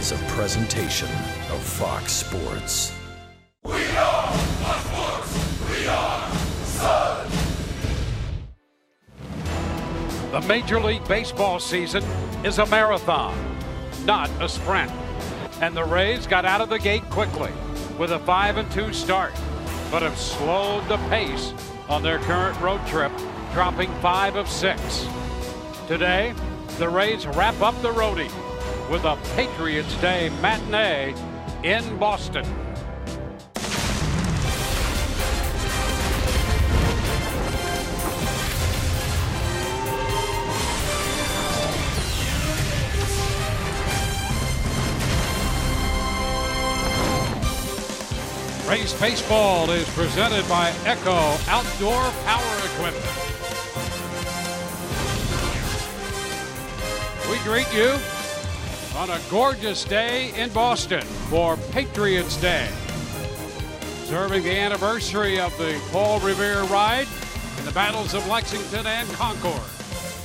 is a presentation of Fox Sports. We are Fox Sports. We are Sun. The Major League Baseball season is a marathon, not a sprint. And the Rays got out of the gate quickly with a 5-2 start, but have slowed the pace on their current road trip, dropping 5 of 6. Today, the Rays wrap up the roadie with a Patriots Day matinee in Boston. Rays Baseball is presented by Echo Outdoor Power Equipment. We greet you on a gorgeous day in Boston for Patriots Day. Observing the anniversary of the Paul Revere ride and the battles of Lexington and Concord.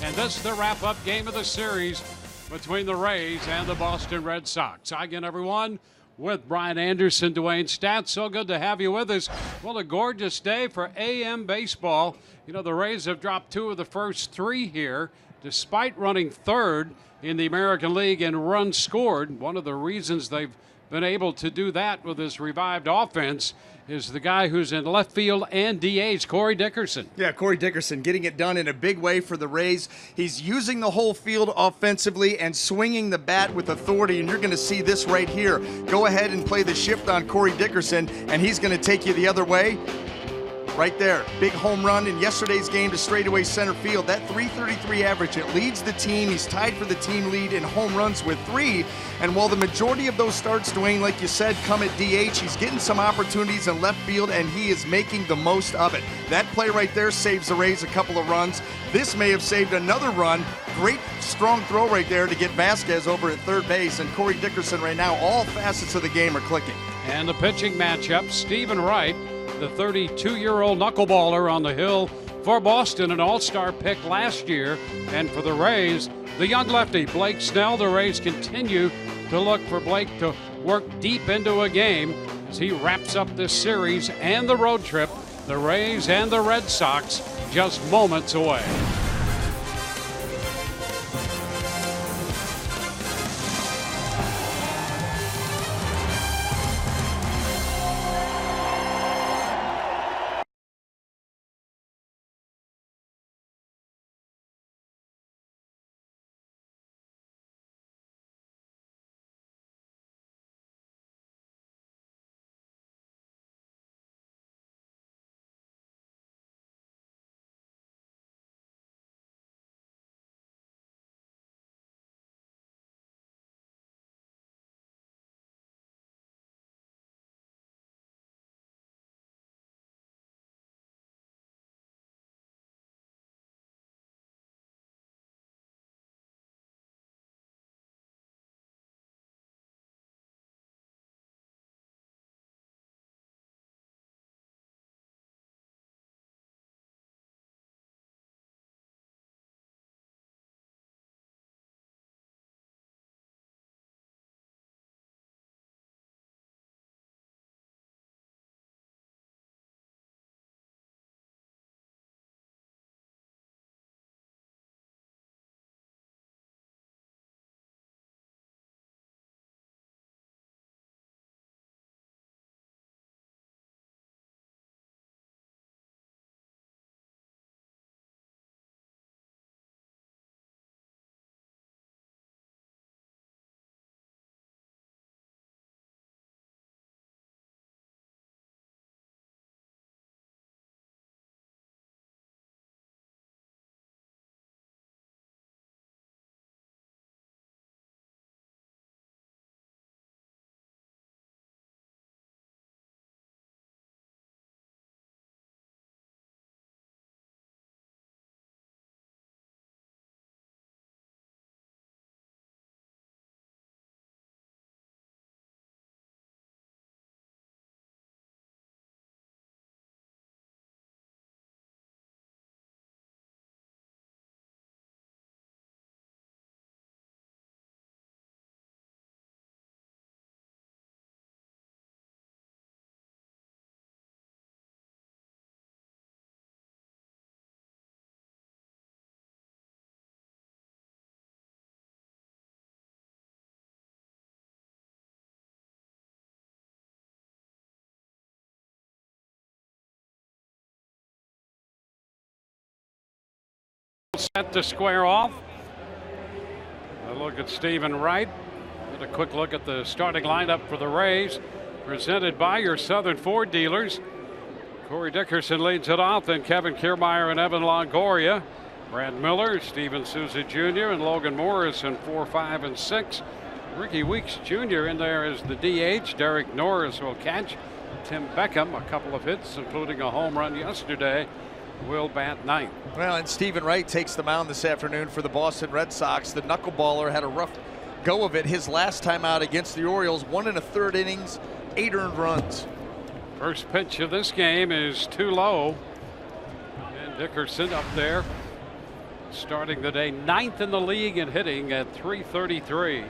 And this is the wrap-up game of the series between the Rays and the Boston Red Sox. Hi again, everyone, with Brian Anderson, Dwayne Stats. So good to have you with us. Well, a gorgeous day for AM baseball. You know, the Rays have dropped 2 of the first 3 here, despite running third in the American League in runs scored. One of the reasons they've been able to do that with this revived offense is the guy who's in left field and DH, Corey Dickerson. Yeah, Corey Dickerson getting it done in a big way for the Rays. He's using the whole field offensively and swinging the bat with authority, and you're going to see this right here. Go ahead and play the shift on Corey Dickerson, and he's going to take you the other way. Right there, big home run in yesterday's game to straightaway center field. That .333 average, it leads the team. He's tied for the team lead in home runs with 3. And while the majority of those starts, Dwayne, like you said, come at DH, he's getting some opportunities in left field, and he is making the most of it. That play right there saves the Rays a couple of runs. This may have saved another run. Great strong throw right there to get Vasquez over at third base. And Corey Dickerson right now, all facets of the game are clicking. And the pitching matchup, Stephen Wright, the 32-year-old knuckleballer on the hill for Boston, an all-star pick last year. And for the Rays, the young lefty, Blake Snell. The Rays continue to look for Blake to work deep into a game as he wraps up this series and the road trip. The Rays and the Red Sox just moments away. set to square off. A look at Stephen Wright. And a quick look at the starting lineup for the Rays, presented by your Southern Ford dealers. Corey Dickerson leads it off, then Kevin Kiermaier and Evan Longoria. Brad Miller, Steven Souza Jr., and Logan Morris in 4, 5, and 6. Ricky Weeks Jr. in there as the DH. Derek Norris will catch. Tim Beckham, a couple of hits, including a home run yesterday, will bat ninth. Well, and Stephen Wright takes the mound this afternoon for the Boston Red Sox. The knuckleballer had a rough go of it his last time out against the Orioles. 1 1/3 innings, 8 earned runs. First pitch of this game is too low. And Dickerson up there, starting the day 9th in the league and hitting at .333.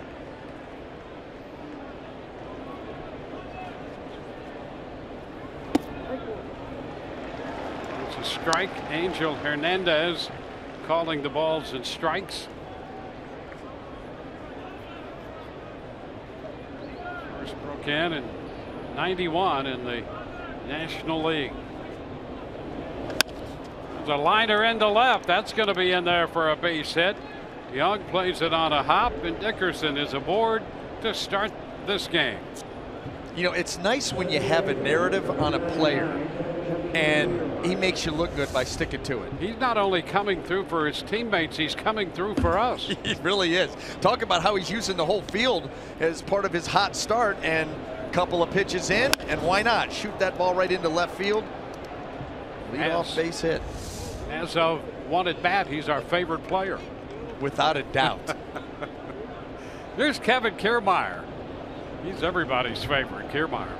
It's a strike. Angel Hernandez calling the balls and strikes. First broke in 91 in the National League. There's a liner into left. That's going to be in there for a base hit. Young plays it on a hop, and Dickerson is aboard to start this game. You know, it's nice when you have a narrative on a player and he makes you look good by sticking to it. He's not only coming through for his teammates, he's coming through for us. He really is. Talk about how he's using the whole field as part of his hot start, and a couple of pitches in, and why not? Shoot that ball right into left field. Lead off base hit. As of one at bat, he's our favorite player. Without a doubt. There's Kevin Kiermaier. He's everybody's favorite, Kiermaier.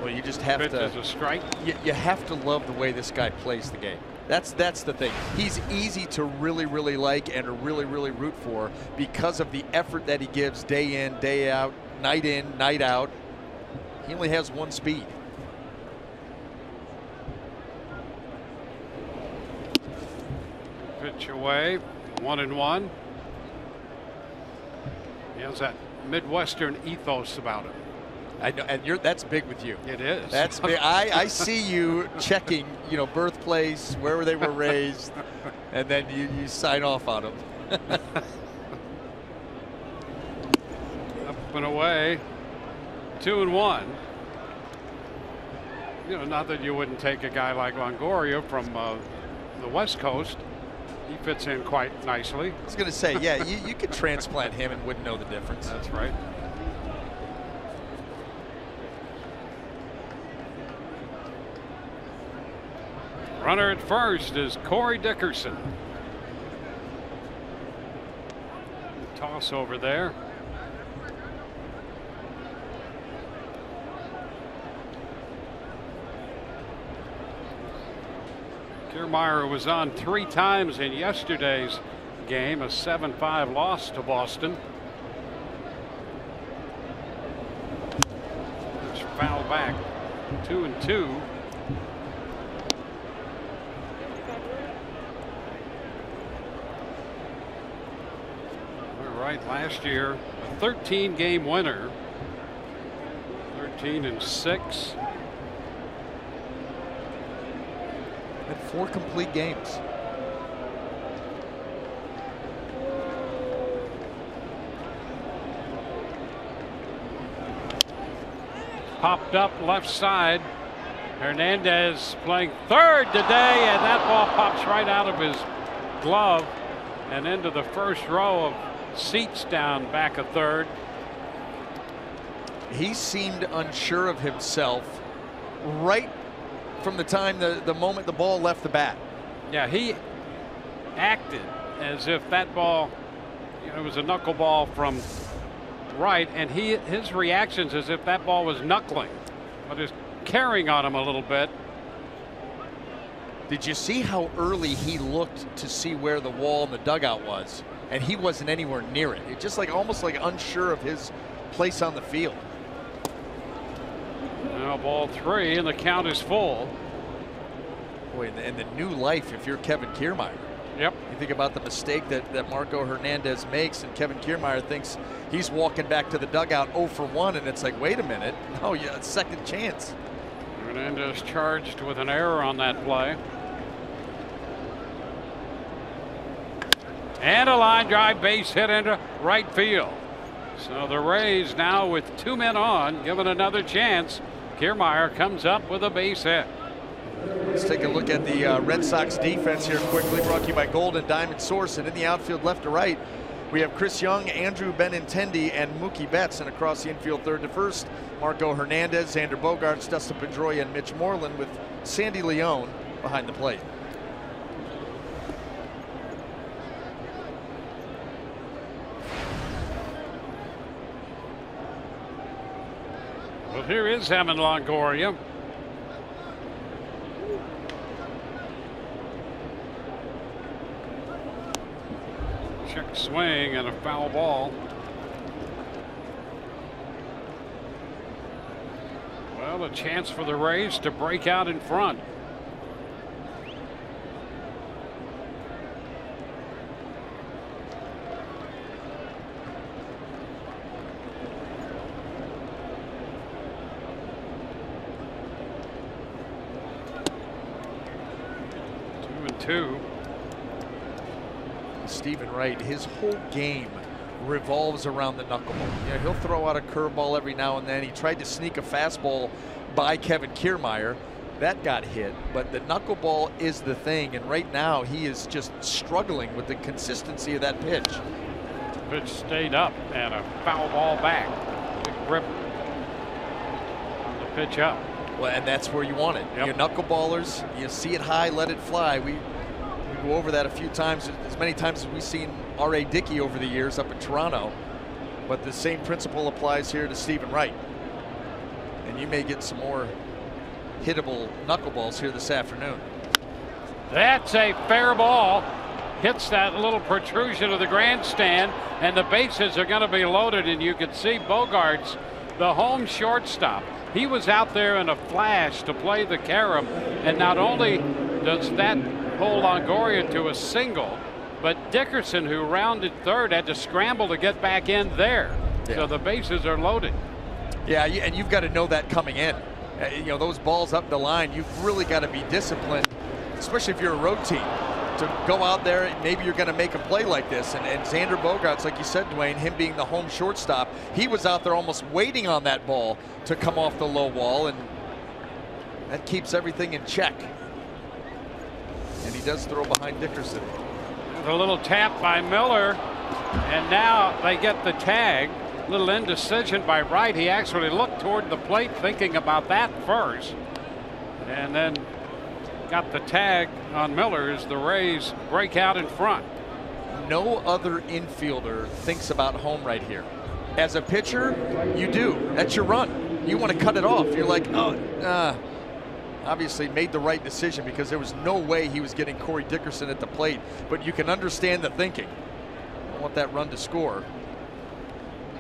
Well, you just have Pitch to. is a strike. You have to love the way this guy plays the game. That's the thing. He's easy to really like and to really root for because of the effort that he gives day in, day out, night in, night out. He only has one speed. Pitch away, 1-1. He has that Midwestern ethos about him. I know, and that's big with you. It is. That's big. I see you checking, birthplace, where they were raised, and then you sign off on them. Up and away, 2-1. Not that you wouldn't take a guy like Longoria from the West Coast. He fits in quite nicely. I was going to say, yeah, you could transplant him and wouldn't know the difference. That's right. Runner at first is Corey Dickerson. Toss over there. Kiermaier was on 3 times in yesterday's game, a 7-5 loss to Boston. It's fouled back, 2-2. Right, last year a 13-game winner, 13-6. Had 4 complete games. Popped up left side. Hernandez playing third today, and that ball pops right out of his glove and into the first row of seats down back a third. He seemed unsure of himself right from the time the moment the ball left the bat. Yeah, he acted as if that ball, it was a knuckleball from right, and his reactions as if that ball was knuckling, but is carrying on him a little bit. Did you see how early he looked to see where the wall in the dugout was? And he wasn't anywhere near it. It's just almost like unsure of his place on the field. Now ball 3 and the count is full. Boy, and the new life if you're Kevin Kiermaier. Yep. You think about the mistake that Marco Hernandez makes, and Kevin Kiermaier thinks he's walking back to the dugout 0 for 1, and it's like, wait a minute. No, yeah, second chance. Hernandez charged with an error on that play. And a line drive base hit into right field. So the Rays now with 2 men on, given another chance. Kiermaier comes up with a base hit. Let's take a look at the Red Sox defense here quickly, brought to you by Gold and Diamond Source. And in the outfield left to right, we have Chris Young, Andrew Benintendi, and Mookie Betts. And across the infield third to first, Marco Hernandez, Xander Bogaerts, Dustin Pedroia, and Mitch Moreland, with Sandy Leon behind the plate. Well, here is Evan Longoria. Check swing and a foul ball. Well, a chance for the Rays to break out in front. Two. Stephen Wright, his whole game revolves around the knuckleball. You know, he'll throw out a curveball every now and then. He tried to sneak a fastball by Kevin Kiermaier. That got hit, but the knuckleball is the thing, and right now he is just struggling with the consistency of that pitch. Pitch stayed up and a foul ball back. Big rip on the pitch up. Well, and that's where you want it. Yep. Your knuckleballers, you see it high, let it fly. We go over that a few times, as many times as we've seen R.A. Dickey over the years up in Toronto. But the same principle applies here to Stephen Wright. And you may get some more hittable knuckleballs here this afternoon. That's a fair ball. Hits that little protrusion of the grandstand, and the bases are going to be loaded. And you can see Bogaerts, the home shortstop. He was out there in a flash to play the carom, and not only does that pull Longoria to a single, but Dickerson, who rounded third, had to scramble to get back in there. Yeah. So the bases are loaded. Yeah, and you've got to know that coming in. You know, those balls up the line, you've really got to be disciplined, especially if you're a road team, to go out there and maybe you're going to make a play like this. And Xander Bogaerts, like you said, Dwayne, him being the home shortstop, he was out there almost waiting on that ball to come off the low wall, and that keeps everything in check. And he does throw behind Dickerson. There's a little tap by Miller, and now they get the tag. Little indecision by Wright. He actually looked toward the plate thinking about that first, and then got the tag on Miller as the Rays break out in front. No other infielder thinks about home right here. As a pitcher, you do. That's your run. You want to cut it off. You're like, oh, obviously made the right decision because there was no way he was getting Corey Dickerson at the plate, but you can understand the thinking. I want that run to score.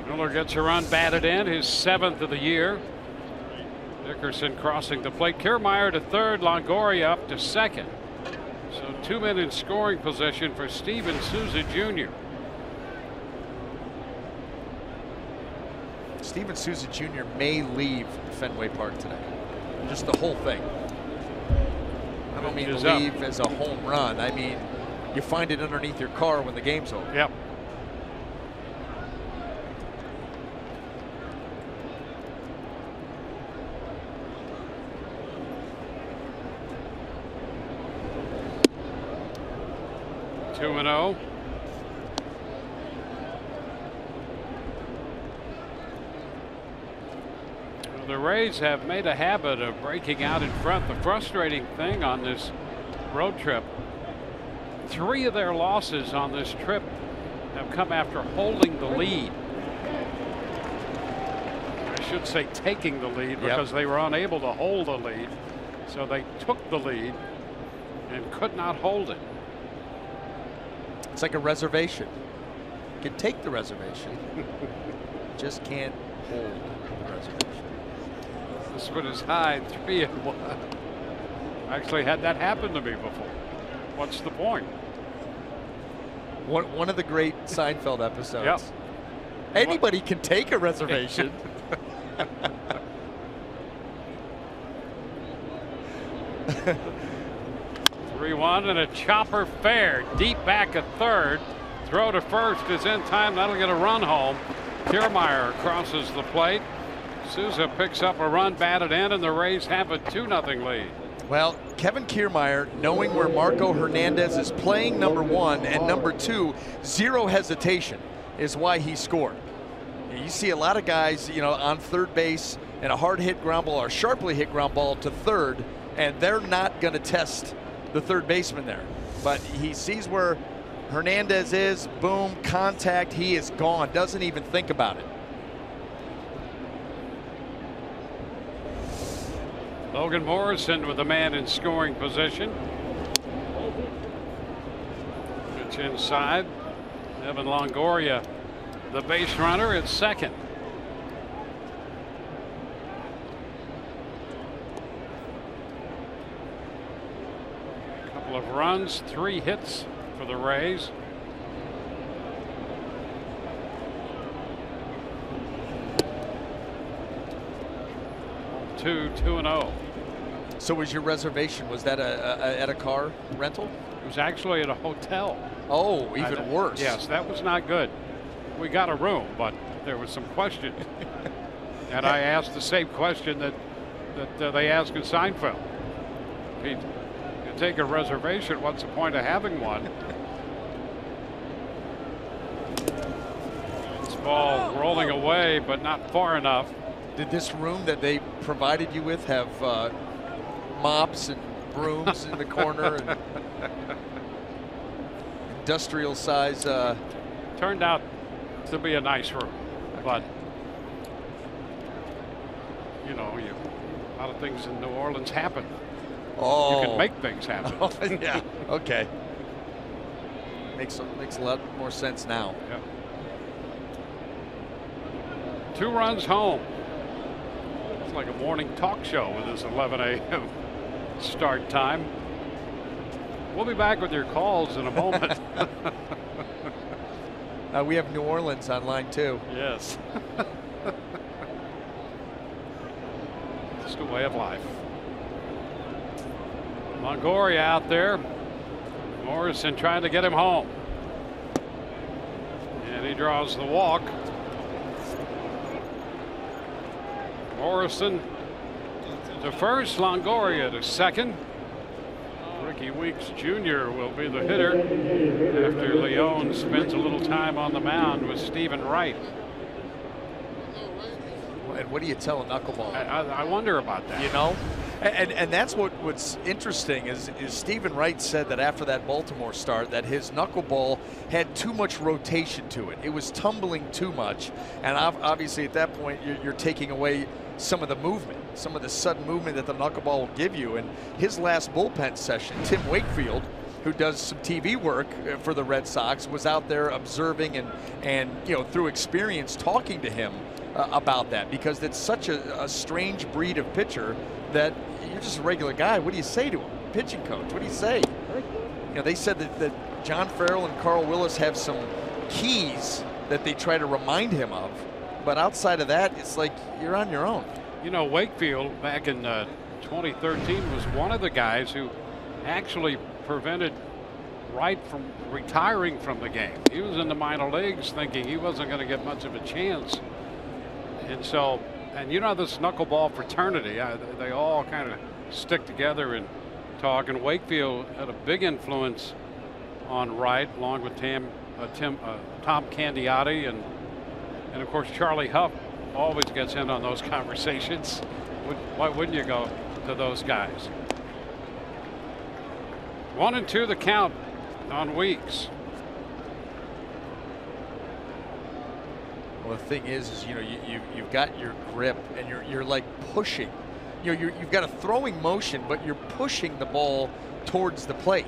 Miller gets a run batted in, his 7th of the year. Dickerson crossing the plate. Kiermaier to third, Longoria up to second. So 2 men in scoring position for Steven Souza Jr. Steven Souza Jr. may leave Fenway Park today. Just the whole thing. I don't mean to leave as a home run. I mean, you find it underneath your car when the game's over. Yep. Two and 0. The Rays have made a habit of breaking out in front. The frustrating thing on this road trip, 3 of their losses on this trip have come after holding the lead. I should say taking the lead, because they were unable to hold the lead. So they took the lead and could not hold it. It's like a reservation. You can take the reservation, just can't hold the reservation. This one is high, 3-1. Actually had that happen to me before. What's the point? One of the great Seinfeld episodes. Yep. Anybody can take a reservation. 3-1 and a chopper fair deep back at third. Throw to first is in time. That'll get a run home. Kiermaier crosses the plate. Souza picks up a run batted in, and the Rays have a 2-0 lead. Well, Kevin Kiermaier, knowing where Marco Hernandez is playing, number one, and number two, zero hesitation is why he scored. You see a lot of guys, on third base and a hard hit ground ball or sharply hit ground ball to third, and they're not going to test the third baseman there. But he sees where Hernandez is, boom, contact, he is gone, doesn't even think about it. Logan Morrison with a man in scoring position. Pitch inside. Evan Longoria, the base runner, at second. A couple of runs, 3 hits for the Rays. Two 2-0. So was your reservation, was that at a car rental? It was actually at a hotel. Oh, even worse. Yes, that was not good. We got a room, but there was some question. And I asked the same question that they asked in Seinfeld. If you take a reservation, what's the point of having one? This ball rolling away, but not far enough. Did this room that they provided you with have mops and brooms in the corner and industrial size? Turned out to be a nice room, okay. But a lot of things in New Orleans happen. Oh, you can make things happen. Oh, yeah. Okay. Makes a lot more sense now. Yeah. 2 runs home. It's like a morning talk show with this 11 a.m. start time. We'll be back with your calls in a moment. We have New Orleans on line 2. Yes. Just a way of life. Longoria out there. Morrison trying to get him home. And he draws the walk. Morrison to first, Longoria to second. Ricky Weeks Jr. will be the hitter after Leone spends a little time on the mound with Stephen Wright. And what do you tell a knuckleball? I wonder about that. And that's what's interesting is Stephen Wright said that after that Baltimore start that his knuckleball had too much rotation to it. It was tumbling too much, and obviously at that point you're taking away some of the movement, some of the sudden movement that the knuckleball will give you. And his last bullpen session, Tim Wakefield, who does some TV work for the Red Sox, was out there observing and through experience talking to him about that, because it's such a strange breed of pitcher that you're just a regular guy. What do you say to him? Pitching coach, what do you say? They said that John Farrell and Carl Willis have some keys that they try to remind him of. But outside of that, it's like you're on your own. Wakefield back in 2013 was one of the guys who actually prevented Wright from retiring from the game. He was in the minor leagues thinking he wasn't going to get much of a chance. And so, this knuckleball fraternity, they all kind of stick together and talk. And Wakefield had a big influence on Wright, along with Tom Candiotti and of course Charlie Huff always gets in on those conversations. Why wouldn't you go to those guys? 1-2 the count on Weeks. Well, the thing is you've got your grip and you're like pushing. You've got a throwing motion, but you're pushing the ball towards the plate,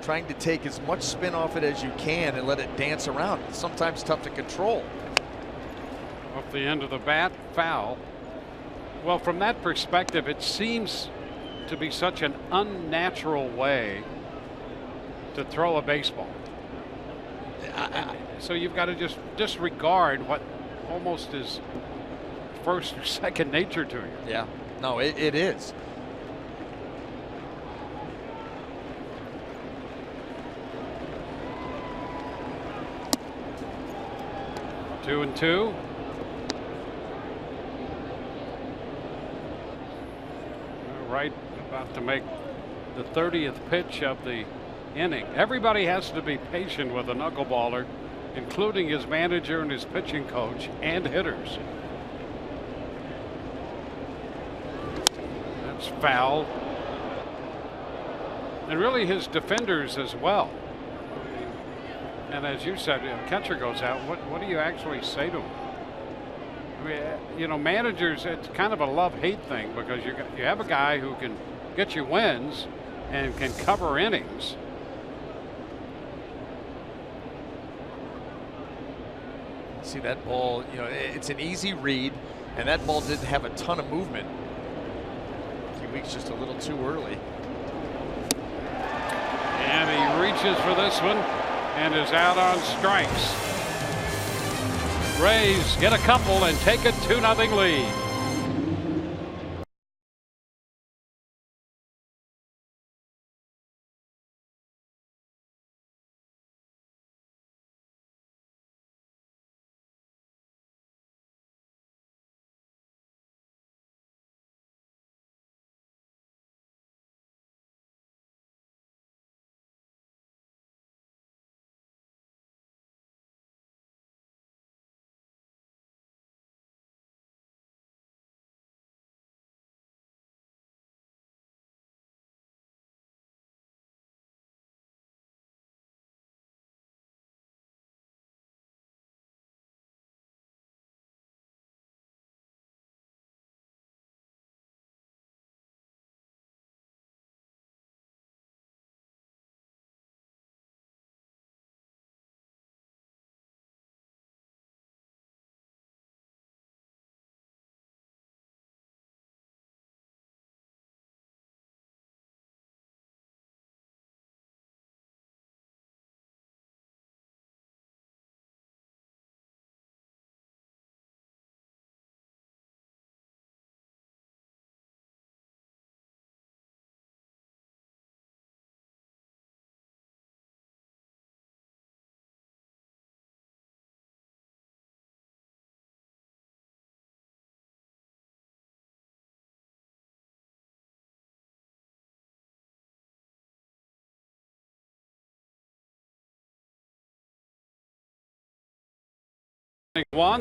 trying to take as much spin off it as you can and let it dance around. It's sometimes tough to control. Off the end of the bat, foul. Well, from that perspective, it seems to be such an unnatural way to throw a baseball. So you've got to just disregard what almost is first or second nature to you. Yeah, no, it is. 2-2. Right about to make the 30th pitch of the inning. Everybody has to be patient with a knuckleballer, including his manager and his pitching coach and hitters. That's foul. And really his defenders as well. And as you said, if a catcher goes out, what do you actually say to him? I mean, you know, managers, it's kind of a love-hate thing, because you have a guy who can get you wins and can cover innings. See that ball, you know, it's an easy read, and that ball didn't have a ton of movement. A few weeks just a little too early. And he reaches for this one and is out on strikes. Rays get a couple and take a 2-0 lead.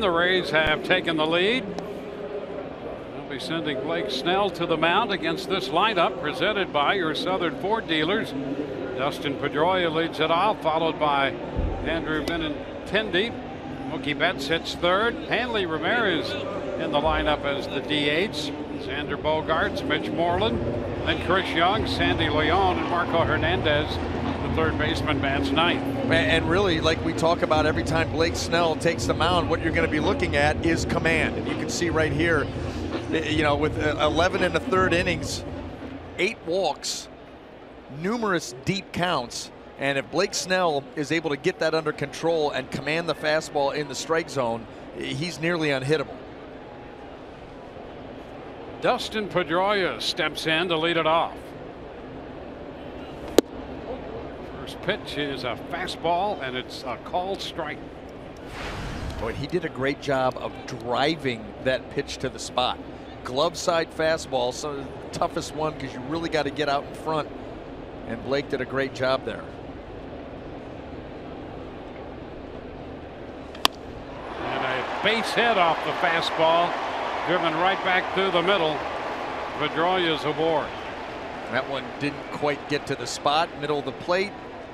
The Rays have taken the lead. They'll be sending Blake Snell to the mound against this lineup presented by your Southern Ford dealers. Dustin Pedroia leads it off, followed by Andrew Benintendi. Mookie Betts hits third. Hanley Ramirez in the lineup as the DH. Xander Bogaerts, Mitch Moreland, then Chris Young, Sandy Leon, and Marco Hernandez. The third baseman bats ninth. And really, like we talk about every time Blake Snell takes the mound, what you're going to be looking at is command. And you can see right here, you know, with 11 and a third innings, 8 walks, numerous deep counts. And if Blake Snell is able to get that under control and command the fastball in the strike zone, he's nearly unhittable. Dustin Pedroia steps in to lead it off. First pitch is a fastball, and it's a called strike. Boy, he did a great job of driving that pitch to the spot. Glove side fastball, so the toughest one because you really got to get out in front. And Blake did a great job there. And a base hit off the fastball, driven right back through the middle. Pedroia's aboard. That one didn't quite get to the spot, middle of the plate,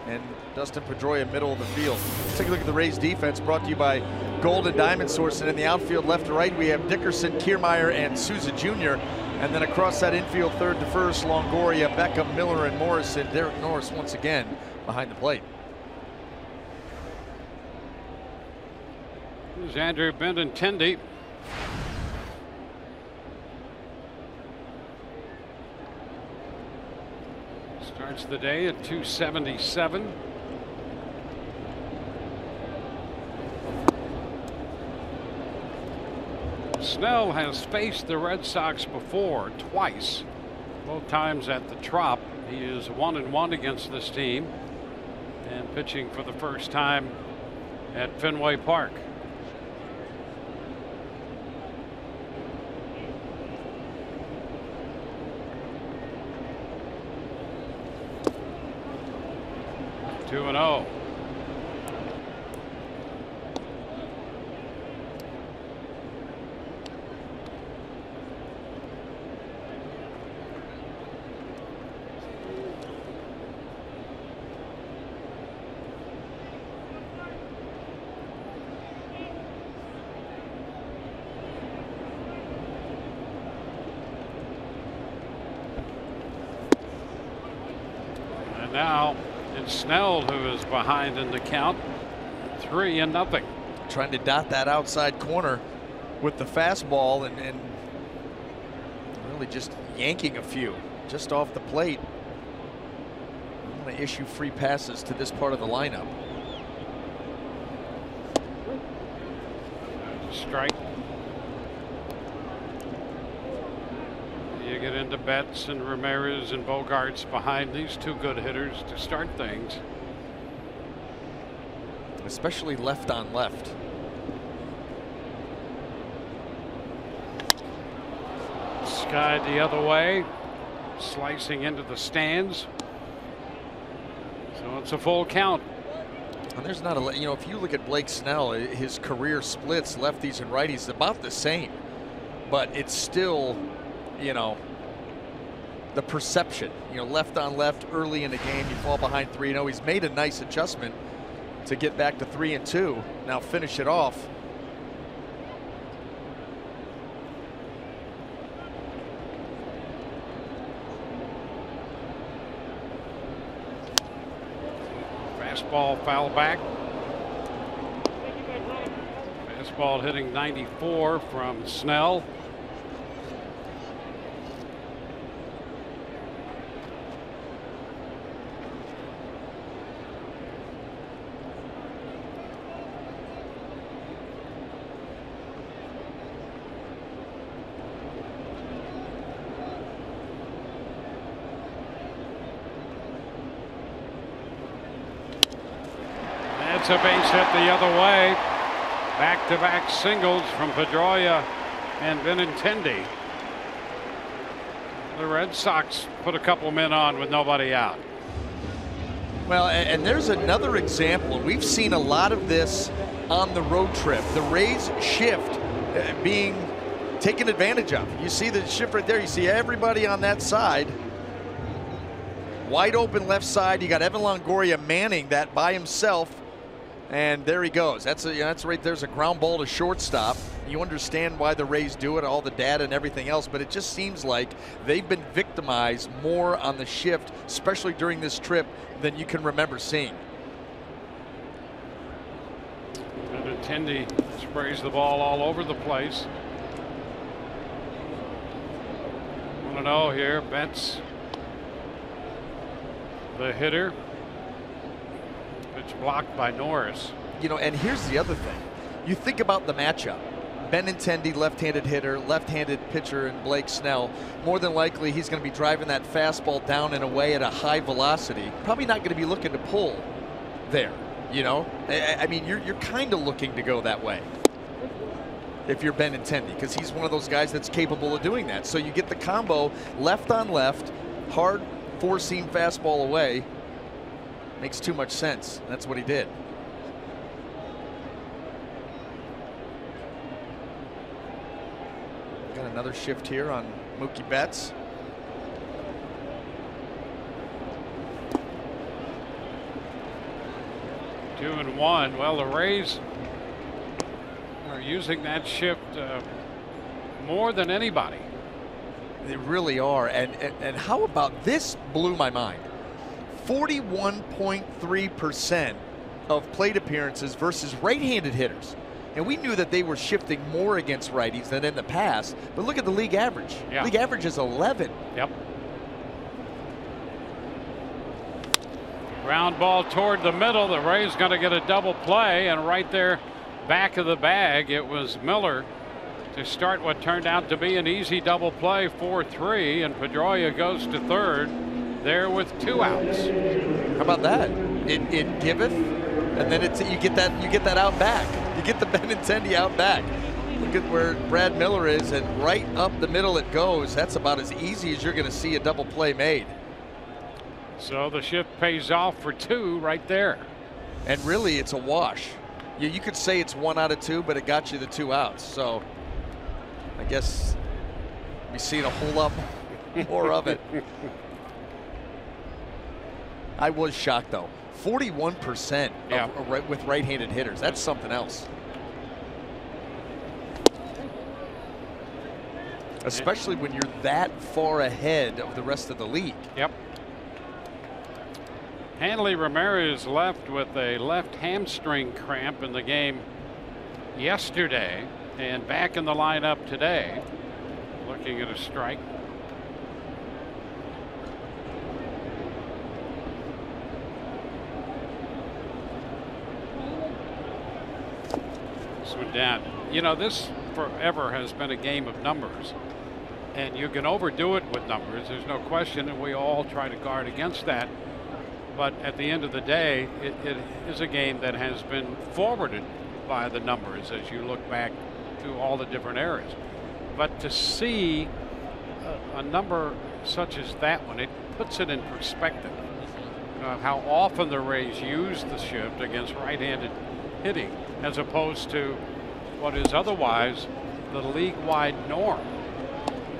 and Dustin Pedroia, middle of the field. Let's take a look at the Rays defense, brought to you by Gold and Diamond Source. And in the outfield, left to right, we have Dickerson, Kiermaier, and Souza Jr. And then across that infield, third to first, Longoria, Beckham, Miller, and Morrison. Derek Norris once again behind the plate. Here's Andrew Benintendi. Starts the day at 277. Snell has faced the Red Sox before, twice, both times at the Trop. He is 1-1 against this team and pitching for the first time at Fenway Park. 2-0. Now it's Snell who is behind in the count, 3-0. Trying to dot that outside corner with the fastball and really just yanking a few just off the plate. I'm going to issue free passes to this part of the lineup. Strike. You get into Betts and Ramirez and Bogarts behind these two good hitters to start things. Especially left on left. Skied the other way, slicing into the stands. So it's a full count. And there's not a, if you look at Blake Snell, his career splits, lefties and righties, about the same. But it's still, the perception, left on left early in the game, you fall behind 3-0. He's made a nice adjustment to get back to 3-2. Now finish it off. Fastball foul back. Fastball hitting 94 from Snell. It's a base hit the other way. Back-to-back singles from Pedroia and Benintendi. The Red Sox put a couple men on with nobody out. Well, and there's another example. We've seen a lot of this on the road trip. The Rays shift being taken advantage of. You see the shift right there. You see everybody on that side. Wide open left side. You got Evan Longoria manning that by himself. And there he goes. That's right. There's a ground ball to shortstop. You understand why the Rays do it, all the data and everything else, but it just seems like they've been victimized more on the shift, especially during this trip, than you can remember seeing. Benintendi sprays the ball all over the place. 1-0 here. Betts, the hitter. Pitch blocked by Norris. And here's the other thing. You think about the matchup. Benintendi, left-handed hitter, left-handed pitcher, and Blake Snell. More than likely, he's going to be driving that fastball down and away at a high velocity. Probably not going to be looking to pull there. I mean, you're kind of looking to go that way if you're Benintendi, because he's one of those guys that's capable of doing that. So you get the combo left on left, hard four-seam fastball away. Makes too much sense. That's what he did. Got another shift here on Mookie Betts. Two and one. Well, the Rays are using that shift more than anybody. They really are. And how about this? Blew my mind. 41.3% of plate appearances versus right-handed hitters. And we knew that they were shifting more against righties than in the past. But look at the league average. Yeah. League average is 11. Yep. Ground ball toward the middle. The Rays going to get a double play, and right there, back of the bag, it was Miller to start what turned out to be an easy double play, 4-3, and Pedroia goes to third there with 2 outs. How about that? It giveth, and then you get that out back. You get the Benintendi out back. Look at where Brad Miller is, and right up the middle it goes. That's about as easy as you're going to see a double play made. So the shift pays off for 2 right there. And really, it's a wash. You could say it's 1 out of 2, but it got you the 2 outs. So I guess we seen a whole lot more of it. I was shocked, though. 41% with right-handed hitters. That's something else. Especially when you're that far ahead of the rest of the league. Yep. Hanley Ramirez left with a left hamstring cramp in the game yesterday and back in the lineup today. Looking at a strike. This one down. You know, this forever has been a game of numbers. And you can overdo it with numbers. There's no question, and we all try to guard against that. But at the end of the day, it is a game that has been forwarded by the numbers as you look back to all the different areas. But to see a number such as that one, it puts it in perspective. How often the Rays use the shift against right-handed hitting as opposed to what is otherwise the league-wide norm.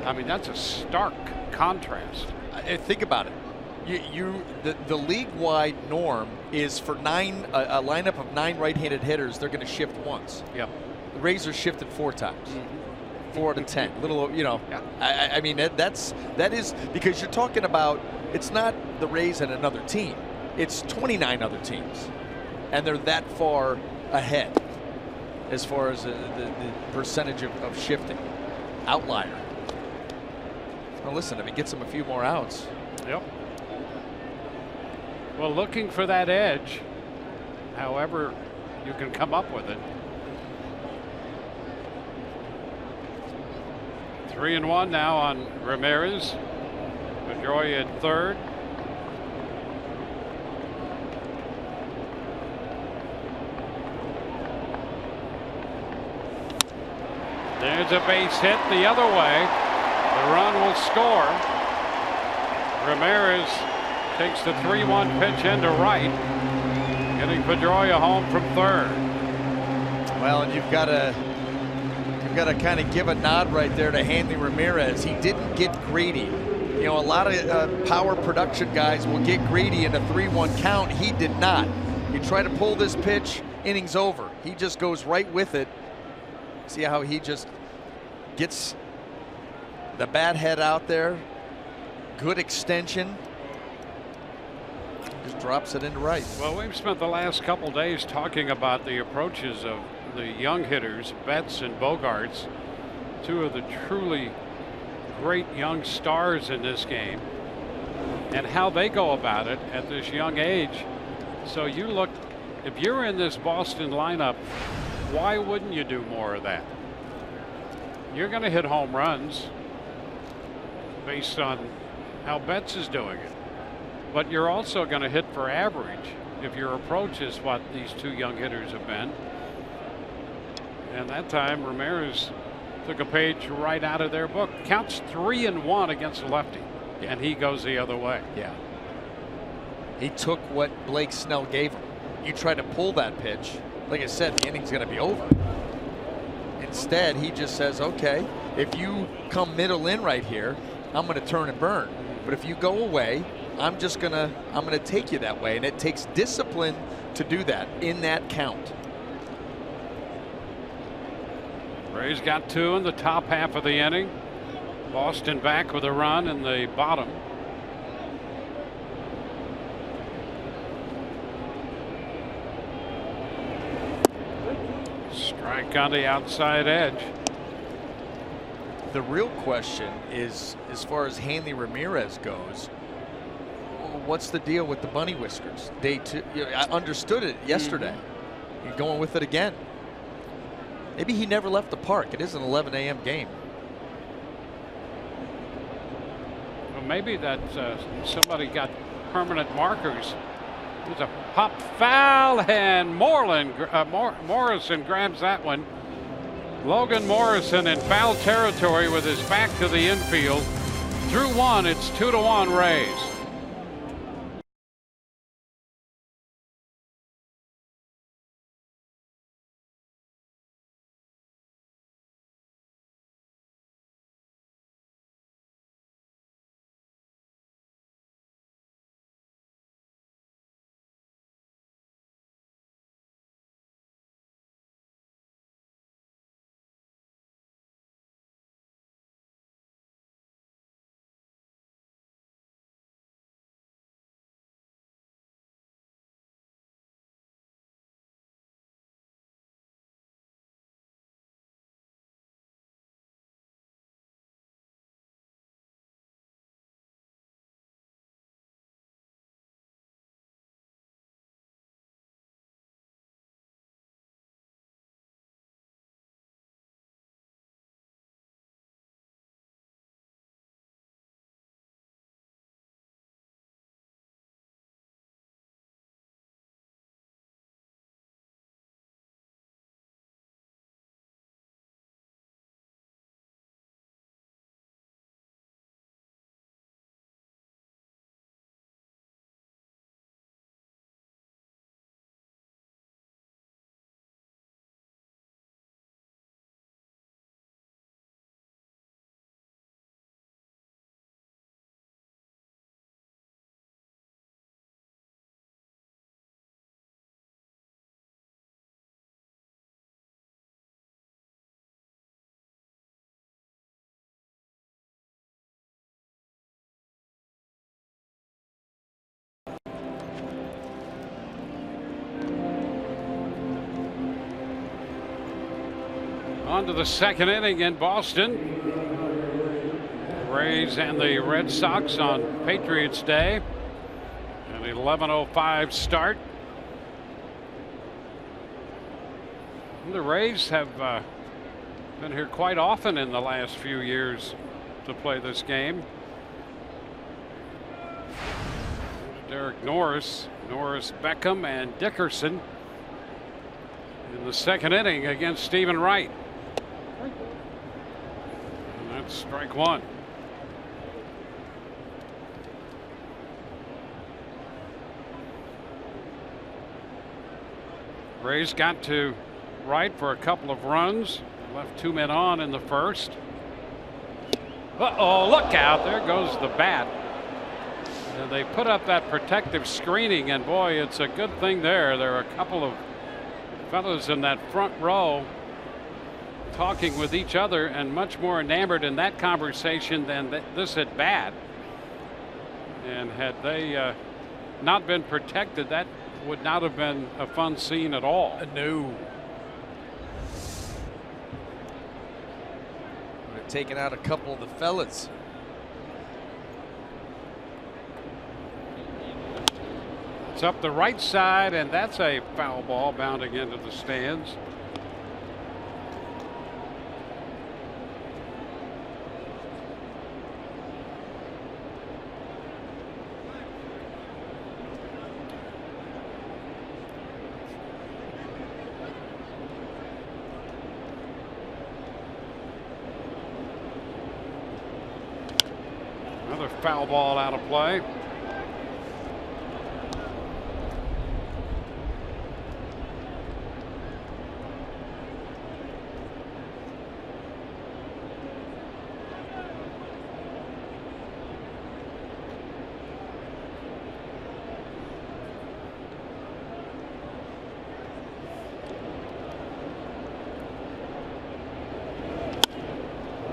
I mean, that's a stark contrast. Think about it. The league-wide norm is for a lineup of 9 right-handed hitters, they're going to shift once. Yep. The Rays are shifted 4 times. 4 out of 10. Yeah. I mean, that is because you're talking about, it's not the Rays and another team. It's 29 other teams. And they're that far ahead as far as the percentage of shifting. Outlier. Well, listen, if it gets them a few more outs. Yep. Well, looking for that edge, however you can come up with it. 3-1 now on Ramirez. Pedroia at third. There's a base hit the other way. The run will score. Ramirez takes the 3-1 pitch into right, getting Pedroia home from third. Well, and you've got to kind of give a nod right there to Hanley Ramirez. He didn't get greedy. You know, a lot of power production guys will get greedy in a 3-1 count. He did not. You try to pull this pitch, inning's over. He just goes right with it. See how he just gets the bat head out there. Good extension. Just drops it into right. Well, we've spent the last couple days talking about the approaches of the young hitters, Betts and Bogarts, 2 of the truly great young stars in this game, and how they go about it at this young age. So you look, if you're in this Boston lineup, why wouldn't you do more of that? You're going to hit home runs based on how Betts is doing it, but you're also going to hit for average if your approach is what these 2 young hitters have been. And that time Ramirez took a page right out of their book. Counts 3-1 against a lefty, and he goes the other way. Yeah. He took what Blake Snell gave him. You try to pull that pitch, like I said, the inning's going to be over. Instead, he just says, okay, if you come middle in right here, I'm going to turn and burn. But if you go away, I'm going to take you that way. And it takes discipline to do that in that count. Rays got 2 in the top half of the inning. Boston back with a run in the bottom. Strike on the outside edge. The real question is, as far as Hanley Ramirez goes, what's the deal with the bunny whiskers? Day 2. I understood it yesterday. You're going with it again. Maybe he never left the park. It is an 11 a.m. game. Well, maybe that somebody got permanent markers. There's a pop foul, and Morrison grabs that one. Logan Morrison in foul territory with his back to the infield. Through 1, it's 2-1 Rays. On to the second inning in Boston. Rays and the Red Sox on Patriots Day. An 11:05 start. And the Rays have been here quite often in the last few years to play this game. Derek Norris, Beckham, and Dickerson in the second inning against Stephen Wright. And that's strike one. Rays got to Wright for a couple of runs, left 2 men on in the first. Uh-oh, look out, there goes the bat. And they put up that protective screening, and boy, it's a good thing there. There are a couple of fellows in that front row talking with each other and much more enamored in that conversation than this at bat. And had they not been protected, that would not have been a fun scene at all. No. Would have taken out a couple of the fellas. It's up the right side, and that's a foul ball bounding into the stands. Another foul ball out of play.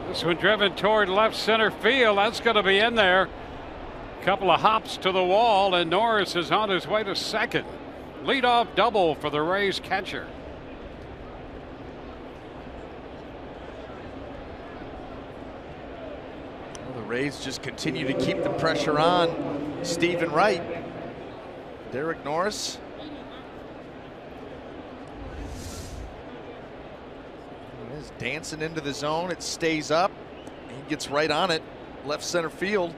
This one driven toward left center field. That's going to be in there. Couple of hops to the wall, and Norris is on his way to second. Leadoff double for the Rays catcher. Well, the Rays just continue to keep the pressure on Stephen Wright. Derek Norris. Is dancing into the zone. It stays up. He gets right on it. Left center field.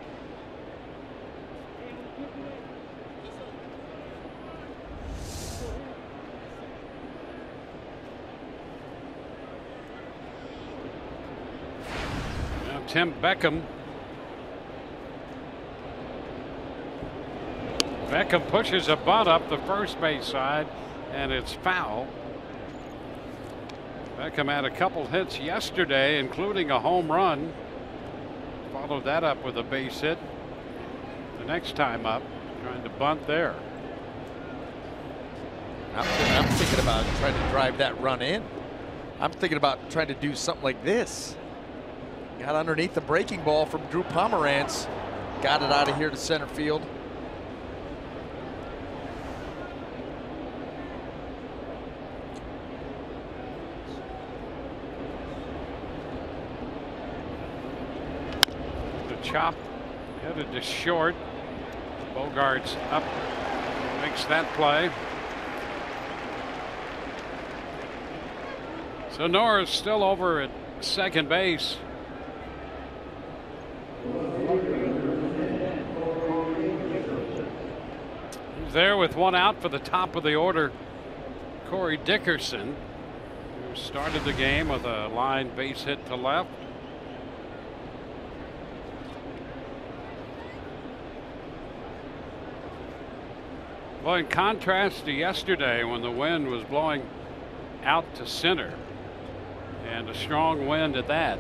Now Tim Beckham. Beckham pushes a bunt up the first base side, and it's foul. Beckham had a couple hits yesterday, including a home run. Followed that up with a base hit the next time up, trying to bunt there. I'm thinking about trying to drive that run in. I'm thinking about trying to do something like this. Got underneath the breaking ball from Drew Pomeranz. Got it out of here to center field. Chop headed to short. Bogart's up, makes that play. So Norris still over at second base. He's there with one out for the top of the order. Corey Dickerson, who started the game with a line base hit to left. Well, in contrast to yesterday when the wind was blowing out to center, and a strong wind at that,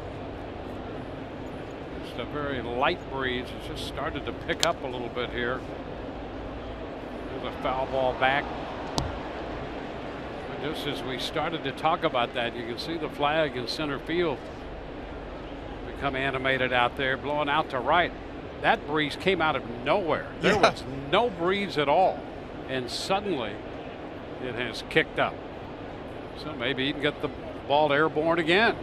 just a very light breeze. It just started to pick up a little bit here. There's a foul ball back. And just as we started to talk about that, you can see the flag in center field become animated out there, blowing out to right. That breeze came out of nowhere. There was no breeze at all. And suddenly it has kicked up. So maybe you can get the Ball airborne again.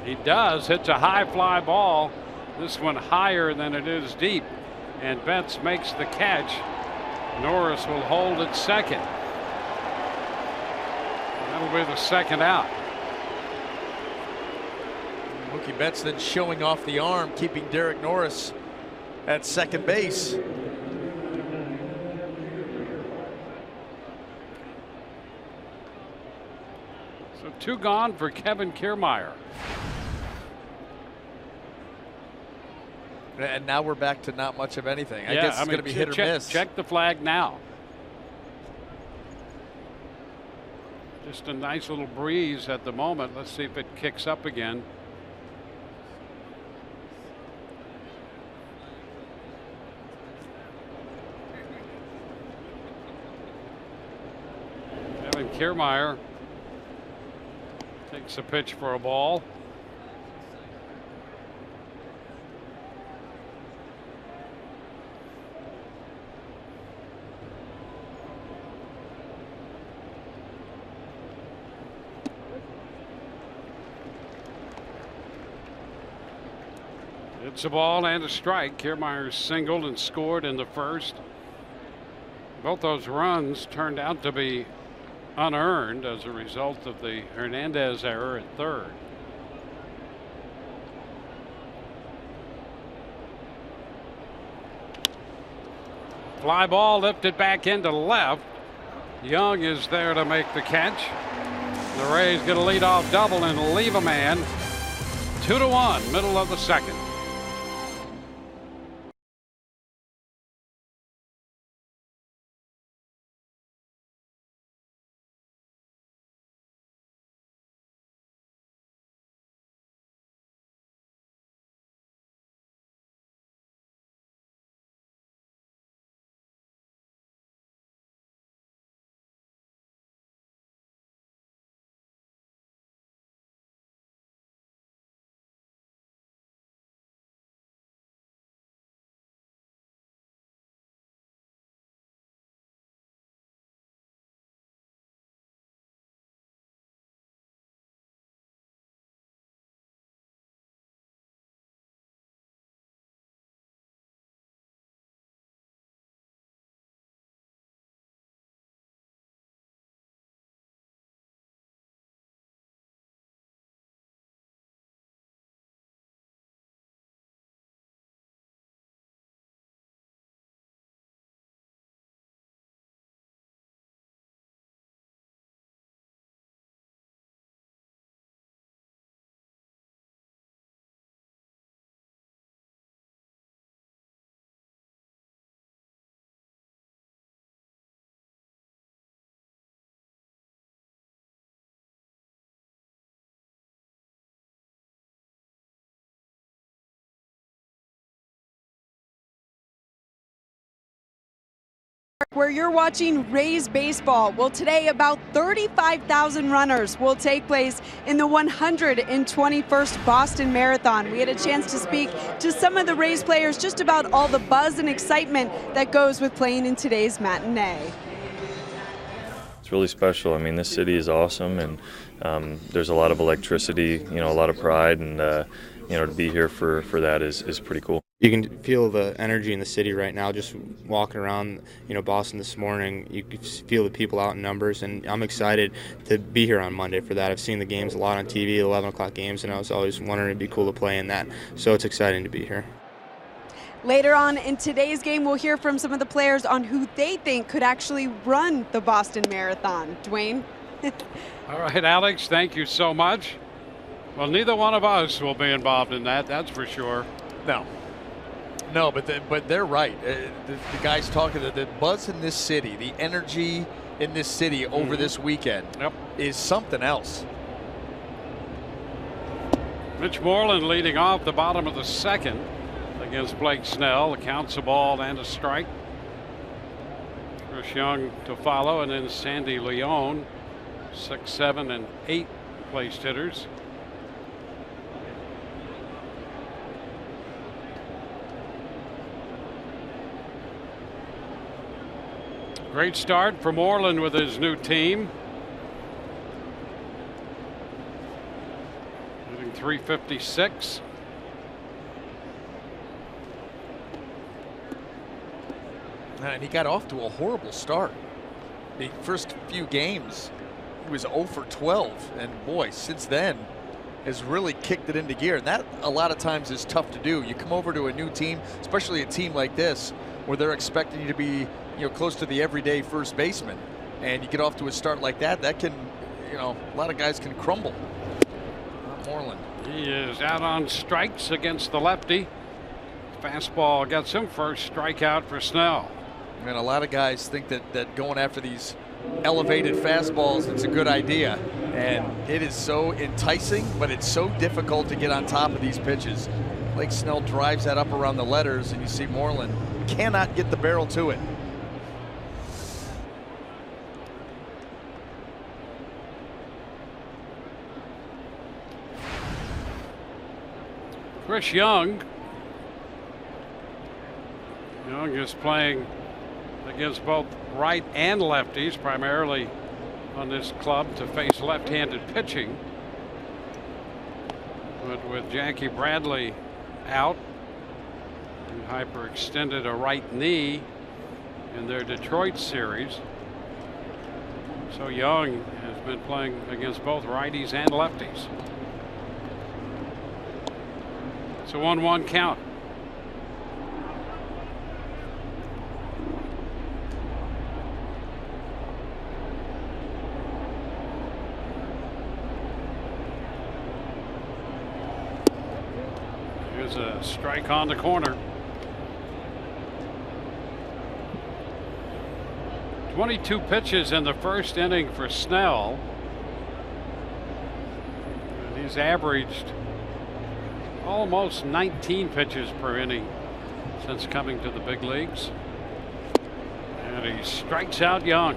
He does. Hits a high fly ball. This one higher than it is deep. And Betts makes the catch. Norris will hold at second. That'll be the second out. Mookie Betts then showing off the arm, keeping Derek Norris at second base. So 2 gone for Kevin Kiermaier. And now we're back to not much of anything. I guess it's going to be hit or miss. Check the flag now. Just a nice little breeze at the moment. Let's see if it kicks up again. Kevin Kiermaier takes a pitch for a ball. It's a ball and a strike. Kiermaier singled and scored in the first. Both those runs turned out to be unearned as a result of the Hernandez error at third. Fly ball lifted back into left. Young is there to make the catch. The Rays get a leadoff double and leave a man. 2-1, middle of the second. Where you're watching Rays baseball. Well, today about 35,000 runners will take place in the 121st Boston Marathon. We had a chance to speak to some of the Rays players just about all the buzz and excitement that goes with playing in today's matinee. It's really special. I mean, this city is awesome, and there's a lot of electricity, you know, a lot of pride, and you know, to be here for that is pretty cool. You can feel the energy in the city right now. Just walking around, you know, Boston this morning, you can feel the people out in numbers, and I'm excited to be here on Monday for that. I've seen the games a lot on TV, 11 o'clock games, and I was always wondering it'd be cool to play in that. So it's exciting to be here. Later on in today's game, we'll hear from some of the players on who they think could actually run the Boston Marathon. Dwayne? All right, Alex, thank you so much. Well, neither one of us will be involved in that, that's for sure. No, but they're right. The guys talking, the buzz in this city, the energy in this city over this weekend is something else. Mitch Moreland leading off the bottom of the second against Blake Snell. The count's a ball and a strike. Chris Young to follow, and then Sandy Leone, 6, 7, and 8 placed hitters. Great start for Moreland with his new team. 356. And he got off to a horrible start. The first few games, he was 0 for 12. And boy, since then, has really kicked it into gear. And that a lot of times is tough to do. You come over to a new team, especially a team like this, where they're expecting you to be, close to the everyday first baseman. And you get off to a start like that, that can, a lot of guys can crumble. Moreland. He is out on strikes against the lefty. Fastball gets him. First strikeout for Snell. And a lot of guys think that going after these elevated fastballs, it's a good idea. And it is so enticing, but it's so difficult to get on top of these pitches. Blake Snell drives that up around the letters, and you see Moreland cannot get the barrel to it. Chris Young. Young is playing against both right and lefties, primarily on this club to face left-handed pitching. But with Jackie Bradley out, who hyperextended a right knee in their Detroit series, so Young has been playing against both righties and lefties. It's a 1-1 count. Here's a strike on the corner. 22 pitches in the first inning for Snell. And he's averaged almost 19 pitches per inning since coming to the big leagues. And he strikes out Young.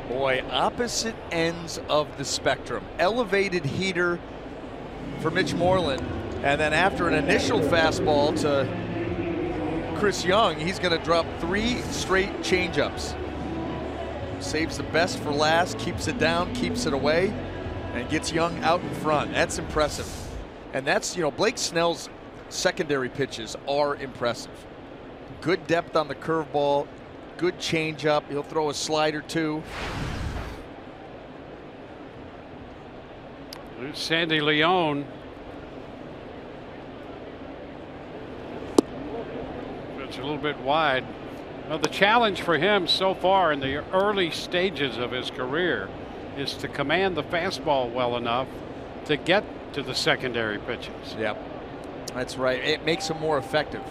Boy, opposite ends of the spectrum. Elevated heater for Mitch Moreland. And then after an initial fastball to Chris Young, he's going to drop 3 straight changeups. Saves the best for last, keeps it down, keeps it away, and gets Young out in front. That's impressive. And that's, Blake Snell's secondary pitches are impressive. Good depth on the curveball, good changeup. He'll throw a slider too. There's Sandy Leone. It's a little bit wide. Well, the challenge for him so far in the early stages of his career is to command the fastball well enough to get to the secondary pitches. Yep, that's right. It makes him more effective.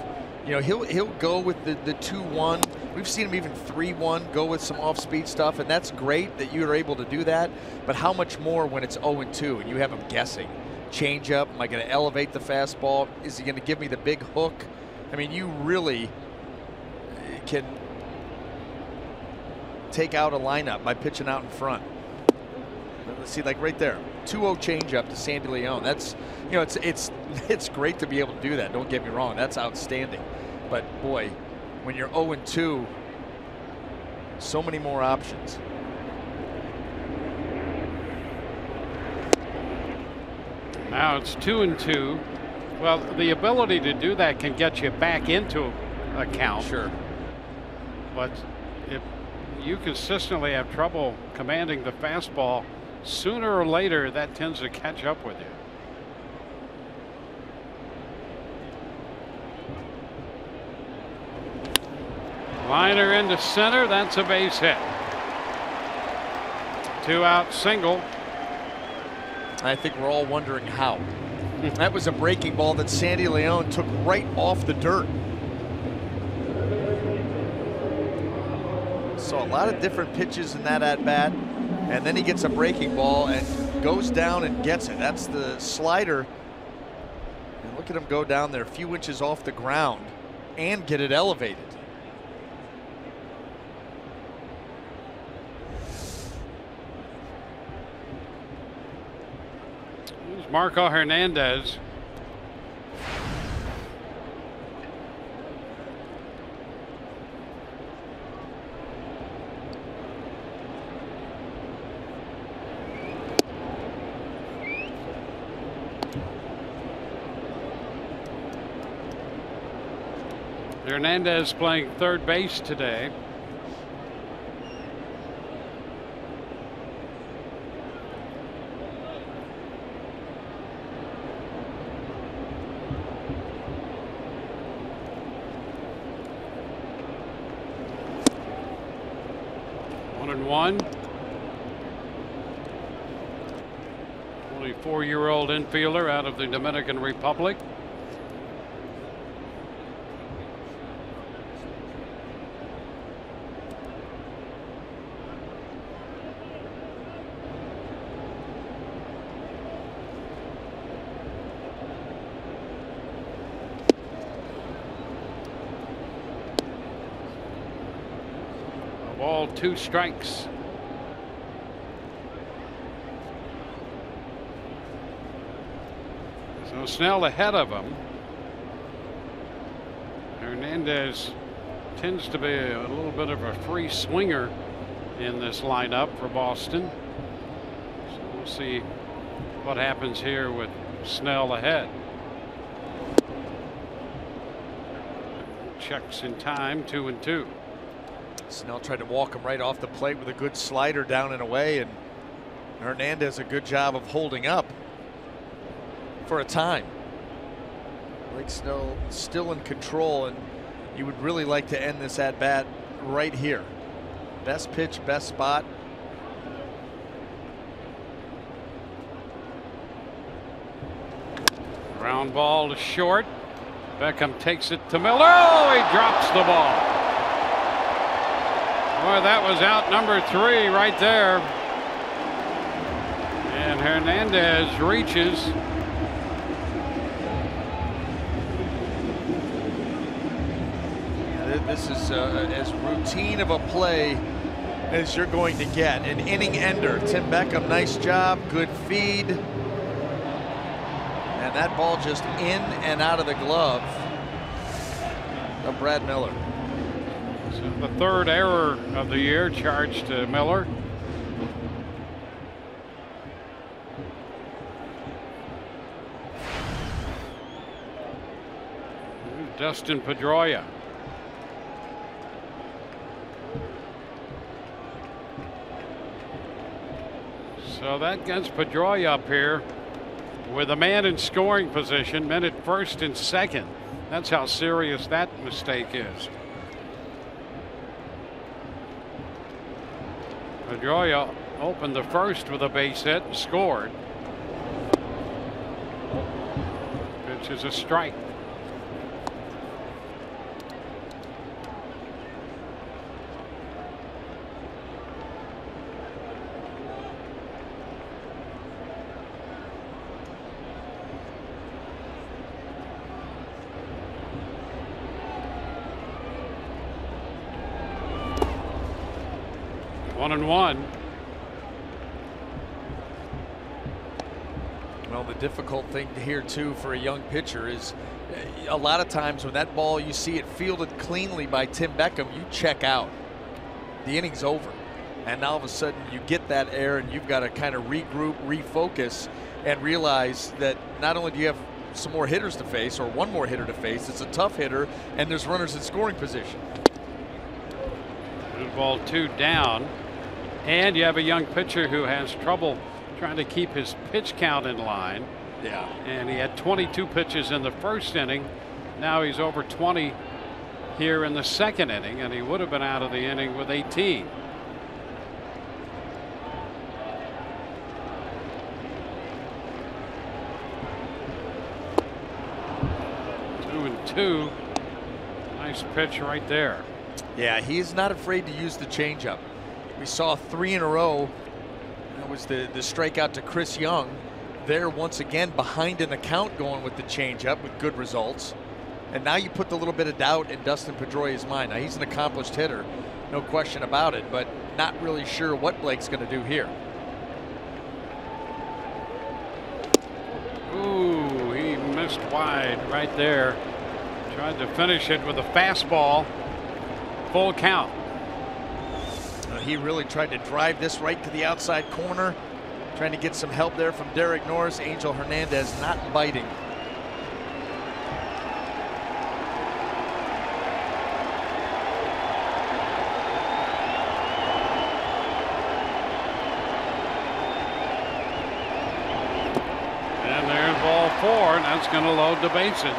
He'll go with the 2-1. We've seen him even 3-1 go with some off-speed stuff, and that's great that you're able to do that. But how much more when it's 0-2 and you have him guessing? Change up? Am I going to elevate the fastball? Is he going to give me the big hook? I mean, you really can take out a lineup by pitching out in front. Let's see, like right there, 2-0 changeup to Sandy Leone. That's, it's great to be able to do that. Don't get me wrong, that's outstanding. But boy, when you're 0-2, so many more options. Now it's 2-2. Well, the ability to do that can get you back into a count. Sure. But if you consistently have trouble commanding the fastball, sooner or later that tends to catch up with you. Liner into center. That's a base hit. 2-out single. I think we're all wondering how. That was a breaking ball that Sandy Leone took right off the dirt. So a lot of different pitches in that at bat, and then he gets a breaking ball and goes down and gets it. That's the slider. And look at him go down there a few inches off the ground and get it elevated. Here's Marco Hernandez. Hernandez playing third base today. One. 24-year-old infielder out of the Dominican Republic. Ball, 2 strikes. So Snell ahead of him. Hernandez tends to be a little bit of a free swinger in this lineup for Boston. So we'll see what happens here with Snell ahead. Checks in time, 2-2. Snell tried to walk him right off the plate with a good slider down and away, and Hernandez a good job of holding up for a time. Blake Snell still in control, and you would really like to end this at bat right here. Best pitch, best spot. Ground ball to short. Beckham takes it to Miller. Oh, he drops the ball. Boy, that was out number 3 right there. And Hernandez reaches. This is as routine of a play as you're going to get. An inning ender. Tim Beckham, nice job, good feed. And that ball just in and out of the glove of Brad Miller. So the 3rd error of the year charged to Miller. Dustin Pedroia. So that gets Pedroia up here with a man in scoring position, men at first and second. That's how serious that mistake is. Pedroia opened the first with a base hit and scored. Pitch is a strike. One and one. Well, the difficult thing here too for a young pitcher is a lot of times when that ball, you see it fielded cleanly by Tim Beckham, you check out. The inning's over. And now all of a sudden you get that error and you've got to kind of regroup, refocus, and realize that not only do you have some more hitters to face or one more hitter to face, it's a tough hitter and there's runners in scoring position. Ball 2 down. And you have a young pitcher who has trouble trying to keep his pitch count in line. Yeah. And he had 22 pitches in the first inning. Now he's over 20 here in the second inning, and he would have been out of the inning with 18. Two and two. Nice pitch right there. Yeah, he's not afraid to use the changeup. We saw 3 in a row. That was the strikeout to Chris Young. There once again behind in the count going with the changeup with good results. And now you put the little bit of doubt in Dustin Pedroia's mind. Now he's an accomplished hitter, no question about it, but not really sure what Blake's going to do here. Ooh, he missed wide right there. Tried to finish it with a fastball. Full count. He really tried to drive this right to the outside corner, trying to get some help there from Derek Norris. Angel Hernandez not biting. and that's going to load the bases.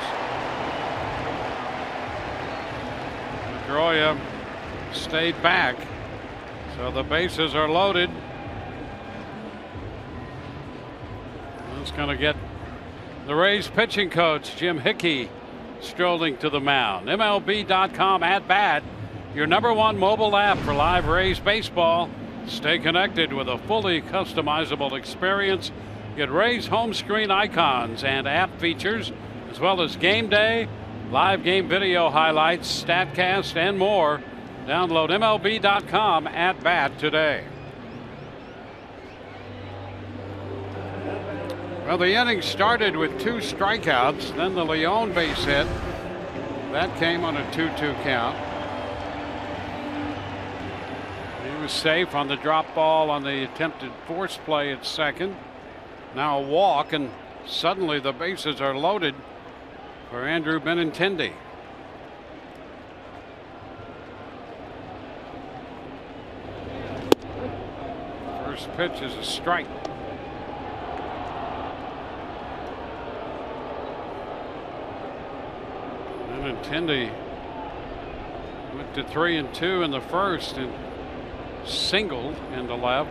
Pedroia stayed back, so the bases are loaded. That's going to get the Rays pitching coach Jim Hickey strolling to the mound. MLB.com at bat, your #1 mobile app for live Rays baseball. Stay connected with a fully customizable experience. Get Rays home screen icons and app features, as well as game day, live game video highlights, StatCast, and more. Download MLB.com at bat today. Well, the inning started with 2 strikeouts, then the Leon base hit. That came on a 2-2 count. He was safe on the drop ball on the attempted force play at second. Now a walk, and suddenly the bases are loaded for Andrew Benintendi. First pitch is a strike. Benintendi went to 3-2 in the first and singled into left.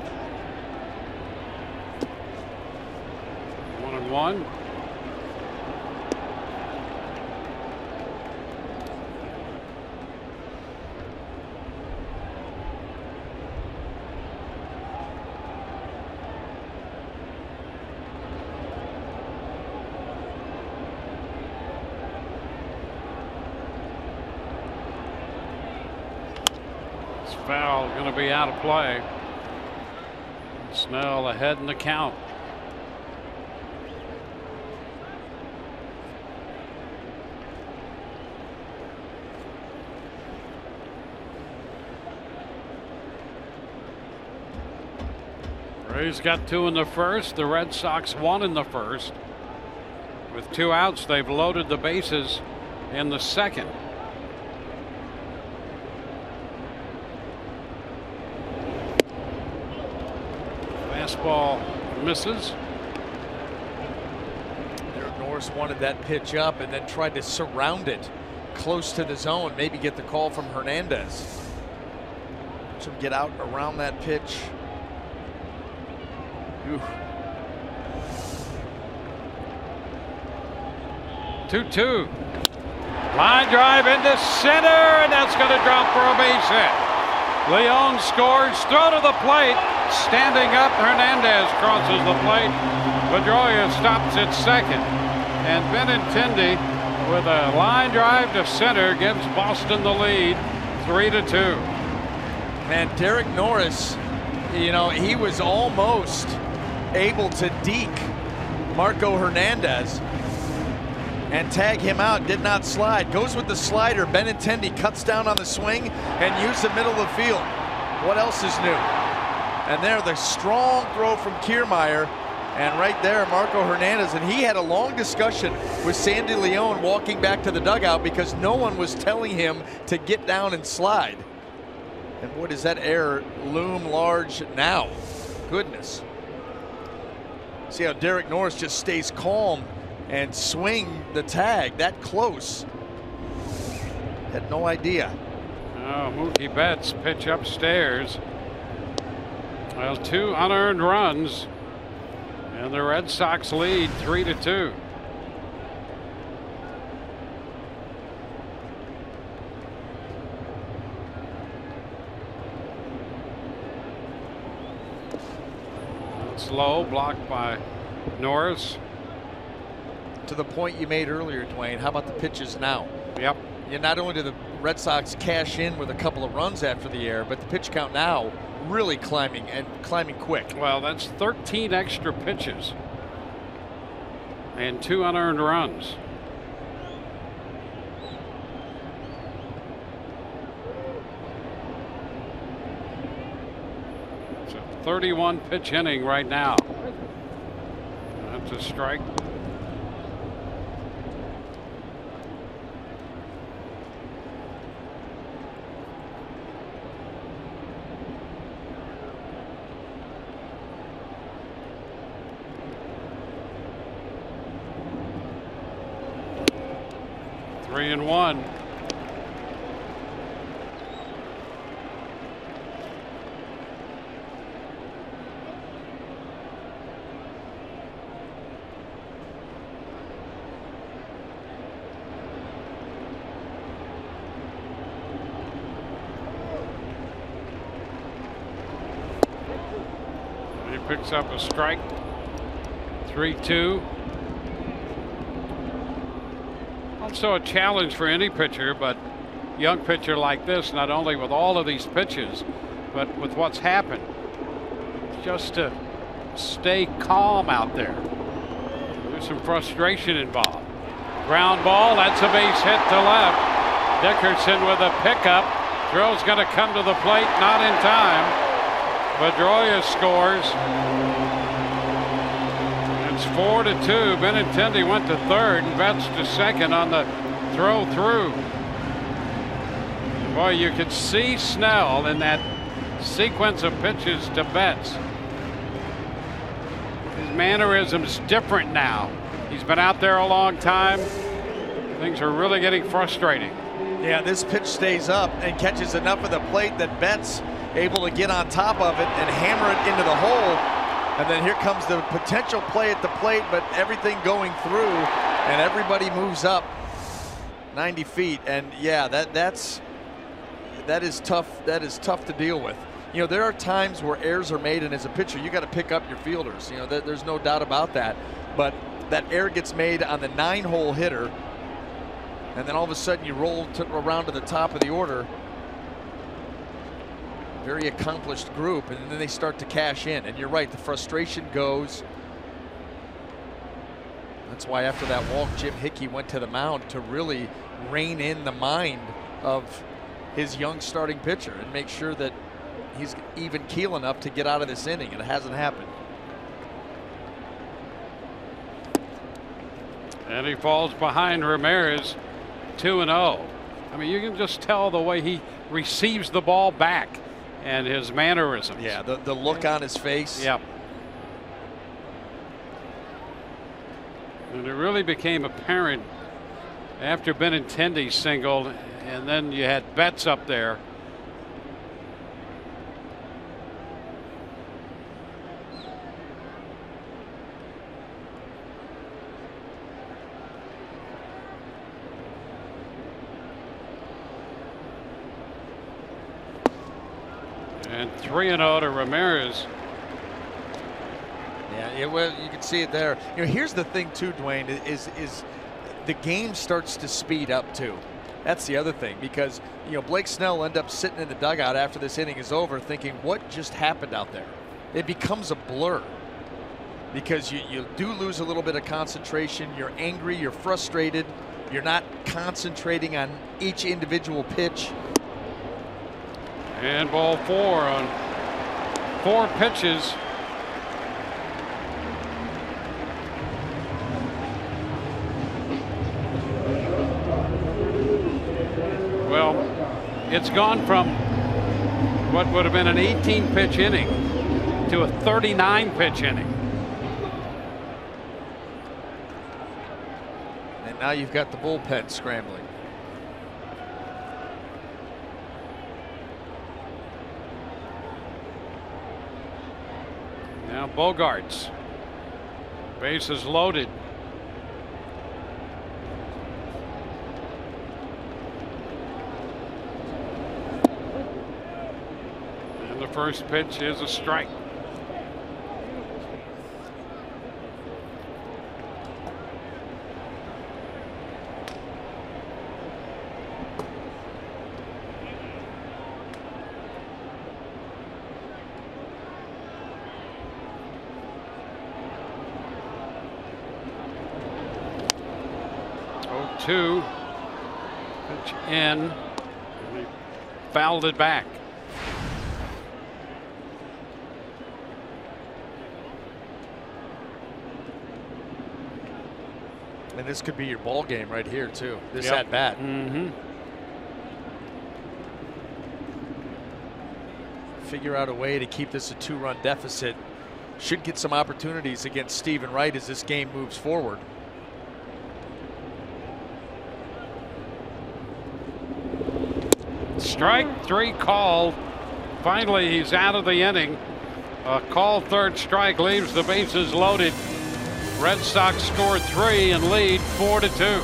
1-1. Foul going to be out of play. Snell ahead in the count. Rays got 2 in the first. The Red Sox 1 in the first. With 2 outs, they've loaded the bases in the second. Fastball misses. Norris wanted that pitch up and then tried to surround it close to the zone, maybe get the call from Hernandez. To get out around that pitch. Ooh. 2-2. Line drive into center, and that's going to drop for a base hit. Leon scores. Throw to the plate. Standing up, Hernandez crosses the plate. Pedroia stops at second. And Benintendi, with a line drive to center, gives Boston the lead, 3-2. And Derek Norris, you know, he was almost able to deke Marco Hernandez and tag him out. Did not slide. Goes with the slider. Benintendi cuts down on the swing and used the middle of the field. What else is new? And there, the strong throw from Kiermaier. And right there, Marco Hernandez. And he had a long discussion with Sandy Leon walking back to the dugout because no one was telling him to get down and slide. And boy, does that error loom large now. Goodness. See how Derek Norris just stays calm and swing the tag that close. Had no idea. Oh, Mookie Betts pitch upstairs. Well, 2 unearned runs, and the Red Sox lead 3-2. It's low, blocked by Norris. To the point you made earlier, Dwayne, how about the pitches now? Yep. Yeah, not only do the Red Sox cash in with a couple of runs after the error, but the pitch count now really climbing and climbing quick. Well, that's 13 extra pitches and 2 unearned runs. It's a 31 pitch inning right now. That's a strike. 3-1. He picks up a strike. 3-2. Also a challenge for any pitcher, but young pitcher like this, not only with all of these pitches, but with what's happened, just to stay calm out there. There's some frustration involved. Ground ball, that's a base hit to left. Dickerson with a pickup. Throw's going to come to the plate, not in time. Pedroia scores. It's 4-2. Benintendi went to third and Betts to second on the throw through. Boy, you could see Snell in that sequence of pitches to Betts. His mannerism's different now. He's been out there a long time. Things are really getting frustrating. Yeah, this pitch stays up and catches enough of the plate that Betts able to get on top of it and hammer it into the hole. And then here comes the potential play at the plate, but everything going through and everybody moves up 90 feet. And yeah, that is tough. That is tough to deal with. You know, there are times where errors are made, and as a pitcher, you got to pick up your fielders. You know, there's no doubt about that. But that error gets made on the 9-hole hitter, and then all of a sudden you roll around to the top of the order. Very accomplished group, and then they start to cash in. And you're right, the frustration goes. That's why after that walk, Jim Hickey went to the mound to really rein in the mind of his young starting pitcher and make sure that he's even keel enough to get out of this inning, and it hasn't happened. And he falls behind Ramirez, 2-0. I mean, you can just tell the way he receives the ball back and his mannerisms. Yeah, the look on his face. Yep. And it really became apparent after Benintendi singled, and then you had Betts up there. And 3-0 to Ramirez. Yeah, well, you can see it there. You know, here's the thing too, Dwayne, is the game starts to speed up too. That's the other thing, because you know Blake Snell will end up sitting in the dugout after this inning is over, thinking, what just happened out there? It becomes a blur because you do lose a little bit of concentration. You're angry, you're frustrated, you're not concentrating on each individual pitch. And ball 4 on 4 pitches. Well, it's gone from what would have been an 18-pitch inning to a 39-pitch inning. And now you've got the bullpen scrambling. Now Bogarts. Bases loaded. And the first pitch is a strike. Pitch in, and he fouled it back. And this could be your ball game right here too. This Yep. at bat. Mm-hmm. Figure out a way to keep this a 2-run deficit. Should get some opportunities against Stephen Wright as this game moves forward. Strike three called. Finally, he's out of the inning. A called third strike leaves the bases loaded. Red Sox scored 3 and lead 4-2.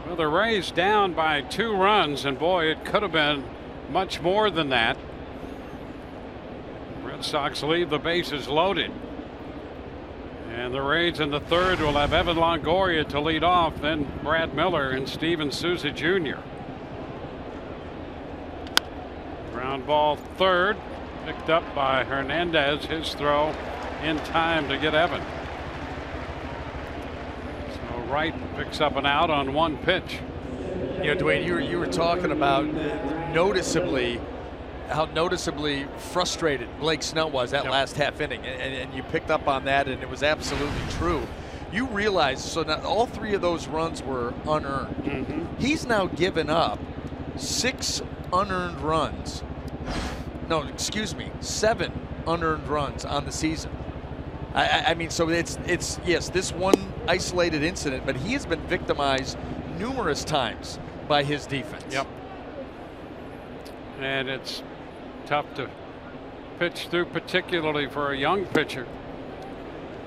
Well, the Rays down by 2 runs, and boy, it could have been much more than that. Red Sox leave the bases loaded. And the Rays in the third will have Evan Longoria to lead off, then Brad Miller and Steven Souza Jr. Ground ball third, picked up by Hernandez. His throw in time to get Evan. So Wright picks up an out on 1 pitch. You know, Dwayne, you were talking about how noticeably frustrated Blake Snell was that last half inning, and you picked up on that, and it was absolutely true. You realize, so now all 3 of those runs were unearned. He's now given up 6 unearned runs. No, excuse me, 7 unearned runs on the season. I mean, so it's yes, this one isolated incident, but he has been victimized numerous times by his defense. Yep. And it's tough to pitch through, particularly for a young pitcher.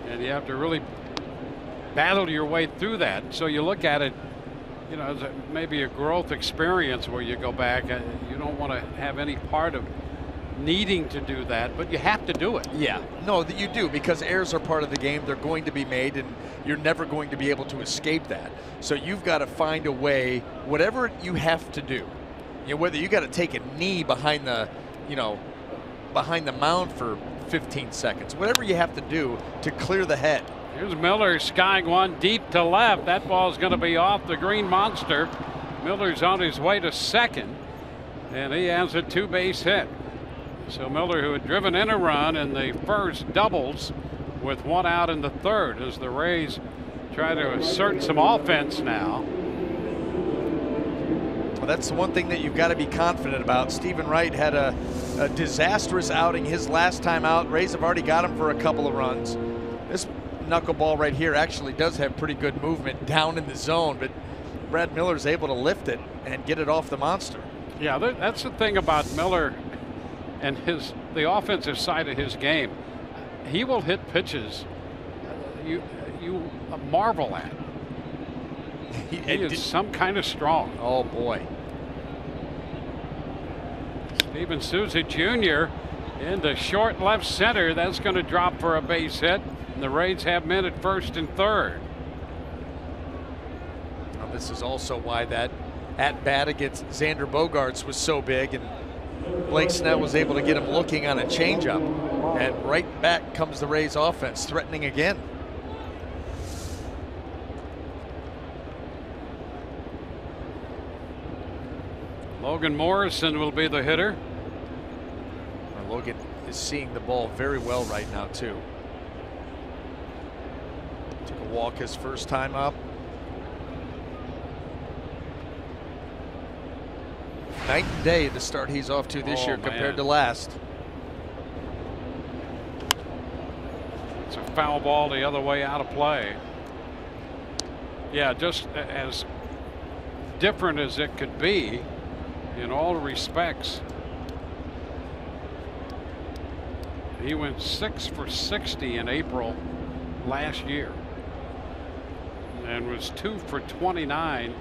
And you have to really battle your way through that. So you look at it, you know, as maybe a growth experience where you go back. You don't want to have any part of needing to do that, but you have to do it. Yeah, no, that you do, because errors are part of the game. They're going to be made, and you're never going to be able to escape that. So you've got to find a way, whatever you have to do. You know, whether you got to take a knee behind the, behind the mound for 15 seconds, whatever you have to do to clear the head. Here's Miller skying one deep to left. That ball's going to be off the green monster. Miller's on his way to second, and he has a 2-base hit. So Miller, who had driven in a run in the first, doubles with 1 out in the third as the Rays try to assert some offense now. Well, that's the one thing that you've got to be confident about. Stephen Wright had a disastrous outing his last time out. Rays have already got him for a couple of runs. This knuckleball right here actually does have pretty good movement down in the zone, but Brad Miller's able to lift it and get it off the monster. Yeah, that's the thing about Miller and the offensive side of his game. He will hit pitches you marvel at. He is some kind of strong. Oh boy. Steven Souza Jr. into short left center. That's going to drop for a base hit. And the Rays have men at first and third. Now, this is also why that at-bat against Xander Bogaerts was so big, and Blake Snell was able to get him looking on a changeup. And right back comes the Rays offense, threatening again. Logan Morrison will be the hitter. Logan is seeing the ball very well right now, too. Took a walk his first time up. Night and day the start he's off to this year compared to last. It's a foul ball the other way out of play. Yeah, just as different as it could be in all respects. He went 6 for 60 in April last year and was 2 for 29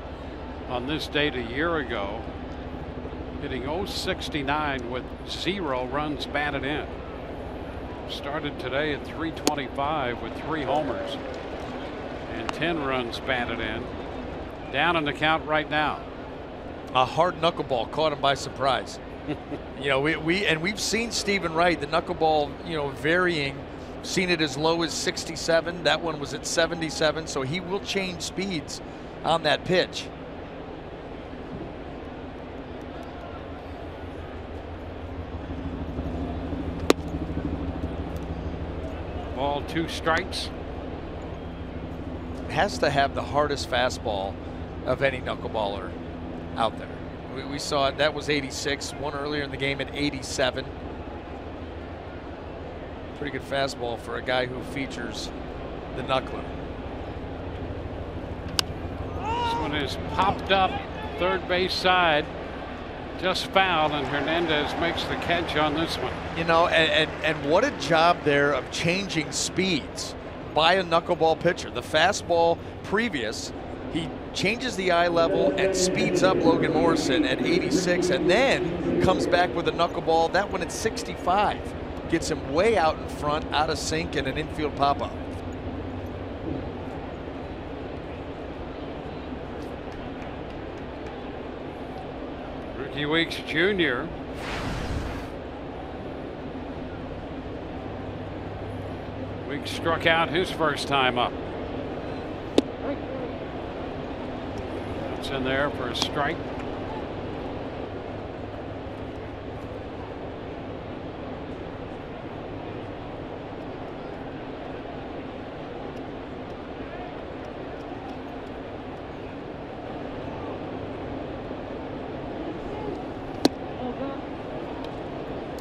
on this date a year ago, hitting .069 with 0 runs batted in. Started today at .325 with 3 homers and 10 runs batted in. Down in the count right now. A hard knuckleball caught him by surprise. You know, we've seen Stephen Wright, the knuckleball, you know, varying. Seen it as low as 67. That one was at 77, so he will change speeds on that pitch. Ball, 2 strikes. Has to have the hardest fastball of any knuckleballer out there. We saw it. That was 86. One earlier in the game at 87. Pretty good fastball for a guy who features the knuckler. This one is popped up third base side, just fouled, and Hernandez makes the catch on this one. You know, and what a job there of changing speeds by a knuckleball pitcher. The fastball previous, he changes the eye level and speeds up Logan Morrison at 86, and then comes back with a knuckleball. That one at 65 gets him way out in front, out of sync, and an infield pop-up. Ricky Weeks Jr. Weeks struck out his first time up. It's in there for a strike.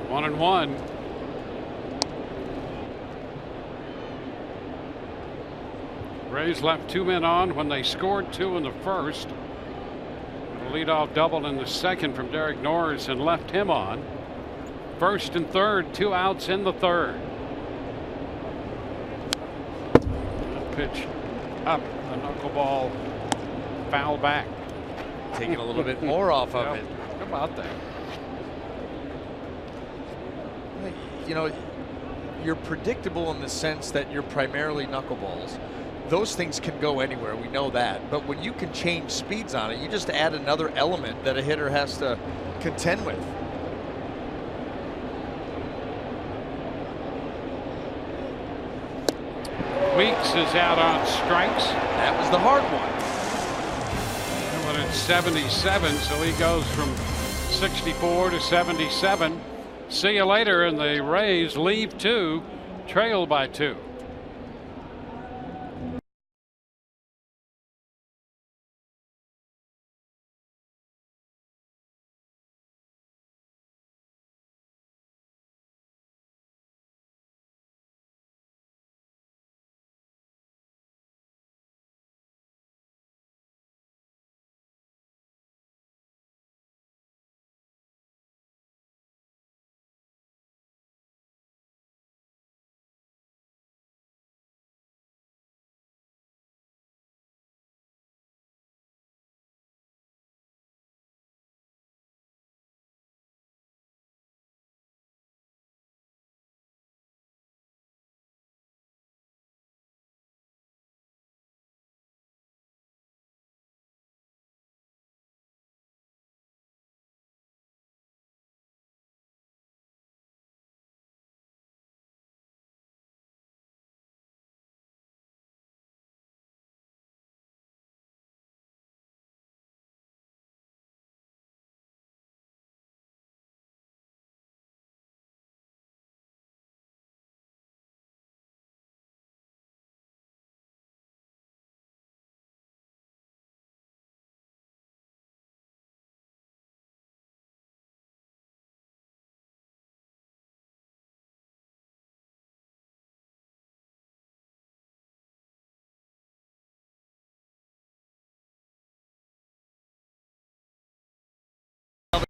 One and one. Rays left 2 men on when they scored 2 in the first. A leadoff double in the second from Derek Norris and left him on. First and third, 2 outs in the third. Pitch up, a knuckleball foul back. Taking a little bit more off of it. How about that? You know, you're predictable in the sense that you're primarily knuckleballs. Those things can go anywhere, we know that. But when you can change speeds on it, you just add another element that a hitter has to contend with. Weeks is out on strikes. That was the hard one. But it's 77, so he goes from 64 to 77. See you later, and the Rays leave 2, trail by 2.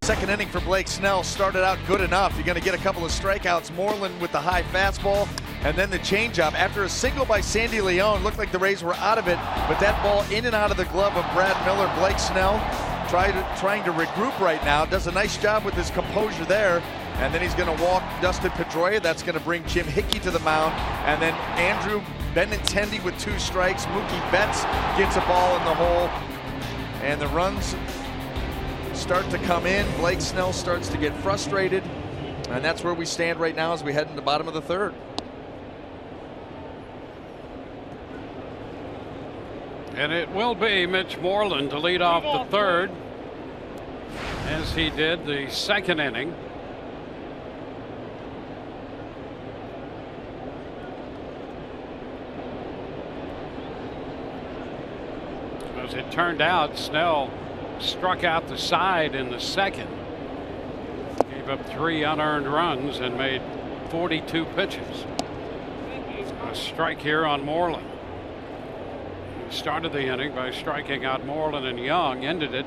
Second inning for Blake Snell started out good enough. You're going to get a couple of strikeouts. Moreland with the high fastball and then the changeup. After a single by Sandy Leon, looked like the Rays were out of it, but that ball in and out of the glove of Brad Miller. Blake Snell trying to regroup right now. Does a nice job with his composure there. And then he's going to walk Dustin Pedroia. That's going to bring Jim Hickey to the mound. And then Andrew Benintendi with 2 strikes. Mookie Betts gets a ball in the hole. And the runs start to come in. Blake Snell starts to get frustrated. And that's where we stand right now as we head in the bottom of the third. And it will be Mitch Moreland to lead off the third, as he did the second inning. As it turned out, Snell struck out the side in the second. Gave up 3 unearned runs and made 42 pitches. A strike here on Moreland. He started the inning by striking out Moreland and Young, ended it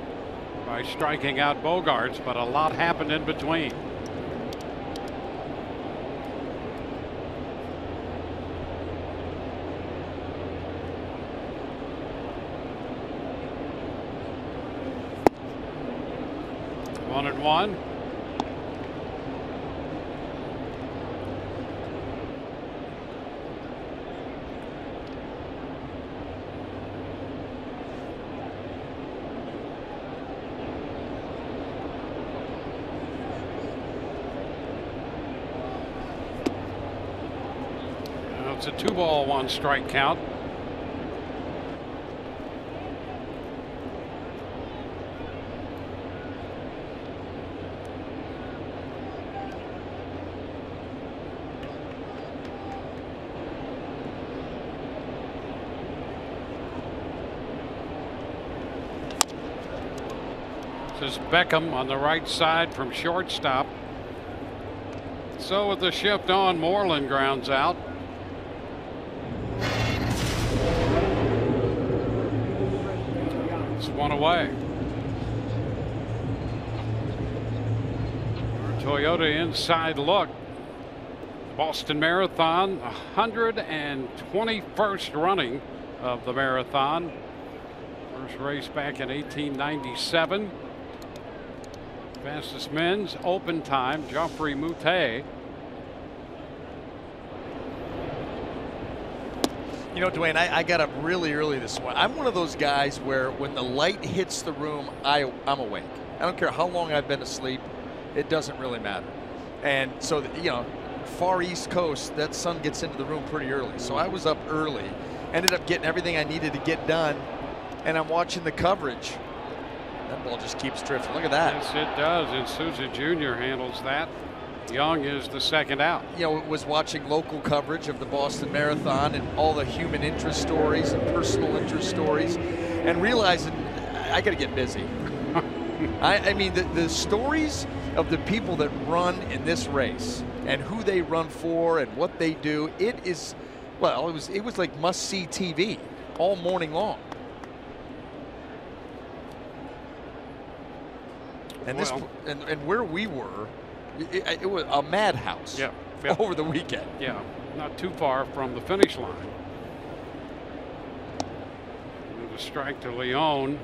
by striking out Bogarts, but a lot happened in between. One and one. Now it's a 2-ball, 1-strike count. This is Beckham on the right side from shortstop. So with the shift on, Moreland grounds out. It's 1 away. Toyota inside look. Boston Marathon, 121st running of the marathon. First race back in 1897. Fastest men's open time, Geoffrey Moutet. You know, Dwayne, I got up really early this morning. I'm one of those guys where when the light hits the room, I'm awake. I don't care how long I've been asleep. It doesn't really matter. And so, you know, far East Coast, that sun gets into the room pretty early. So I was up early, ended up getting everything I needed to get done, and I'm watching the coverage. That ball just keeps drifting. Look at that. Yes, it does. And Souza Jr. handles that. Young is the second out. You know, was watching local coverage of the Boston Marathon and all the human interest stories and personal interest stories, and realizing I got to get busy. I mean, the stories of the people that run in this race and who they run for and what they do, it is, well, it was like must-see TV all morning long. And and where we were, it was a madhouse. Yeah. Over the weekend. Yeah, not too far from the finish line. And a strike to Leon.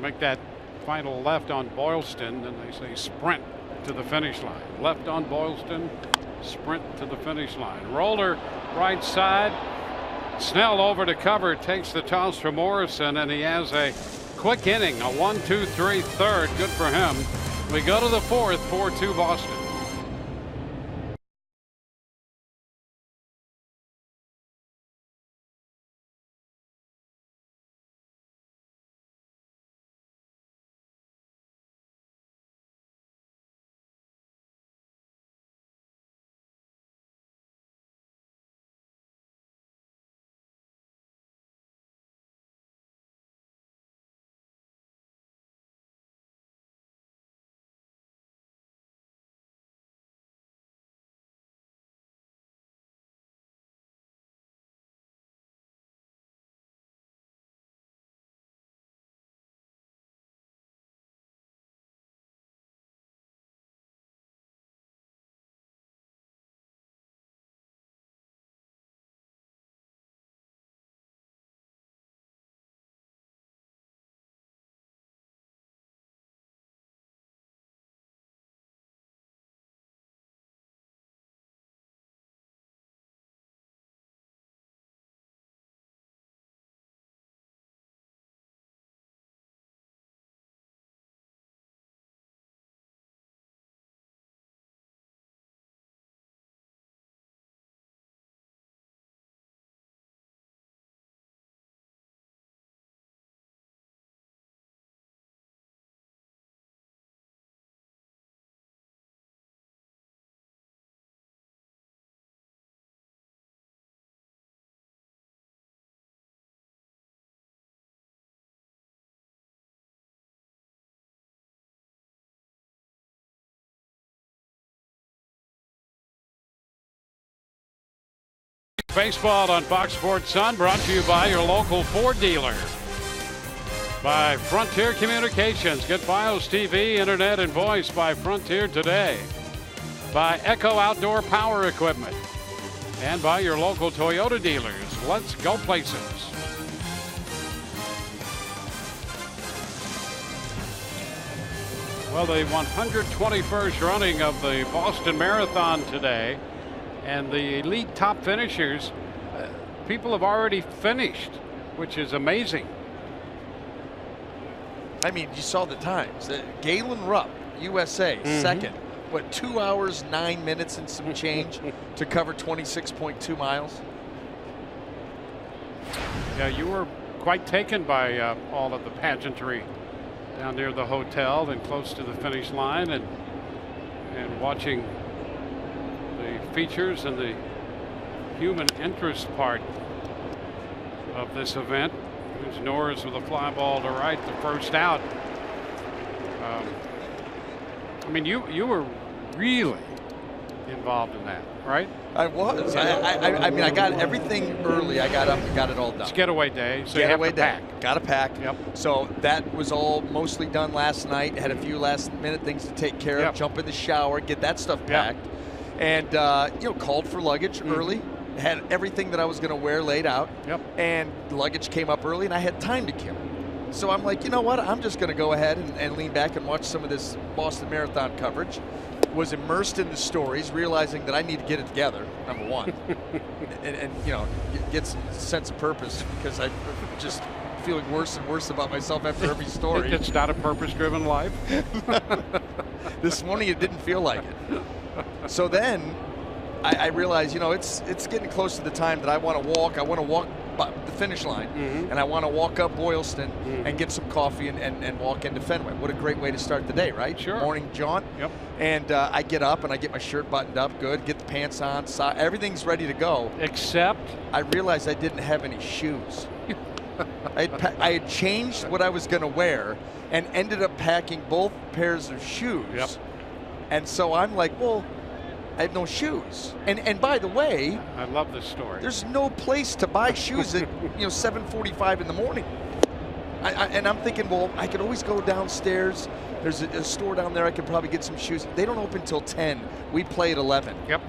Make that final left on Boylston, then they say sprint to the finish line. Left on Boylston, sprint to the finish line. Roller right side. Snell over to cover, takes the toss from Morrison, and he has a quick inning, a 1-2-3 third. Good for him. We go to the fourth, 4-2 Boston. Baseball on Fox Sports Sun, brought to you by your local Ford dealer. By Frontier Communications. Get Fios TV, internet, and voice by Frontier today. By Echo Outdoor Power Equipment. And by your local Toyota dealers. Let's go places. Well, the 121st running of the Boston Marathon today, and the elite top finishers, people have already finished, which is amazing. I mean, you saw the times. Galen Rupp, USA, second. What, 2 hours, 9 minutes and some change to cover 26.2 miles? Yeah, you were quite taken by all of the pageantry down near the hotel and close to the finish line, and watching the features and the human interest part of this event. There's Norris with a fly ball to right, the first out. I mean, you were really involved in that, right? I was. I mean, I got everything early. I got up and got it all done. It's getaway day, so getaway you have to pack. Got to pack. Yep. So that was all mostly done last night. Had a few last minute things to take care of. Jump in the shower, get that stuff packed, and called for luggage early. Had everything that I was going to wear laid out. Yep. And the luggage came up early, and I had time to kill. So I'm like, you know what? I'm just going to go ahead and lean back and watch some of this Boston Marathon coverage. Was immersed in the stories, realizing that I need to get it together, number one, and get some sense of purpose, because I'm just feeling worse and worse about myself after every story. It's not a purpose-driven life. This morning it didn't feel like it. So then I realized, it's getting close to the time that I want to walk. I want to walk the finish line, and I want to walk up Boylston and get some coffee and walk into Fenway. What a great way to start the day, right? Sure. Morning jaunt. Yep. And I get up and I get my shirt buttoned up good, get the pants on, everything's ready to go. Except I realized I didn't have any shoes. I had changed what I was going to wear and ended up packing both pairs of shoes. Yep. And so I'm like, well, I have no shoes. And by the way, I love this story. There's no place to buy shoes at 7:45 in the morning. And I'm thinking, well, I could always go downstairs. There's a store down there I could probably get some shoes. They don't open till 10. We play at 11. Yep.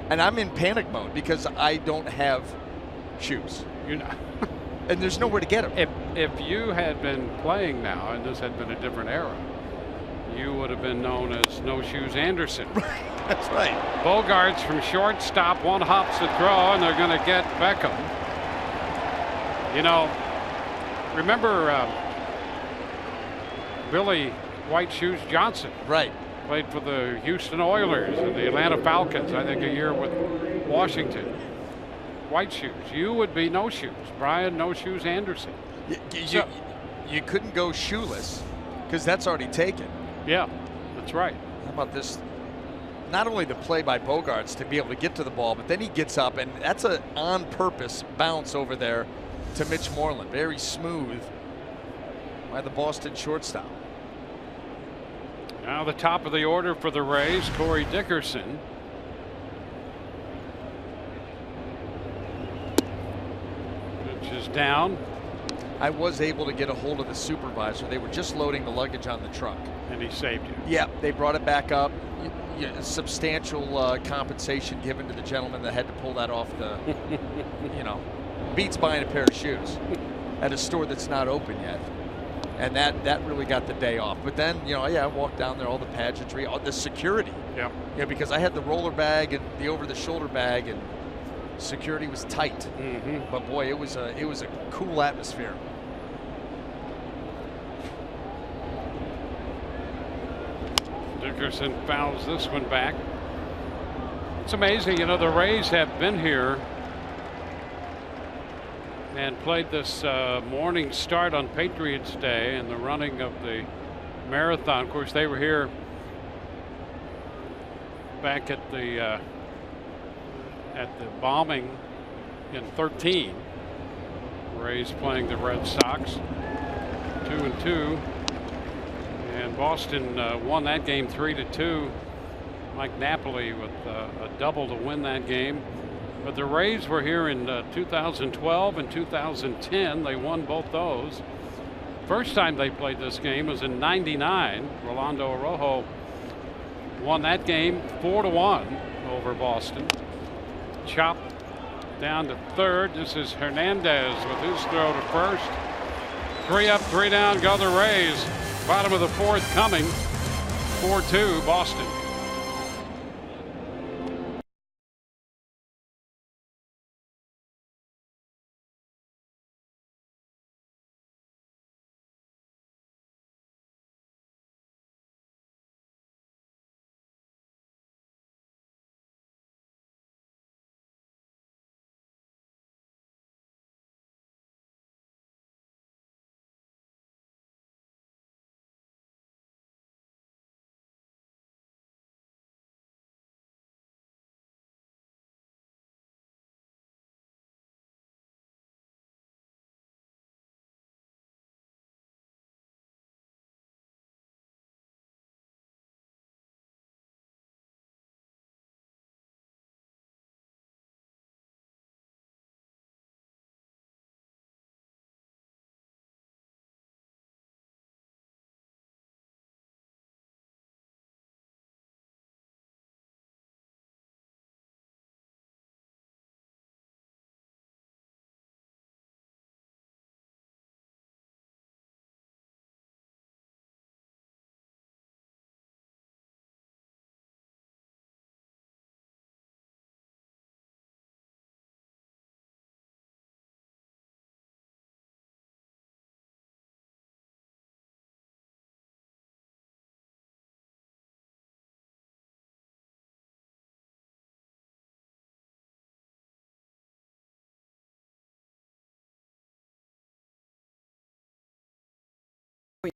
And I'm in panic mode because I don't have shoes. You're not. And there's nowhere to get them. If you had been playing now, and this had been a different era, you would have been known as No Shoes Anderson. That's right. Bogarts from shortstop, one hops a throw, and they're going to get Beckham. Remember Billy White Shoes Johnson? Right. Played for the Houston Oilers and the Atlanta Falcons, I think a year with Washington. White shoes. You would be No Shoes. Brian No Shoes Anderson. You couldn't go shoeless because that's already taken. Yeah, that's right. How about this? Not only the play by Bogarts to be able to get to the ball, but then he gets up, and that's an on-purpose bounce over there to Mitch Moreland. Very smooth by the Boston shortstop. Now the top of the order for the Rays, Corey Dickerson. Pitch is down. I was able to get a hold of the supervisor. They were just loading the luggage on the truck. And he saved you. Yeah, they brought it back up. Substantial compensation given to the gentleman that had to pull that off the, beats buying a pair of shoes at a store that's not open yet. And that really got the day off. But then, I walked down there, all the pageantry, all the security. Yeah. Because I had the roller bag and the over-the-shoulder bag, and security was tight. But boy, it was a cool atmosphere. Dickerson fouls this one back. It's amazing, the Rays have been here and played this morning start on Patriots Day and the running of the marathon. Of course, they were here back at the bombing in 13. Rays playing the Red Sox 2-2. And Boston won that game 3-2. Mike Napoli with a double to win that game. But the Rays were here in 2012 and 2010. They won both those. First time they played this game was in '99. Rolando Araujo won that game 4-1 over Boston. Chop down to third. This is Hernandez with his throw to first. 3 up, 3 down go the Rays. Bottom of the fourth coming. 4-2 Boston.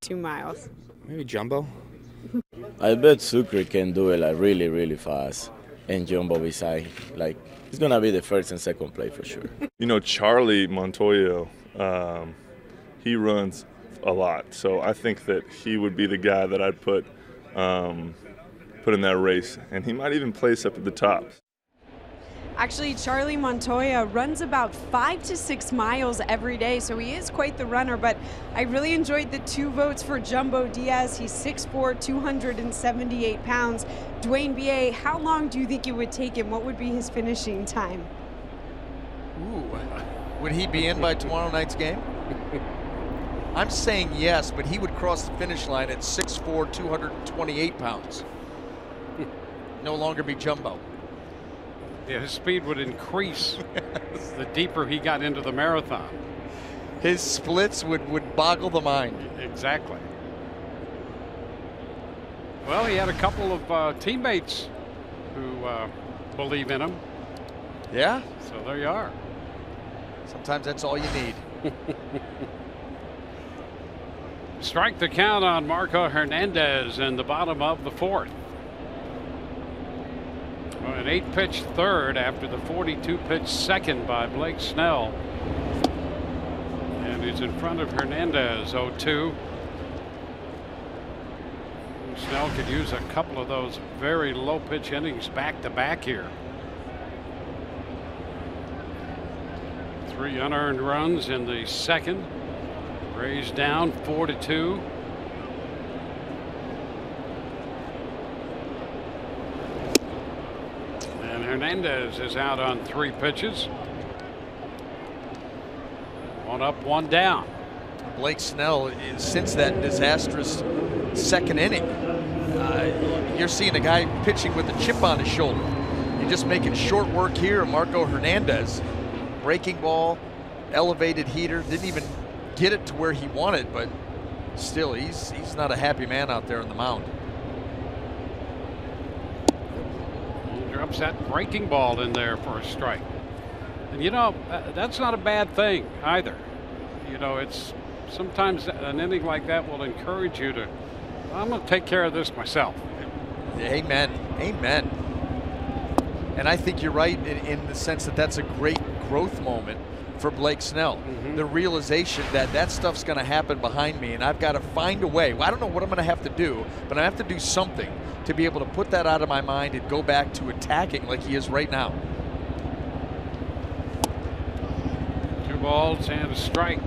.2 miles. Maybe Jumbo. I bet Sucre can do it like really, really fast. And Jumbo beside, like, he's going to be the first and second play for sure. You know, Charlie Montoyo, he runs a lot. So I think that he would be the guy that I'd put in that race. And he might even place up at the top. Actually, Charlie Montoya runs about 5 to 6 miles every day, so he is quite the runner, but I really enjoyed the 2 votes for Jumbo Diaz. He's 6'4", 278 pounds. Dwayne B.A., how long do you think it would take him? What would be his finishing time? Ooh, would he be in by tomorrow night's game? I'm saying yes, but he would cross the finish line at 6'4", 228 pounds. No longer be Jumbo. Yeah, his speed would increase the deeper he got into the marathon. His splits would boggle the mind. Exactly. Well, he had a couple of teammates who believe in him. Yeah. So there you are. Sometimes that's all you need. Strike the count on Marco Hernandez in the bottom of the fourth. An 8-pitch third after the 42-pitch second by Blake Snell. And he's in front of Hernandez, 0-2. Snell could use a couple of those very low pitch innings back to back here. 3 unearned runs in the second. Rays down 4-2. Hernandez is out on 3 pitches. 1 up, 1 down. Blake Snell, since that disastrous second inning, you're seeing a guy pitching with a chip on his shoulder. You're just making short work here. Marco Hernandez, breaking ball, elevated heater, didn't even get it to where he wanted, but still, he's not a happy man out there on the mound. Drops that breaking ball in there for a strike. And you know, that's not a bad thing either. You know, it's sometimes an inning like that will encourage you to, I'm going to take care of this myself. Amen. Amen. And I think you're right in the sense that that's a great growth moment for Blake Snell. The realization that that stuff's going to happen behind me and I've got to find a way. Well, I don't know what I'm going to have to do, but I have to do something to be able to put that out of my mind and go back to attacking like he is right now. balls and a strike.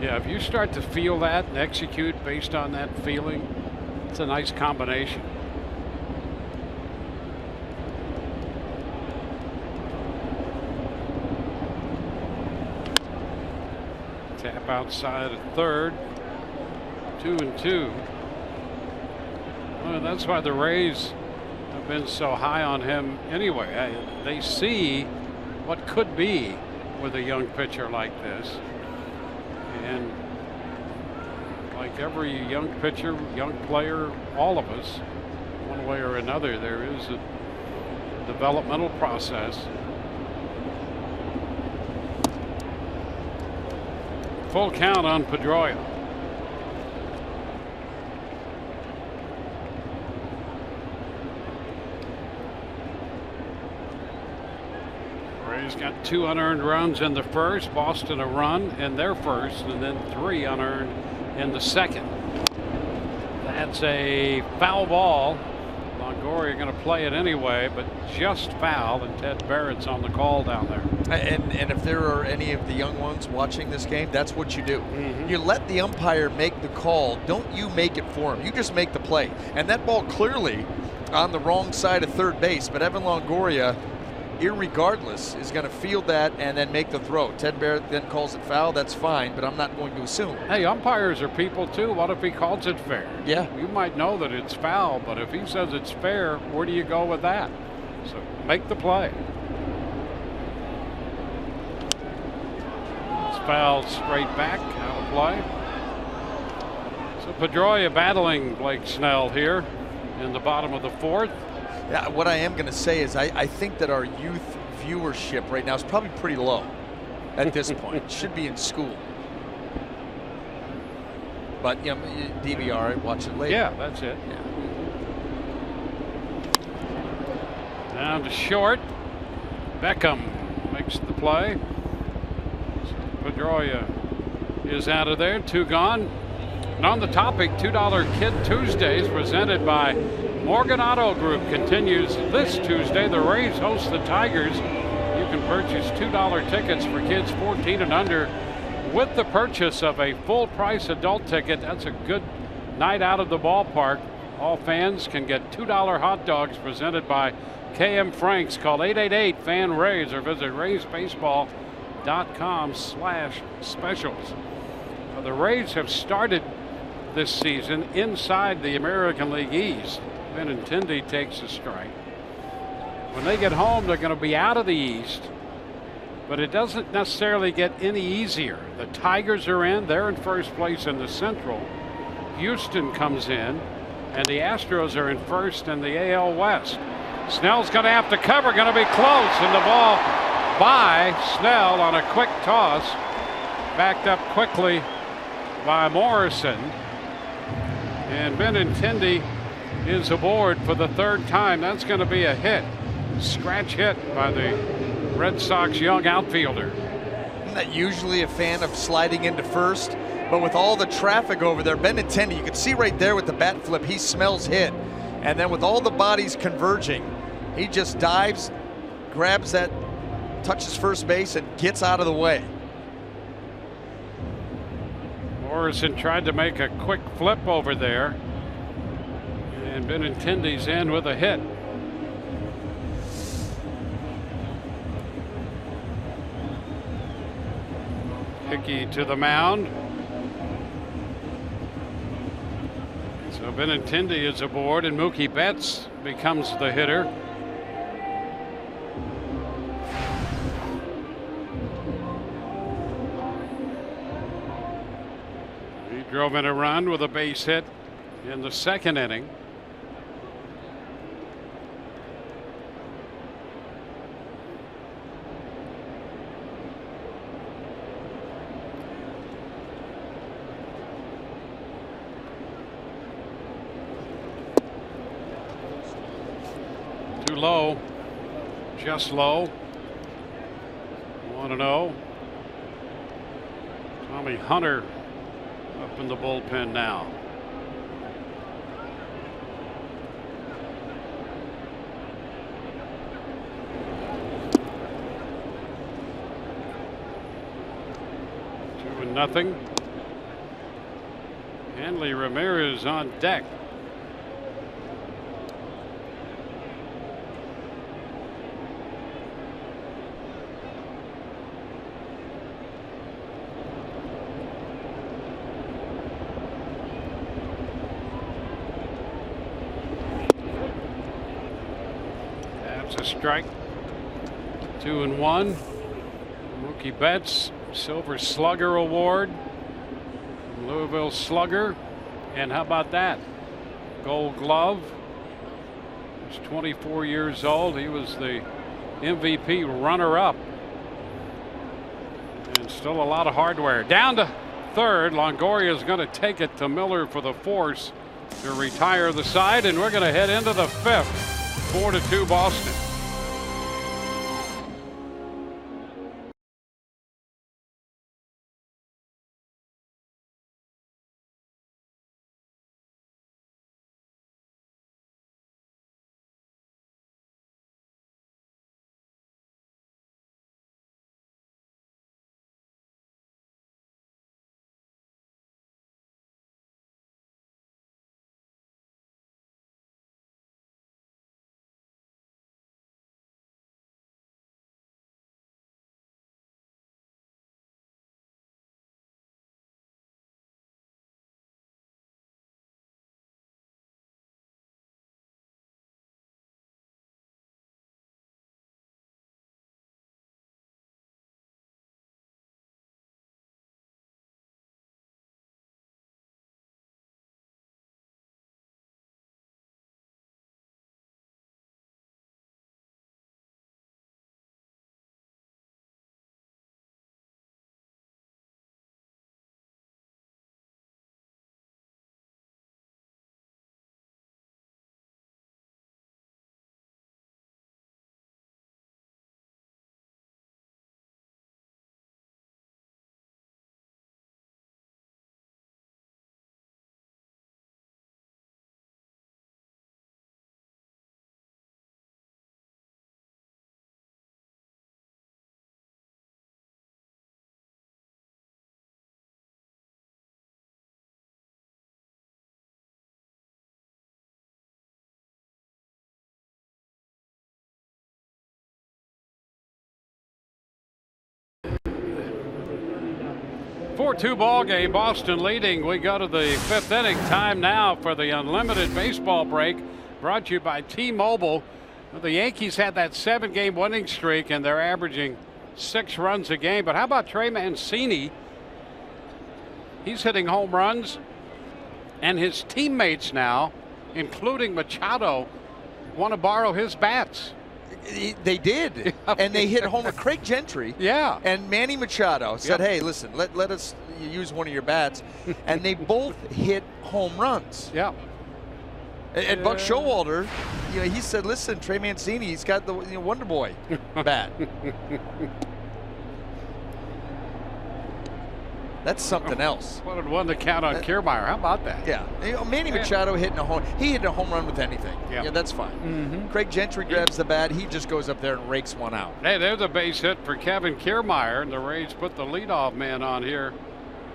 Yeah, if you start to feel that and execute based on that feeling, it's a nice combination. Tap outside at third. 2-2. Well, that's why the Rays have been so high on him anyway. They see what could be with a young pitcher like this. And like every young pitcher, young player, all of us, one way or another, there is a developmental process. Full count on Pedroia. Rays got 2 unearned runs in the first. Boston a run in their first, and then 3 unearned in the second. That's a foul ball. Longoria going to play it anyway, but just foul, and Ted Barrett's on the call down there. And if there are any of the young ones watching this game, that's what you do. You let the umpire make the call. Don't you make it for him. You just make the play. And that ball clearly on the wrong side of third base, but Evan Longoria, irregardless, is going to field that and then make the throw. Ted Barrett then calls it foul. That's fine, but I'm not going to assume. Hey, umpires are people too. What if he calls it fair? Yeah. You might know that it's foul, but if he says it's fair, where do you go with that? So make the play. It's fouled straight back, out of play. So Pedroia battling Blake Snell here in the bottom of the fourth. Yeah, what I am going to say is I think that our youth viewership right now is probably pretty low at this point. It should be in school. But, you know, DVR, watch it later. Yeah, that's it. Yeah. Down to short. Beckham makes the play. Pedroia is out of there. 2 gone. And on the topic, $2 Kid Tuesdays presented by Morgan Auto Group continues this Tuesday. The Rays host the Tigers. You can purchase $2 tickets for kids 14 and under with the purchase of a full price adult ticket. That's a good night out of the ballpark. All fans can get $2 hot dogs presented by KM Franks. Call 888-FAN-RAYS or visit raysbaseball.com/specials. Well, the Rays have started this season inside the American League East. Benintendi takes a strike. When they get home, they're going to be out of the East, but it doesn't necessarily get any easier. The Tigers are in. They're in first place in the Central. Houston comes in, and the Astros are in first in the AL West. Snell's going to have to cover, going to be close, and the ball by Snell on a quick toss. Backed up quickly by Morrison. And Benintendi is aboard for the 3rd time. That's going to be a hit. Scratch hit by the Red Sox young outfielder. I'm not usually a fan of sliding into first, but with all the traffic over there, Benintendi, you can see right there with the bat flip, he smells hit. And then with all the bodies converging, he just dives, grabs that, touches first base, and gets out of the way. Morrison tried to make a quick flip over there, and Benintendi's in with a hit. Hickey to the mound. So Benintendi is aboard, and Mookie Betts becomes the hitter. He drove in a run with a base hit in the 2nd inning. Too low, just low. 1-0. Tommy Hunter up in the bullpen now. 2-0. Hanley Ramirez on deck. That's a strike. 2-1. Mookie Betts, Silver Slugger Award. Louisville Slugger. And how about that? Gold Glove. He's 24 years old. He was the MVP runner-up. And still a lot of hardware. Down to third. Longoria is going to take it to Miller for the force to retire the side. And we're going to head into the fifth. 4-2 Boston. Four-2 ball game. Boston leading. We go to the fifth inning. Time now for the unlimited baseball break. Brought to you by T-Mobile. The Yankees had that 7-game winning streak, and they're averaging 6 runs a game. But how about Trey Mancini? He's hitting home runs, and his teammates now, including Machado, want to borrow his bats. They did, and they hit homer. Craig Gentry, yeah, and Manny Machado said, "Hey, listen, let us use one of your bats," and they both hit home runs. Yeah. And Buck Showalter, he said, "Listen, Trey Mancini, he's got the Wonder Boy bat." That's something else. What a one to count on Kiermaier. How about that? Yeah. Manny Machado hitting a home. He hit a home run with anything. Yeah, that's fine. Craig Gentry grabs the bat. He just goes up there and rakes one out. Hey, there's a base hit for Kevin Kiermaier, and the Rays put the leadoff man on here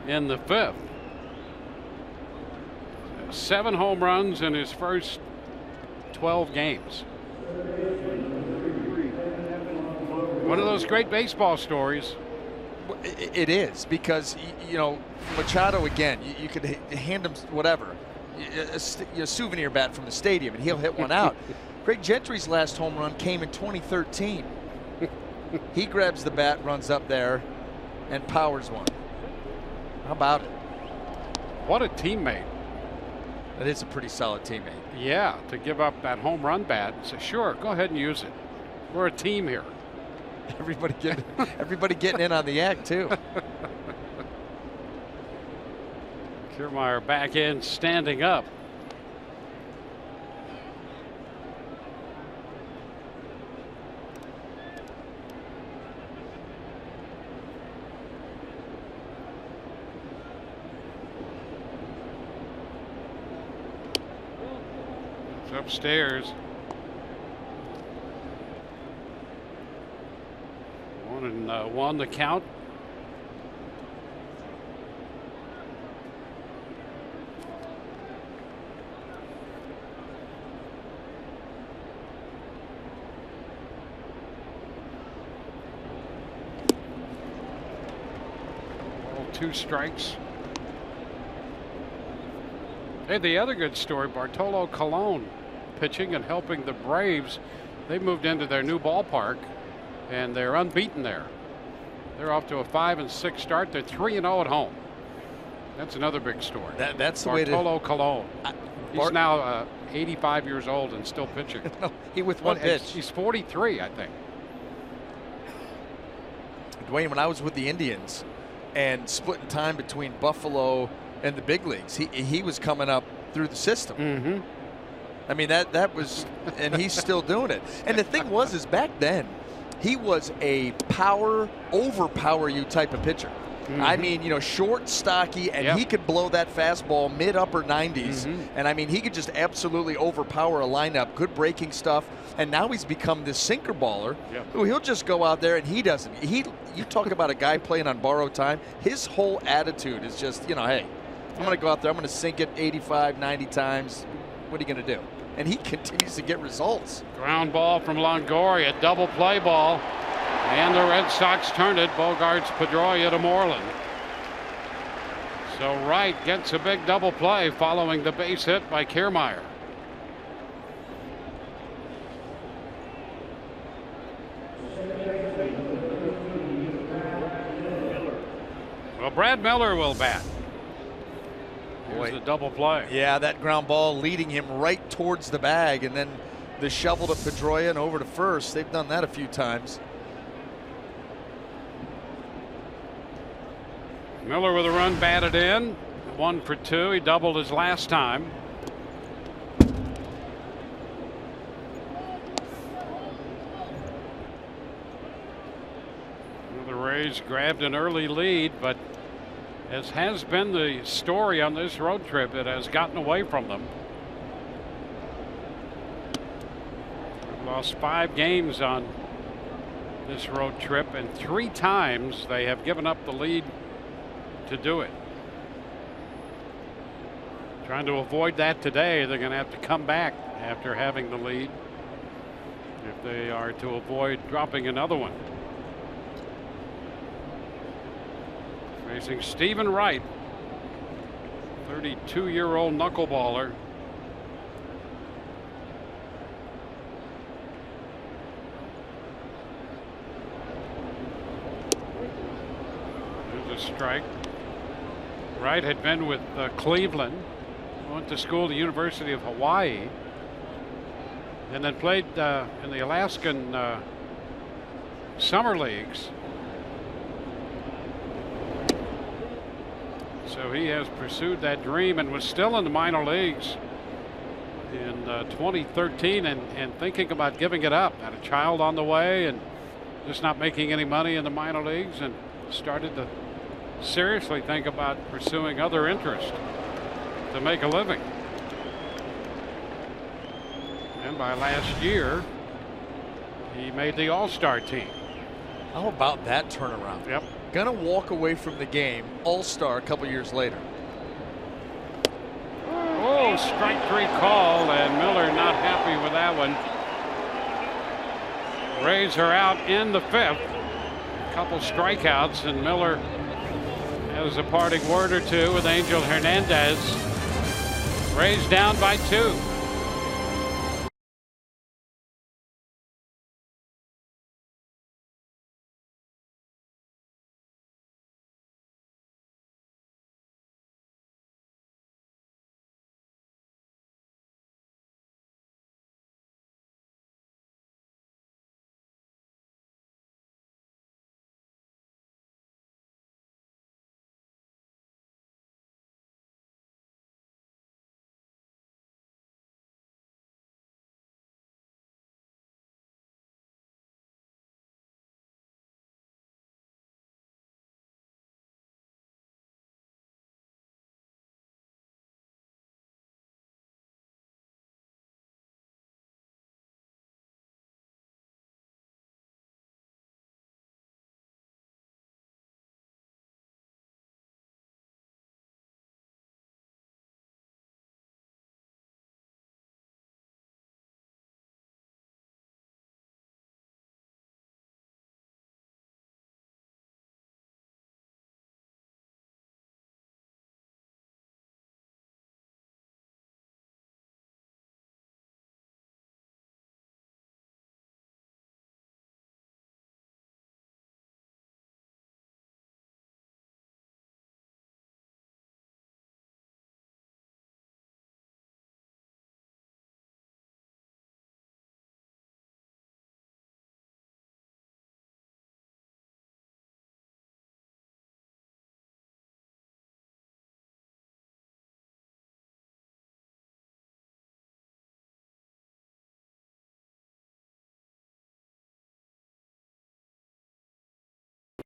in the fifth. 7 home runs in his first 12 games. One of those great baseball stories. It is, because Machado, again, you could hand him whatever, a souvenir bat from the stadium, and he'll hit one out. Craig Gentry's last home run came in 2013. He grabs the bat, runs up there, and powers one. How about it? What a teammate. That is a pretty solid teammate. Yeah, to give up that home run bat and say, sure, go ahead and use it. We're a team here. Everybody getting in on the act, too. Kiermaier back in, standing up. It's upstairs. 1-1 the count. 2 strikes. Hey, the other good story, Bartolo Colon pitching and helping the Braves. They moved into their new ballpark, and they're unbeaten there. They're off to a 5-6 start. They're 3-0 at home. That's another big story. That's the way to. Bartolo Colon. He's now 85 years old and still pitching. No, he with one pitch. He's 43, I think. Dwayne, when I was with the Indians and splitting time between Buffalo and the big leagues, he was coming up through the system. Mm-hmm. I mean, that was, and he's still doing it. And the thing is back then, he was a overpower you type of pitcher. Mm-hmm. I mean, short, stocky, and he could blow that fastball mid-upper 90s. Mm-hmm. And, I mean, he could just absolutely overpower a lineup, good breaking stuff. And now he's become this sinker baller who he'll just go out there and he doesn't. You talk about a guy playing on borrowed time. His whole attitude is just, hey, I'm going to go out there. I'm going to sink it 85, 90 times. What are you going to do? And he continues to get results. Ground ball from Longoria, double play ball. And the Red Sox turn it. Bogarts Pedroia to Moreland. So Wright gets a big double play following the base hit by Kiermaier. Well, Brad Miller will bat. Here's the double play. Yeah, that ground ball leading him right towards the bag, and then the shovel to Pedroia and over to first. They've done that a few times. Miller with a run batted in. 1 for 2. He doubled his last time. The Rays grabbed an early lead, but as has been the story on this road trip, it has gotten away from them. They've lost 5 games on this road trip, and 3 times they have given up the lead to do it. Trying to avoid that today. They're going to have to come back after having the lead if they are to avoid dropping another one. Facing Stephen Wright, 32-year-old knuckleballer. There's a strike. Wright had been with Cleveland, went to school at the University of Hawaii, and then played in the Alaskan summer leagues. So he has pursued that dream and was still in the minor leagues in 2013 and thinking about giving it up. Had a child on the way and just not making any money in the minor leagues, and started to seriously think about pursuing other interests to make a living. And by last year, he made the All-Star team. How about that turnaround? Yep. Gonna walk away from the game, All-Star a couple years later. Oh, strike 3 call, and Miller not happy with that one. Rays are out in the 5th. A couple strikeouts, and Miller has a parting word or two with Angel Hernandez. Rays down by 2.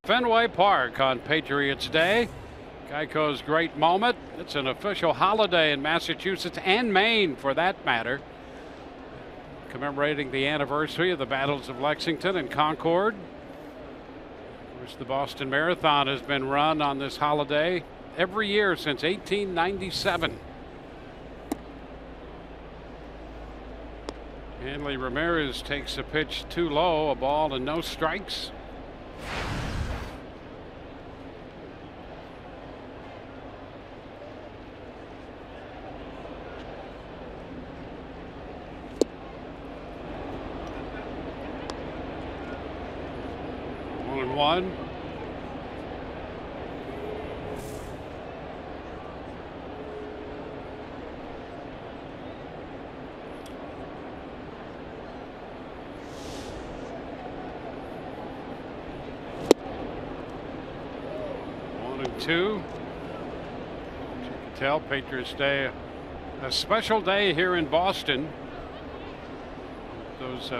Fenway Park on Patriots Day. Geico's great moment. It's an official holiday in Massachusetts and Maine, for that matter, commemorating the anniversary of the battles of Lexington and Concord. Of course, the Boston Marathon has been run on this holiday every year since 1897. Hanley Ramirez takes a pitch too low, a ball and no strikes. One. One and two. As you can tell, Patriots Day, a special day here in Boston. Those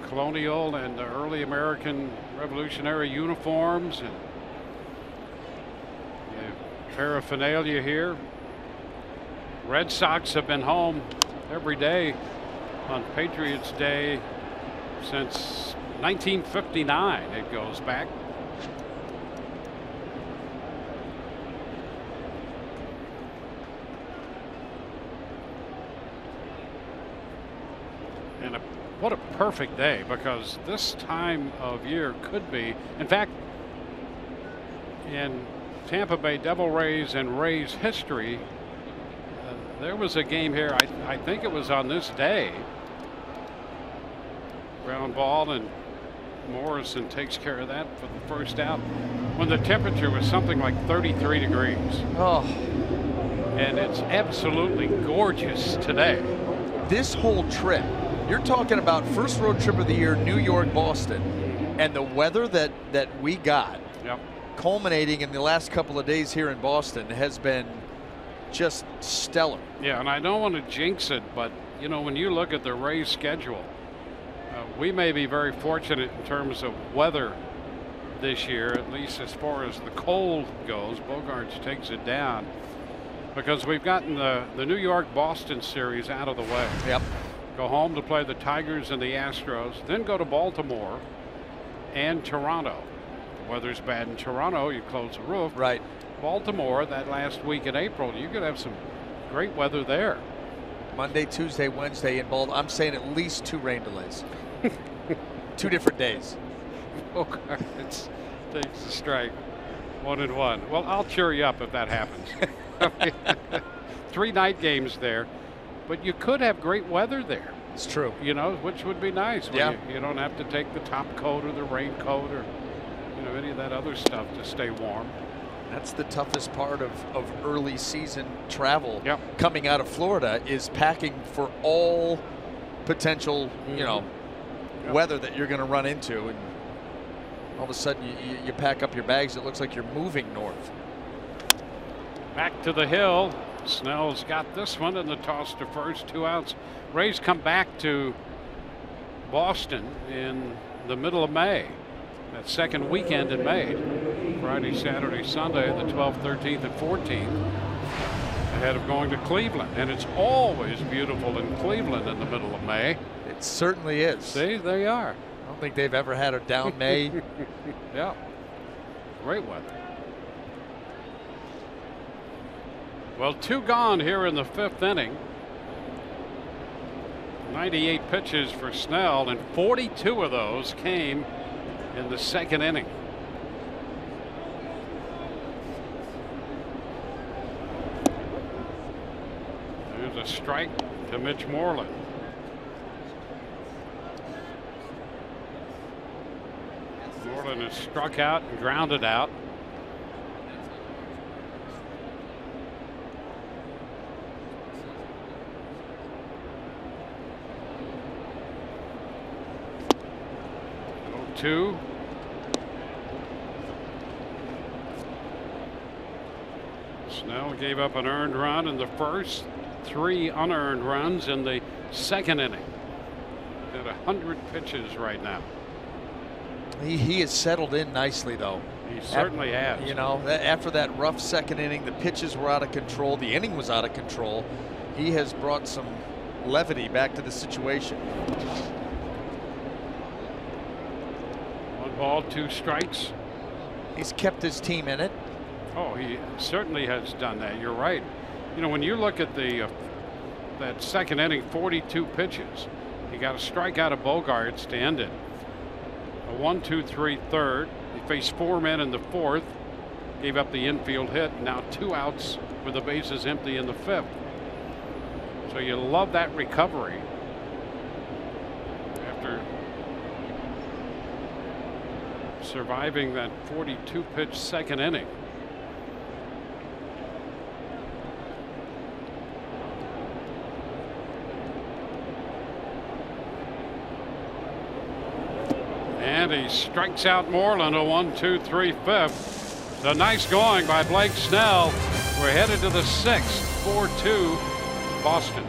colonial and the early American Revolutionary uniforms and the paraphernalia here. Red Sox have been home every day on Patriots Day since 1959. It goes back. And what a perfect day, because this time of year could be, in fact, in Tampa Bay Devil Rays and Rays history, there was a game here, I think it was on this day. Ground ball, and Morrison takes care of that for the first out, when the temperature was something like 33 degrees. Oh. And it's absolutely gorgeous today. This whole trip, you're talking about first road trip of the year, New York, Boston, and the weather that we got, culminating in the last couple of days here in Boston, has been just stellar. Yeah, and I don't want to jinx it, but you know, when you look at the Rays schedule, we may be very fortunate in terms of weather this year, at least as far as the cold goes. Bogarts takes it down because we've gotten the New York-Boston series out of the way. Yep. Go home to play the Tigers and the Astros, then go to Baltimore and Toronto. The weather's bad in Toronto, you close the roof. Right. Baltimore, that last week in April, you could have some great weather there. Monday, Tuesday, Wednesday in Baltimore. I'm saying at least 2 rain delays. 2 different days. Bogarts takes the strike. 1-1. Well, I'll cheer you up if that happens. 3 night games there. But you could have great weather there. It's true. You know, which would be nice. Yeah. You don't have to take the top coat or the raincoat or, you know, any of that other stuff to stay warm. That's the toughest part of early season travel. Yep. Coming out of Florida is packing for all potential, you know, weather that you're going to run into. And all of a sudden you pack up your bags. It looks like you're moving north. Back to the hill. Snell's got this one, and the toss to first, 2 outs. Rays come back to Boston in the middle of May. That second weekend in May. Friday, Saturday, Sunday, the 12th, 13th, and 14th. Ahead of going to Cleveland. And it's always beautiful in Cleveland in the middle of May. It certainly is. See, there you are. I don't think they've ever had a down May. Yeah. Great weather. Well, 2 gone here in the 5th inning. 98 pitches for Snell, and 42 of those came in the 2nd inning. There's a strike to Mitch Moreland. Moreland is struck out and grounded out. Two. Snell gave up an earned run in the first, 3 unearned runs in the 2nd inning. At 100 pitches right now. He has settled in nicely, though. He certainly has. You know, after that rough second inning, the pitches were out of control. The inning was out of control. He has brought some levity back to the situation. 1 ball, 2 strikes. He's kept his team in it. Oh, he certainly has done that. You're right. You know, when you look at the that second inning, 42 pitches, he got a strikeout of Bogaerts to end it. A 1-2-3 third. He faced 4 men in the 4th. Gave up the infield hit. Now 2 outs with the bases empty in the 5th. So you love that recovery after surviving that 42 pitch second inning. And he strikes out Moreland, a 1-2-3 fifth. So nice going by Blake Snell. We're headed to the 6th, 4-2 Boston.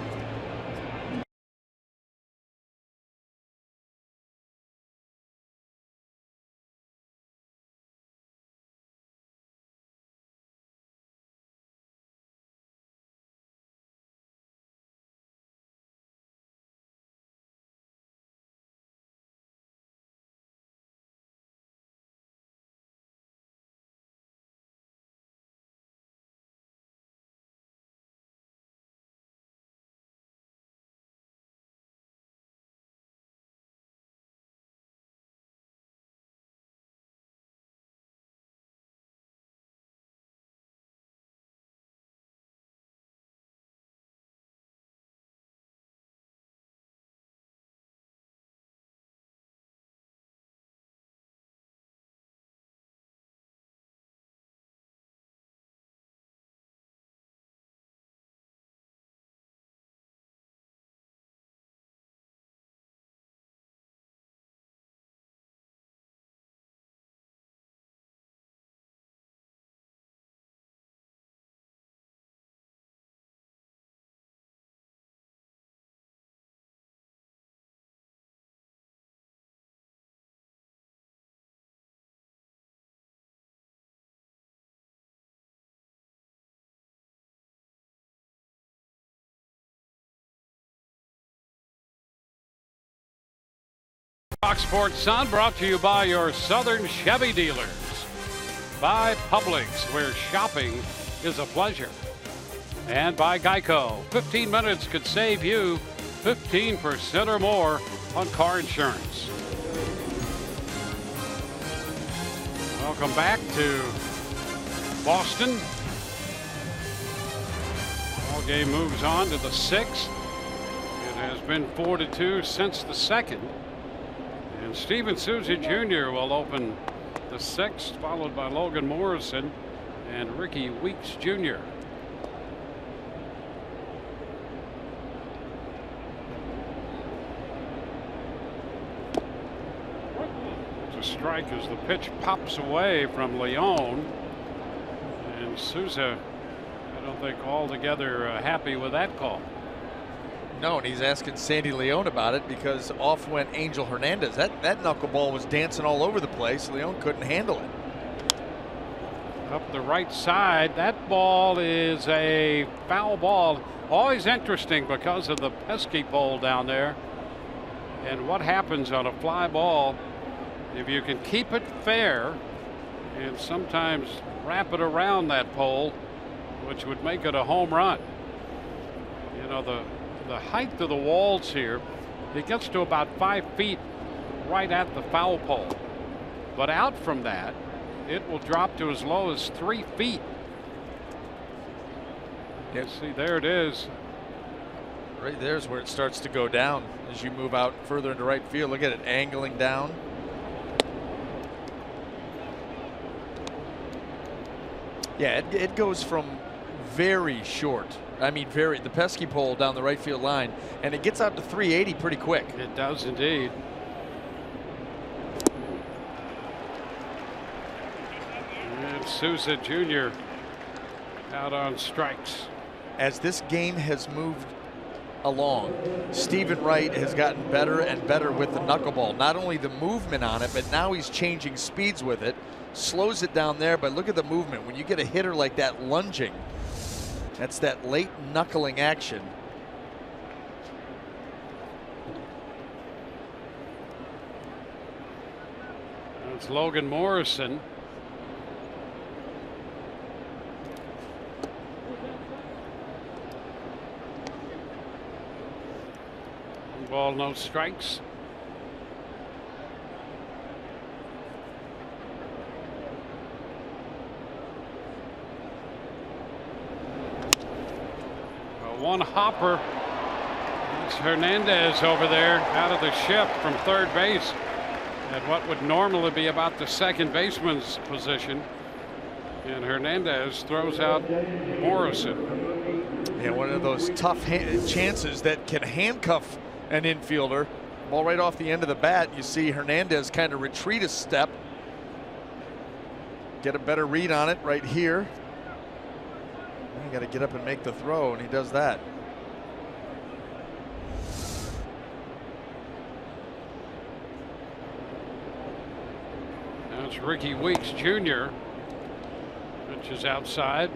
Fox Sports Sun brought to you by your Southern Chevy dealers. By Publix, where shopping is a pleasure. And by Geico. 15 minutes could save you 15% or more on car insurance. Welcome back to Boston. Ball game moves on to the 6th. It has been 4-2 since the 2nd. And Steven Souza Jr. will open the 6th, followed by Logan Morrison and Ricky Weeks Jr. It's a strike as the pitch pops away from Leon. And Souza, I don't think altogether happy with that call. No, and he's asking Sandy Leon about it because off went Angel Hernandez. That knuckleball was dancing all over the place. Leon couldn't handle it. Up the right side, that ball is a foul ball. Always interesting because of the pesky pole down there. And what happens on a fly ball, if you can keep it fair and sometimes wrap it around that pole, which would make it a home run. You know, the height of the walls here, it gets to about 5 feet right at the foul pole. But out from that, it will drop to as low as 3 feet. You see, there it is. Right there's where it starts to go down as you move out further into right field. Look at it angling down. Yeah, it goes from very short. I mean, the pesky pole down the right field line, and it gets out to 380 pretty quick. It does indeed. And Souza Jr. out on strikes. As this game has moved along, Stephen Wright has gotten better and better with the knuckleball. Not only the movement on it, but now he's changing speeds with it. Slows it down there, but look at the movement. When you get a hitter like that lunging, that's that late knuckling action. That's Logan Morrison. One ball, no strikes. One hopper. It's Hernandez over there out of the shift from third base at what would normally be about the second baseman's position. And Hernandez throws out Morrison. Yeah, one of those tough chances that can handcuff an infielder. Ball right off the end of the bat. You see Hernandez kind of retreat a step. Get a better read on it right here. You got to get up and make the throw, and he does that. Now it's Ricky Weeks Jr. which is outside.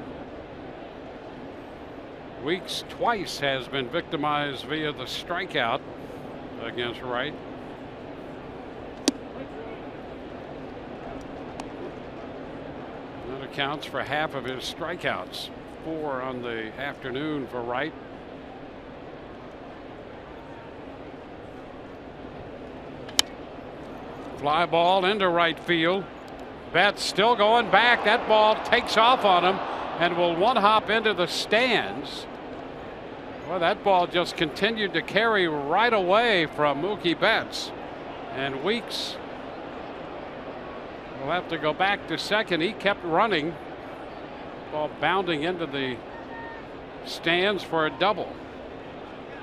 Weeks twice has been victimized via the strikeout against Wright. That accounts for half of his strikeouts. 4 on the afternoon for Wright. Fly ball into right field. Betts still going back. That ball takes off on him and will one hop into the stands. Well, that ball just continued to carry right away from Mookie Betts. And Weeks will have to go back to second. He kept running. Ball bounding into the stands for a double.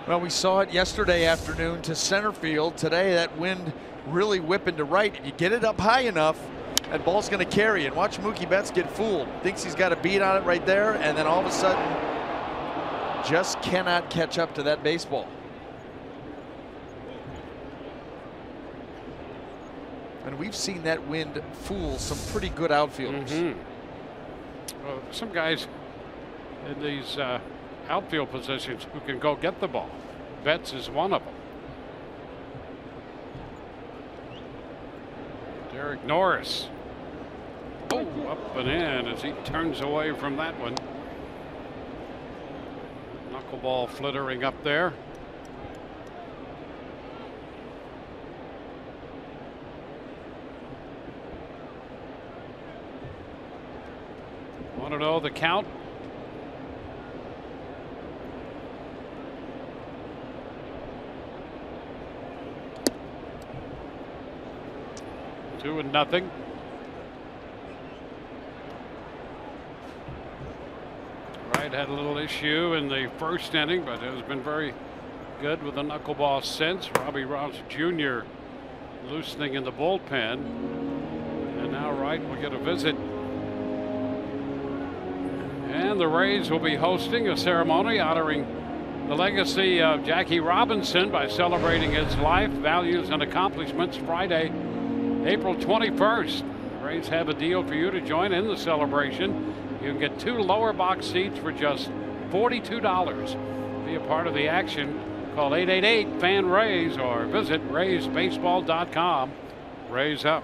Well, we saw it yesterday afternoon to center field. Today, that wind really whipping to right. If you get it up high enough, that ball's going to carry. And watch Mookie Betts get fooled. Thinks he's got a beat on it right there, and then all of a sudden, just cannot catch up to that baseball. And we've seen that wind fool some pretty good outfielders. Well, some guys in these outfield positions who can go get the ball. Betts is one of them. Derek Norris. Oh, up and in as he turns away from that one. Knuckleball flittering up there. Want to know the count? Two and nothing. Wright had a little issue in the first inning, but has been very good with the knuckleball since. Robbie Rouse Jr. loosening in the bullpen. And now Wright will get a visit. And the Rays will be hosting a ceremony honoring the legacy of Jackie Robinson by celebrating his life, values, and accomplishments Friday, April 21st. The Rays have a deal for you to join in the celebration. You can get 2 lower box seats for just $42. Be a part of the action. Call 888-FAN-RAYS or visit RaysBaseball.com. Rays up.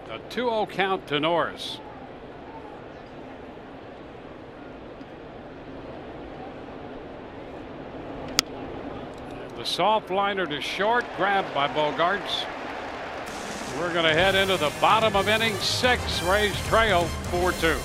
A 2-0 count to Norris. The soft liner to short, grabbed by Bogarts. We're going to head into the bottom of inning 6. Rays trail 4-2.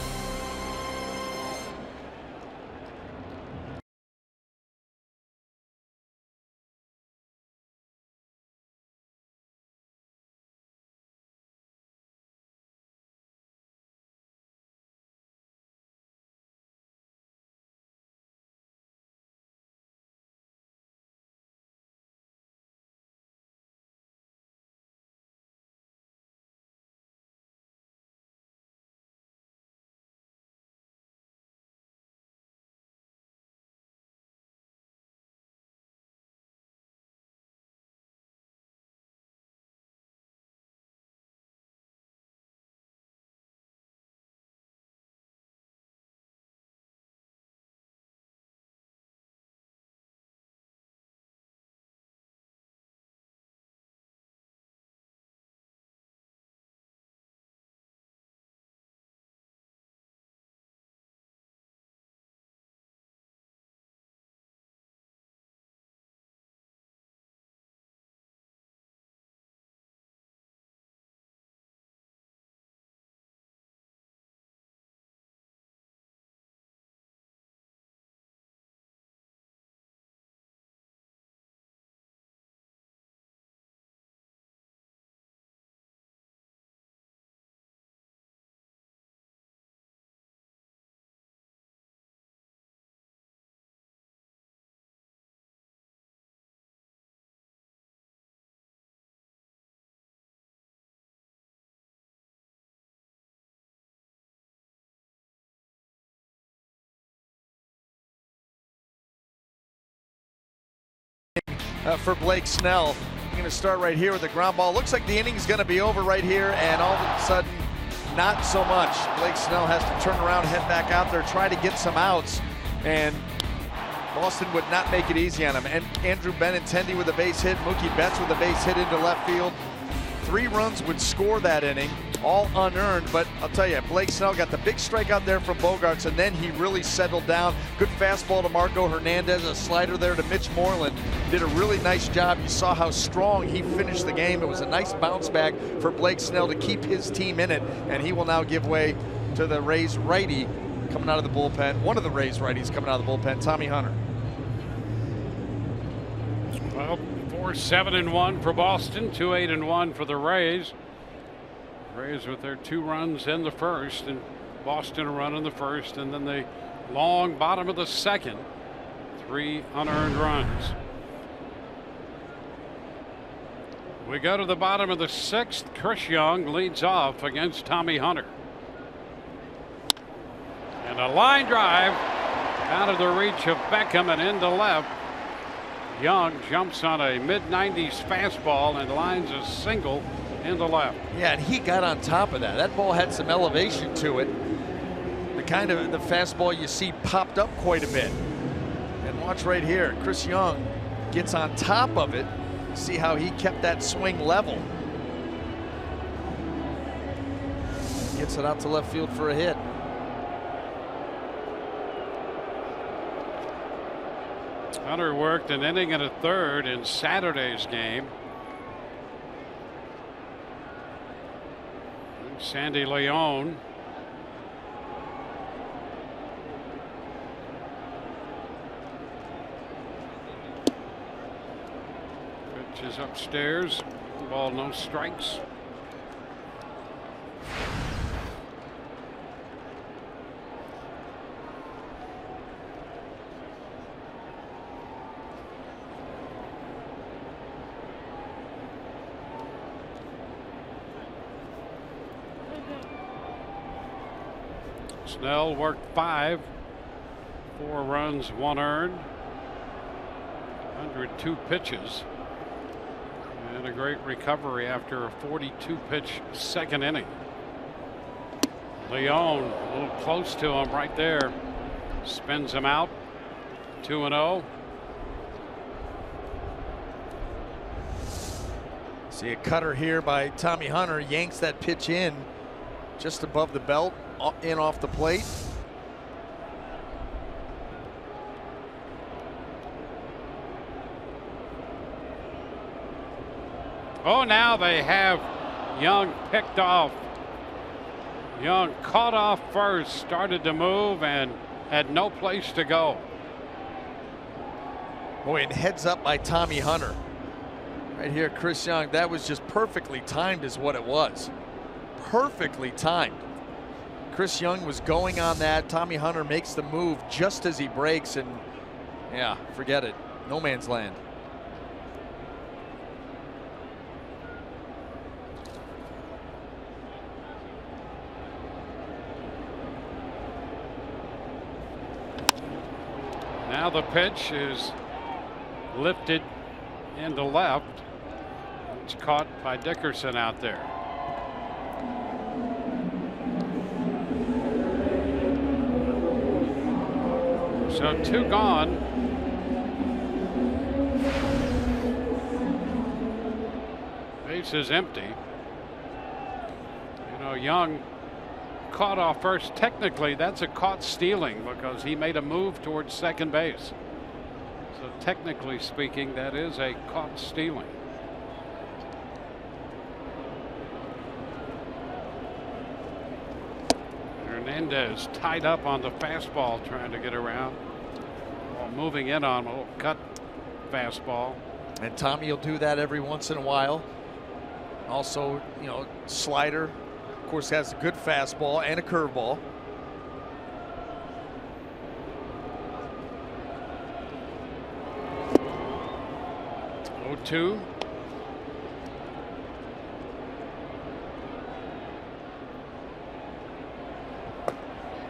for Blake Snell. I'm going to start right here with the ground ball. Looks like the inning's going to be over right here, and all of a sudden, not so much. Blake Snell has to turn around, head back out there, try to get some outs, and Boston would not make it easy on him. And Andrew Benintendi with a base hit, Mookie Betts with a base hit into left field. 3 runs would score that inning, all unearned, but I'll tell you, Blake Snell got the big strikeout there from Bogarts, and then he really settled down. Good fastball to Marco Hernandez, a slider there to Mitch Moreland. Did a really nice job. You saw how strong he finished the game. It was a nice bounce back for Blake Snell to keep his team in it, and he will now give way to the Rays righty coming out of the bullpen. One of the Rays righties coming out of the bullpen, Tommy Hunter. Well, 4-7-1 for Boston, 2-8-1 for the Rays. Rays with their 2 runs in the first, and Boston a run in the first, and then the long bottom of the second. 3 unearned runs. We go to the bottom of the 6th. Chris Young leads off against Tommy Hunter. And a line drive out of the reach of Beckham and into left. Young jumps on a mid-90s fastball and lines a single into left. Yeah, and he got on top of that. That ball had some elevation to it. The kind of the fastball you see popped up quite a bit. And watch right here, Chris Young gets on top of it. See how he kept that swing level. Gets it out to left field for a hit. Hunter worked an inning and a third in Saturday's game. Sandy Leon. Pitch is upstairs. Ball, no strikes. Snell worked 5, 4 runs, 1 earned, 102 pitches, and a great recovery after a 42 pitch second inning. Leon a little close to him right there, spins him out. 2-0. See a cutter here by Tommy Hunter, yanks that pitch in just above the belt, in off the plate. Oh, now they have Young picked off. Young caught off first, started to move, and had no place to go. Boy, and heads up by Tommy Hunter. Right here, Chris Young, that was just perfectly timed is what it was. Perfectly timed. Chris Young was going on that. Tommy Hunter makes the move just as he breaks, and yeah, forget it. No man's land. Now the pitch is lifted into left. It's caught by Dickerson out there. So 2 gone. Base is empty. You know, Young caught off first. Technically, that's a caught stealing because he made a move towards second base. So technically speaking, that is a caught stealing. Hernandez tied up on the fastball trying to get around. While moving in on a little cut fastball. And Tommy will do that every once in a while. Also, you know, slider. Of course, has a good fastball and a curveball. Two.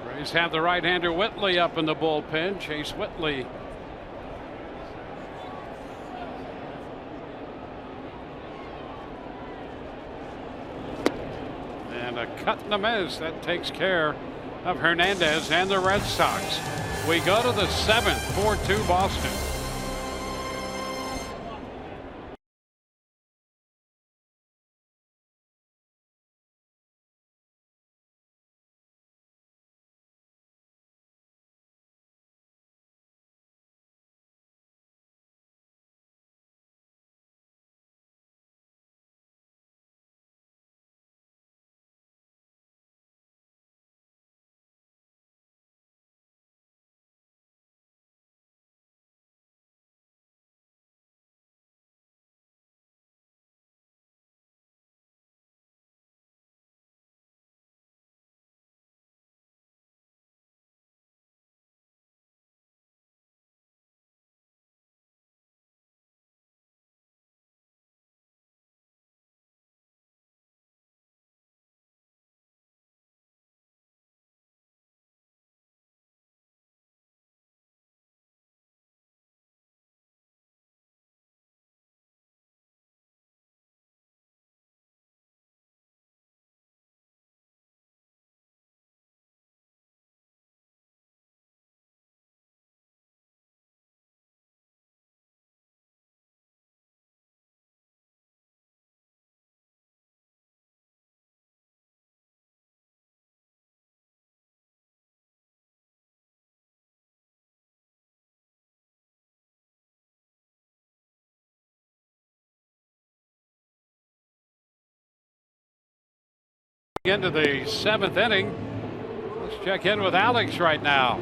Rays have the right-hander Whitley up in the bullpen. Chase Whitley a cut and a miss. That takes care of Hernandez and the Red Sox. We go to the 7th, 4-2 Boston. Into the 7th inning. Let's check in with Alex right now.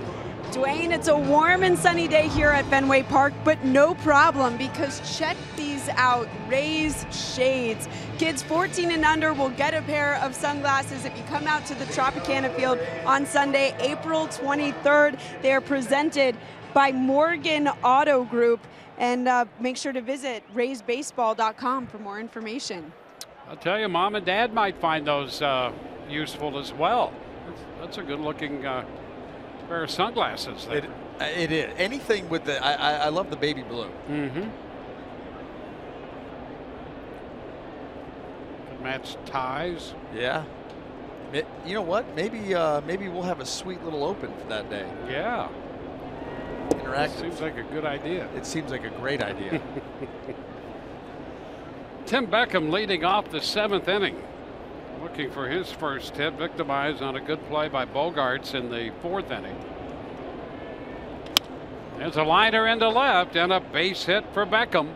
Dwayne, it's a warm and sunny day here at Fenway Park, but no problem because check these out, Rays shades. Kids 14 and under will get a pair of sunglasses if you come out to the Tropicana field on Sunday, April 23rd. They are presented by Morgan Auto Group, and make sure to visit raysbaseball.com for more information. I'll tell you, Mom and Dad might find those useful as well. That's a good-looking pair of sunglasses there. It is. Anything with the, I love the baby blue. Mm-hmm. Could match ties. Yeah. You know what? Maybe we'll have a sweet little open for that day. Yeah. Interactive. Seems like a good idea. It seems like a great idea. Tim Beckham leading off the 7th inning. Looking for his first hit, victimized on a good play by Bogarts in the 4th inning. There's a liner into left and a base hit for Beckham.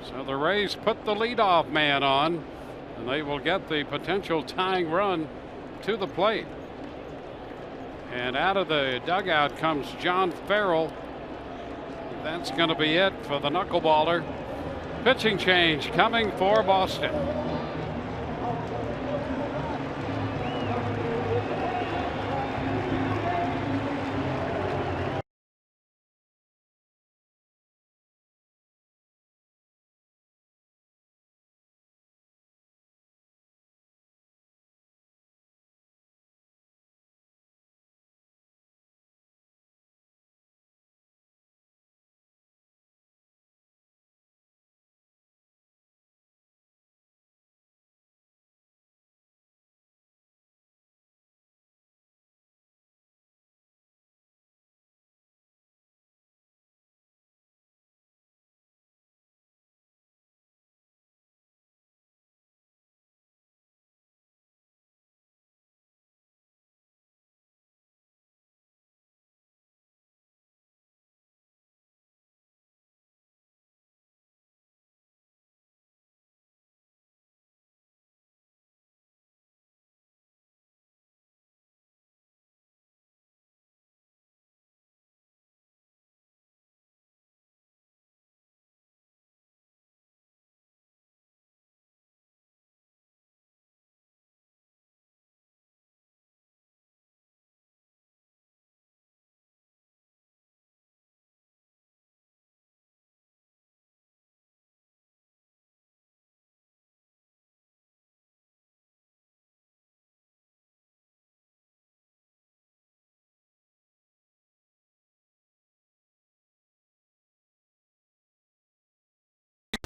So the Rays put the leadoff man on, and they will get the potential tying run to the plate. And out of the dugout comes John Farrell. That's going to be it for the knuckleballer. Pitching change coming for Boston.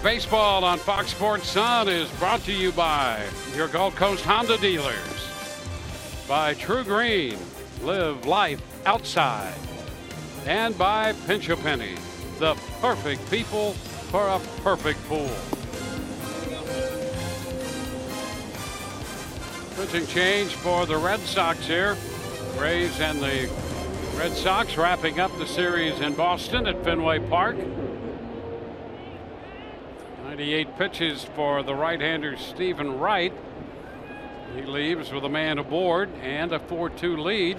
Baseball on Fox Sports Sun is brought to you by your Gulf Coast Honda dealers. by True Green, live life outside. And by Pinch a Penny, the perfect people for a perfect pool. Pitching change for the Red Sox here. Rays and the Red Sox wrapping up the series in Boston at Fenway Park. 98 pitches for the right-hander Stephen Wright. He leaves with a man aboard and a 4-2 lead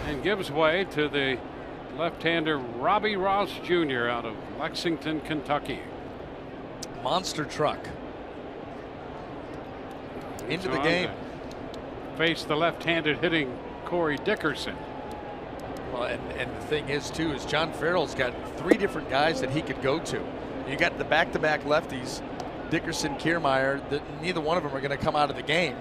and gives way to the left-hander Robbie Ross Jr. out of Lexington, Kentucky. Monster truck into the game. Face the left-handed hitting Corey Dickerson. Well, and the thing is too is John Farrell's got 3 different guys that he could go to. You got the back-to-back lefties, Dickerson, Kiermaier. Neither one of them are going to come out of the game.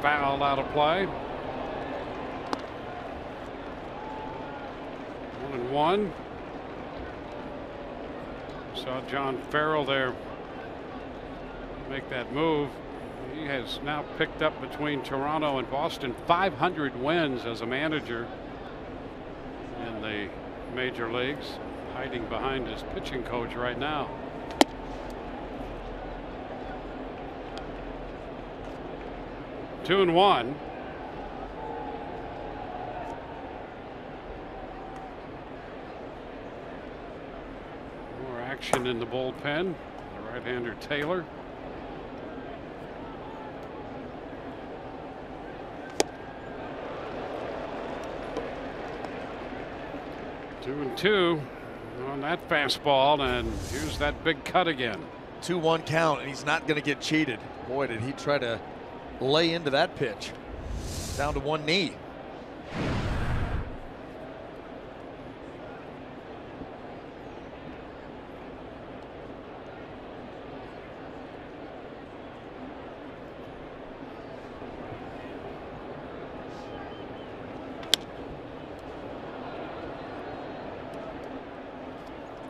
Foul out of play. 1-1. Saw John Farrell there make that move. He has now picked up between Toronto and Boston 500 wins as a manager in the major leagues, hiding behind his pitching coach right now. Two and one. More action in the bullpen. The right-hander Taylor. Two and two on that fastball, and here's that big cut again. 2-1 count, and he's not going to get cheated. Boy, did he try to lay into that pitch. Down to one knee.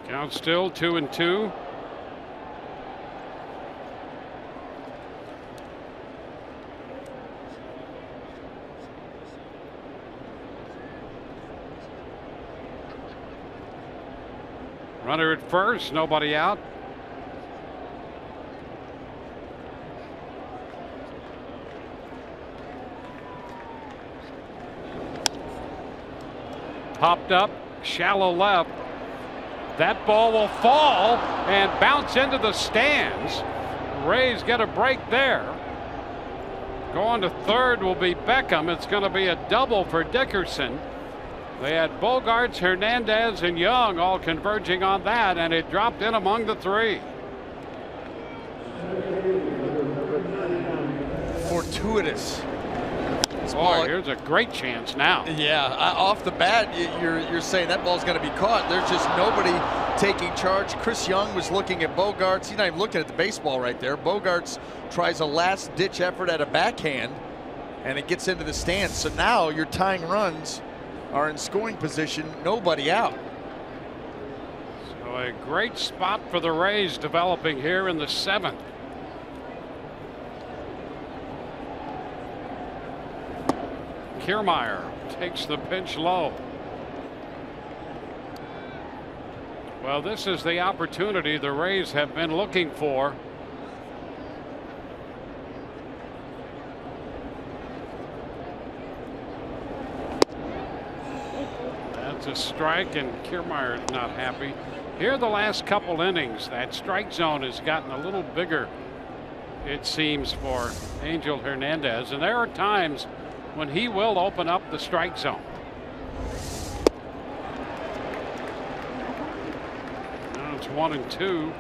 Count still 2-2. Runner at first, nobody out. Popped up, shallow left. That ball will fall and bounce into the stands. Rays get a break there. Going to third will be Beckham. It's going to be a double for Dickerson. They had Bogarts, Hernandez, and Young all converging on that, and it dropped in among the 3. Fortuitous. Boy, here's a great chance now. Yeah, off the bat, you're saying that ball's going to be caught. There's just nobody taking charge. Chris Young was looking at Bogarts. He's not even looking at the baseball right there. Bogarts tries a last-ditch effort at a backhand, and it gets into the stands. So now you're tying runs. Are in scoring position, nobody out. So a great spot for the Rays developing here in the 7th. Kiermaier takes the pitch low. Well, this is the opportunity the Rays have been looking for. A strike, and Kiermaier's not happy. Here the last couple innings, that strike zone has gotten a little bigger, it seems, for Angel Hernandez, and there are times when he will open up the strike zone. Now it's 1-2.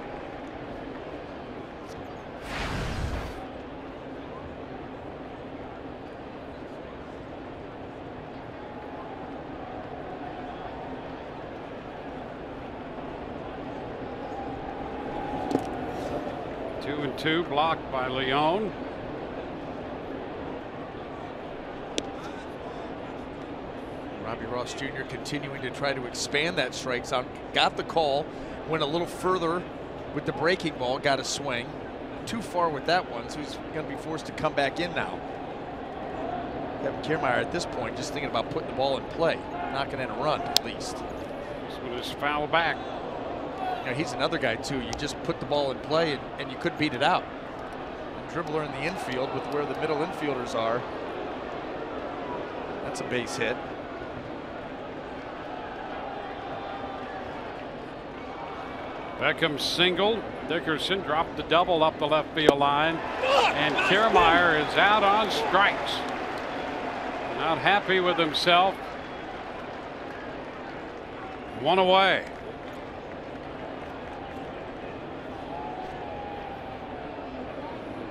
Two blocked by Leon. Robbie Ross Jr. continuing to try to expand that strike zone. Got the call, went a little further with the breaking ball, got a swing. Too far with that one, so he's going to be forced to come back in now. Kevin Kiermaier at this point just thinking about putting the ball in play, knocking in a run at least. This one is foul back. You know, he's another guy too. You just put the ball in play and you could beat it out. A dribbler in the infield with where the middle infielders are. That's a base hit. Beckham single. Dickerson dropped the double up the left field line. And Kiermaier is out on strikes. Not happy with himself. One away.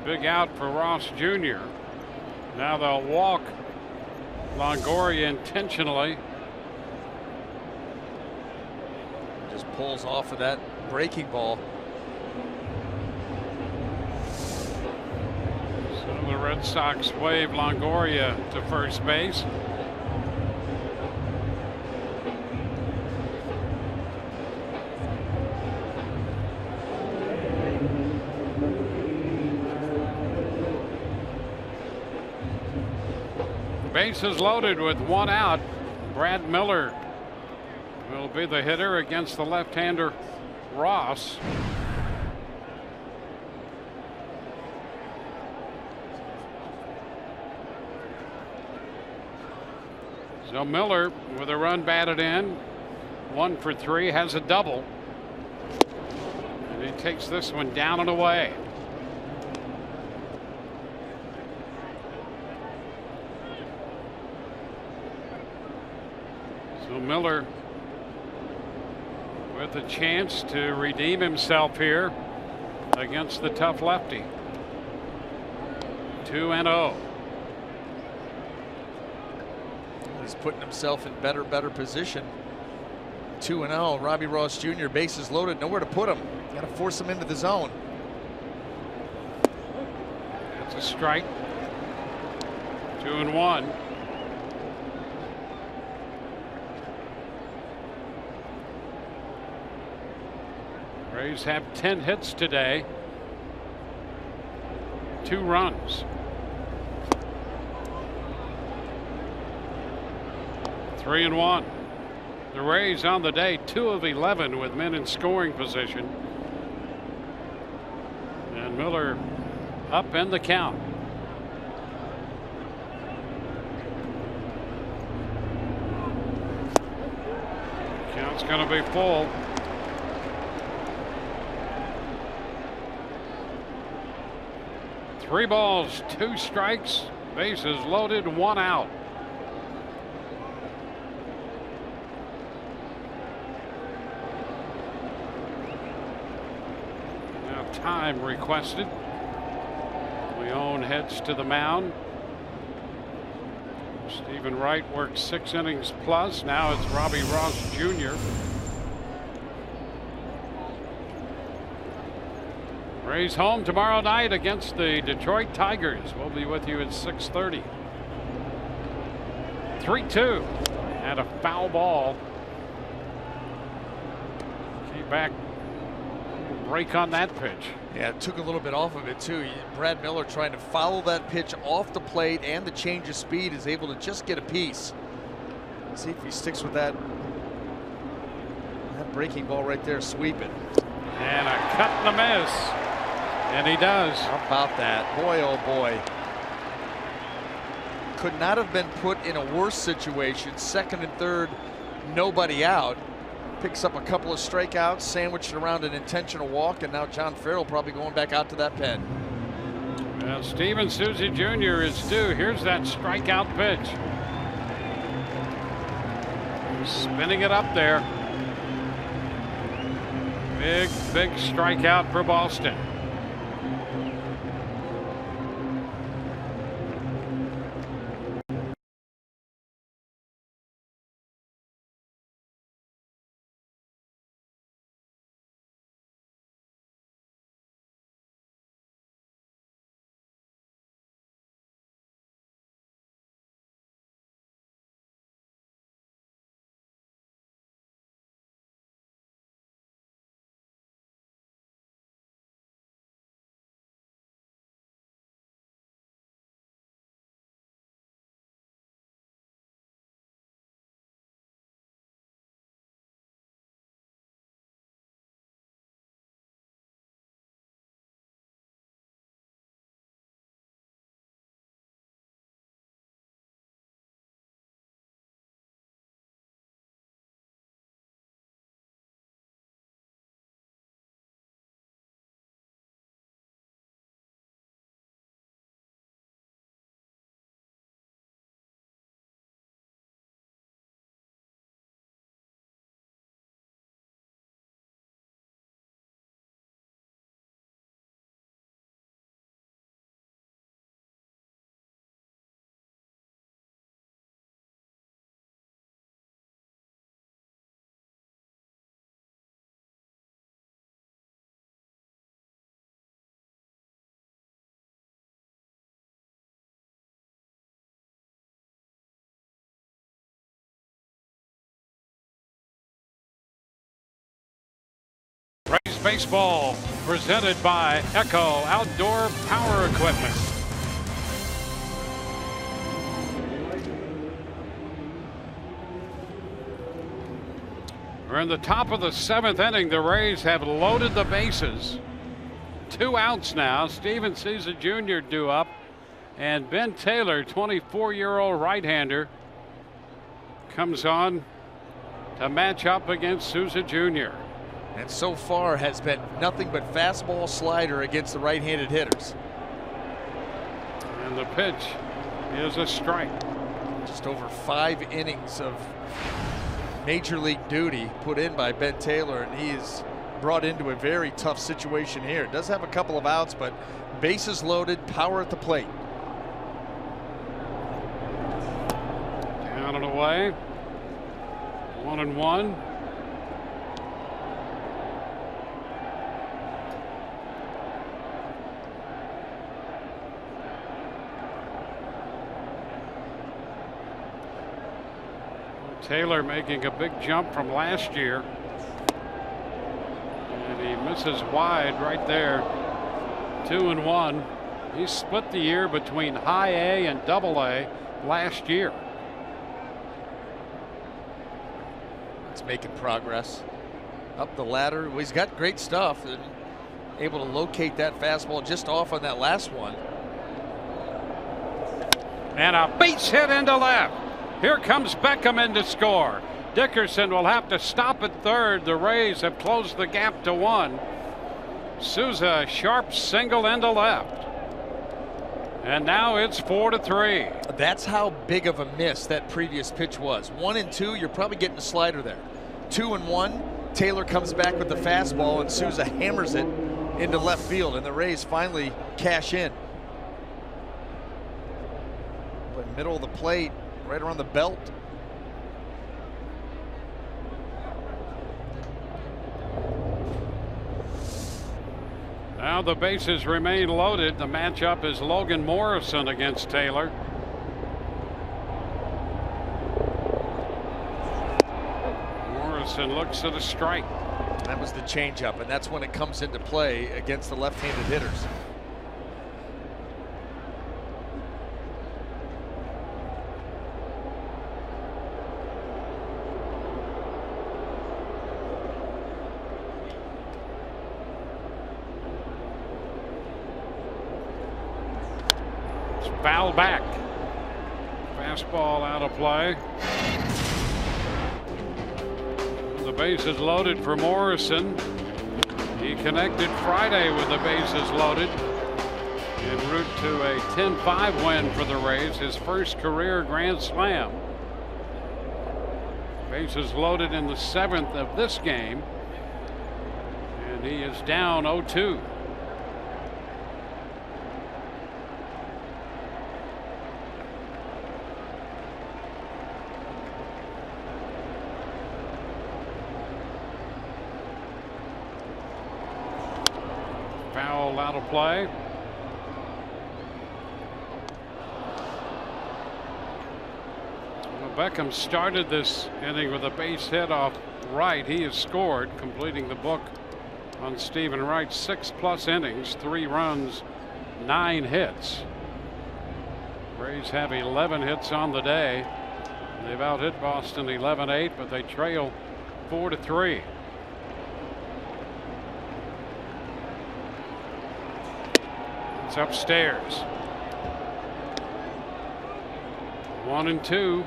Big out for Ross Jr. Now they'll walk Longoria intentionally. Just pulls off of that breaking ball. So the Red Sox wave Longoria to first base. Bases loaded with one out. Brad Miller will be the hitter against the left-hander Ross. So Miller with a run batted in, 1 for 3, has a double, and he takes this one down and away. So Miller with a chance to redeem himself here against the tough lefty. 2-0. He's putting himself in better position. 2-0. Robbie Ross Jr. bases loaded, nowhere to put him. Got to force him into the zone. That's a strike. 2-1. Rays have 10 hits today. 2 runs. 3-1. The Rays on the day 2 of 11 with men in scoring position. And Miller up in the count. Count's going to be full. Three balls, 2 strikes, bases loaded, 1 out. Now time requested. Leone heads to the mound. Stephen Wright worked 6 innings plus. Now it's Robbie Ross Jr. Rays home tomorrow night against the Detroit Tigers. We'll be with you at 6:30. 3-2 and a foul ball. Came back, break on that pitch. Yeah, it took a little bit off of it too. Brad Miller trying to follow that pitch off the plate, and the change of speed is able to just get a piece. Let's see if he sticks with that breaking ball right there, sweeping. And a cut and a miss. And he does. How about that? Boy, oh boy. Could not have been put in a worse situation. Second and third, nobody out. Picks up a couple of strikeouts, sandwiched around an intentional walk, and now John Farrell probably going back out to that pen. Well, Steven Souza Jr. is due. Here's that strikeout pitch. Spinning it up there. Big strikeout for Boston. Rays baseball presented by Echo Outdoor Power Equipment. We're in the top of the 7th inning. The Rays have loaded the bases. 2 outs now. Steven Souza Jr. due up. And Ben Taylor, 24-year-old right-hander, comes on to match up against Souza Jr. And so far has been nothing but fastball slider against the right-handed hitters. And the pitch is a strike. Just over 5 innings of major league duty put in by Ben Taylor, and he is brought into a very tough situation here. Does have a couple of outs, but bases loaded, power at the plate. Down and away. 1-1. Taylor making a big jump from last year. And he misses wide right there. 2-1. He split the year between high A and double A last year. It's making progress up the ladder. Well, he's got great stuff and able to locate that fastball just off on that last one. And a base hit into left. Here comes Beckham in to score. Dickerson will have to stop at third. The Rays have closed the gap to 1. Souza, sharp single into left. And now it's 4-3. That's how big of a miss that previous pitch was. 1 and 2, you're probably getting a slider there. 2 and 1, Taylor comes back with the fastball and Souza hammers it into left field, and the Rays finally cash in. But middle of the plate, right around the belt. Now the bases remain loaded. The matchup is Logan Morrison against Taylor. Morrison looks at a strike. That was the changeup, and that's when it comes into play against the left-handed hitters. Foul back. Fastball out of play. The bases loaded for Morrison. He connected Friday with the bases loaded en route to a 10-5 win for the Rays, his first career grand slam. Bases loaded in the 7th of this game, and he is down 0-2. Foul out of play. Well, Beckham started this inning with a base hit off Wright. He has scored, completing the book on Stephen Wright's 6+ innings, 3 runs, 9 hits. Rays have 11 hits on the day. They've out-hit Boston 11-8, but they trail 4-3. It's upstairs. 1-2.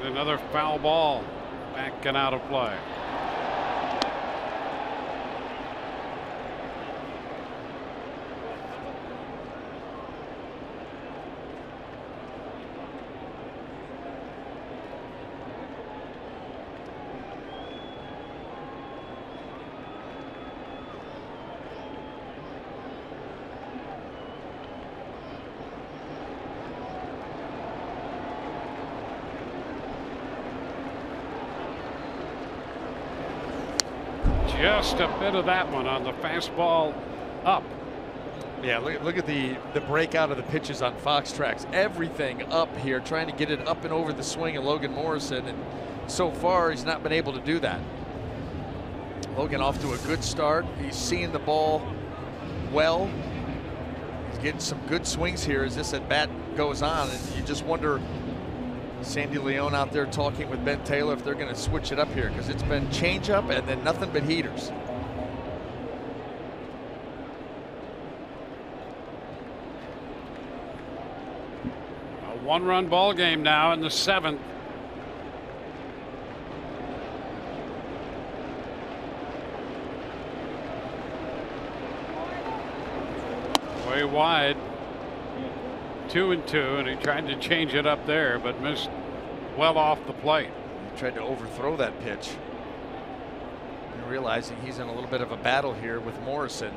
Another foul ball back and out of play. Just a bit of that one on the fastball up. Yeah, look at the breakout of the pitches on Fox Tracks. Everything up here, trying to get it up and over the swing of Logan Morrison, and so far he's not been able to do that. Logan off to a good start. He's seeing the ball well. He's getting some good swings here as this at bat goes on, and you just wonder, Sandy Leon out there talking with Ben Taylor, if they're going to switch it up here, because it's been changeup and then nothing but heaters. A one-run ball game now in the 7th. Way wide. 2-2, and he tried to change it up there, but missed well off the plate. He tried to overthrow that pitch. And realizing he's in a little bit of a battle here with Morrison.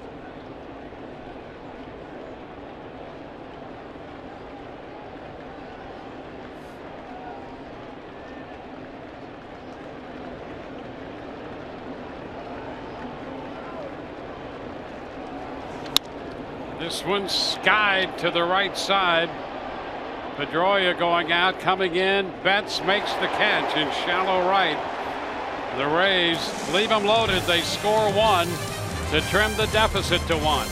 This one's skied to the right side. Pedroia going out, coming in. Betts makes the catch in shallow right. The Rays leave them loaded. They score 1 to trim the deficit to 1.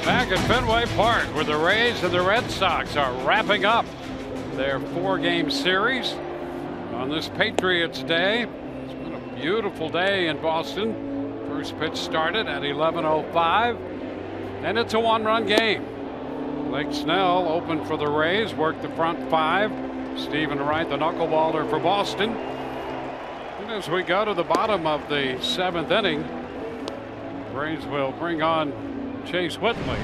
Back at Fenway Park, where the Rays and the Red Sox are wrapping up their 4-game series on this Patriots Day. It's been a beautiful day in Boston. First pitch started at 11:05, and it's a 1-run game. Blake Snell opened for the Rays, worked the front 5. Stephen Wright, the knuckleballer for Boston. And as we go to the bottom of the 7th inning, Rays will bring on Chase Whitley.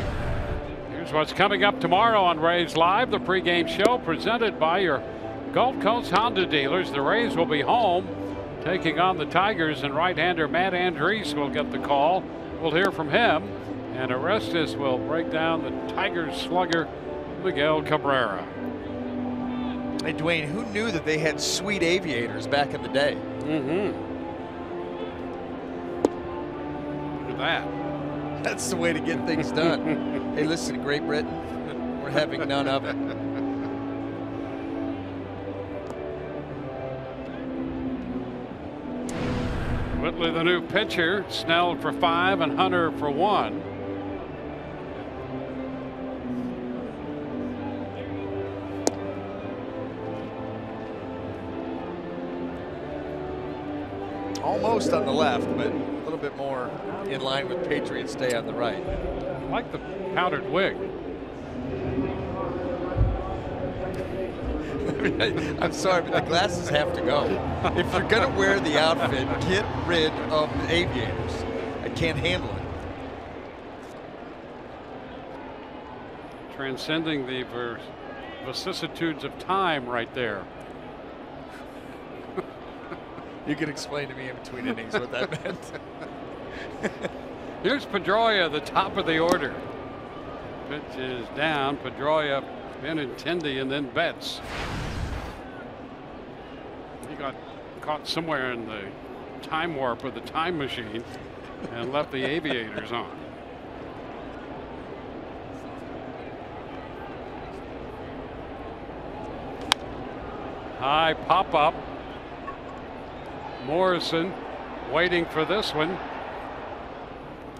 Here's what's coming up tomorrow on Rays Live, the pregame show presented by your Gulf Coast Honda dealers. The Rays will be home taking on the Tigers, and right-hander Matt Andriese will get the call. We'll hear from him, and Orestes will break down the Tigers slugger Miguel Cabrera. Hey, Dwayne, who knew that they had sweet aviators back in the day? Look at that. That's the way to get things done. Hey, listen, Great Britain, we're having none of it. Whitley, the new pitcher, Snell for 5 and Hunter for 1. Almost on the left, but a little bit more in line with Patriots Day on the right. I like the powdered wig. I'm sorry, but the glasses have to go. If you're going to wear the outfit, get rid of the aviators. I can't handle it. Transcending the vicissitudes of time right there. You can explain to me in between innings what that meant. Here's Pedroia, the top of the order. Pitch is down. Pedroia, Benintendi, and then Betts. He got caught somewhere in the time warp of the time machine and left the aviators on. High pop up. Morrison waiting for this one.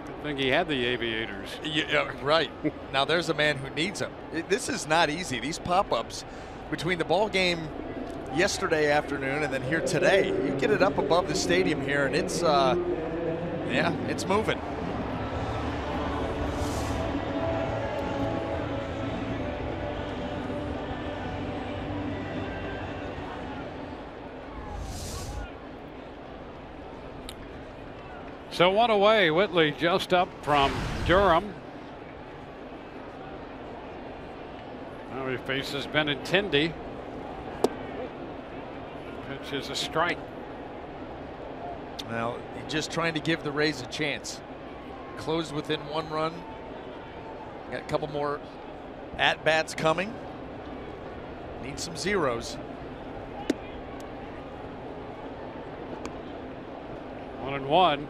Good thing he had the aviators. Yeah, right. Now there's a man who needs them. This is not easy. These pop-ups between the ball game yesterday afternoon and then here today, you get it up above the stadium here and it's yeah, it's moving. So one away, Whitley just up from Durham. Now he faces Benintendi. Pitch is a strike. Well, just trying to give the Rays a chance. Closed within 1 run. Got a couple more at-bats coming. Need some zeros. 1-1.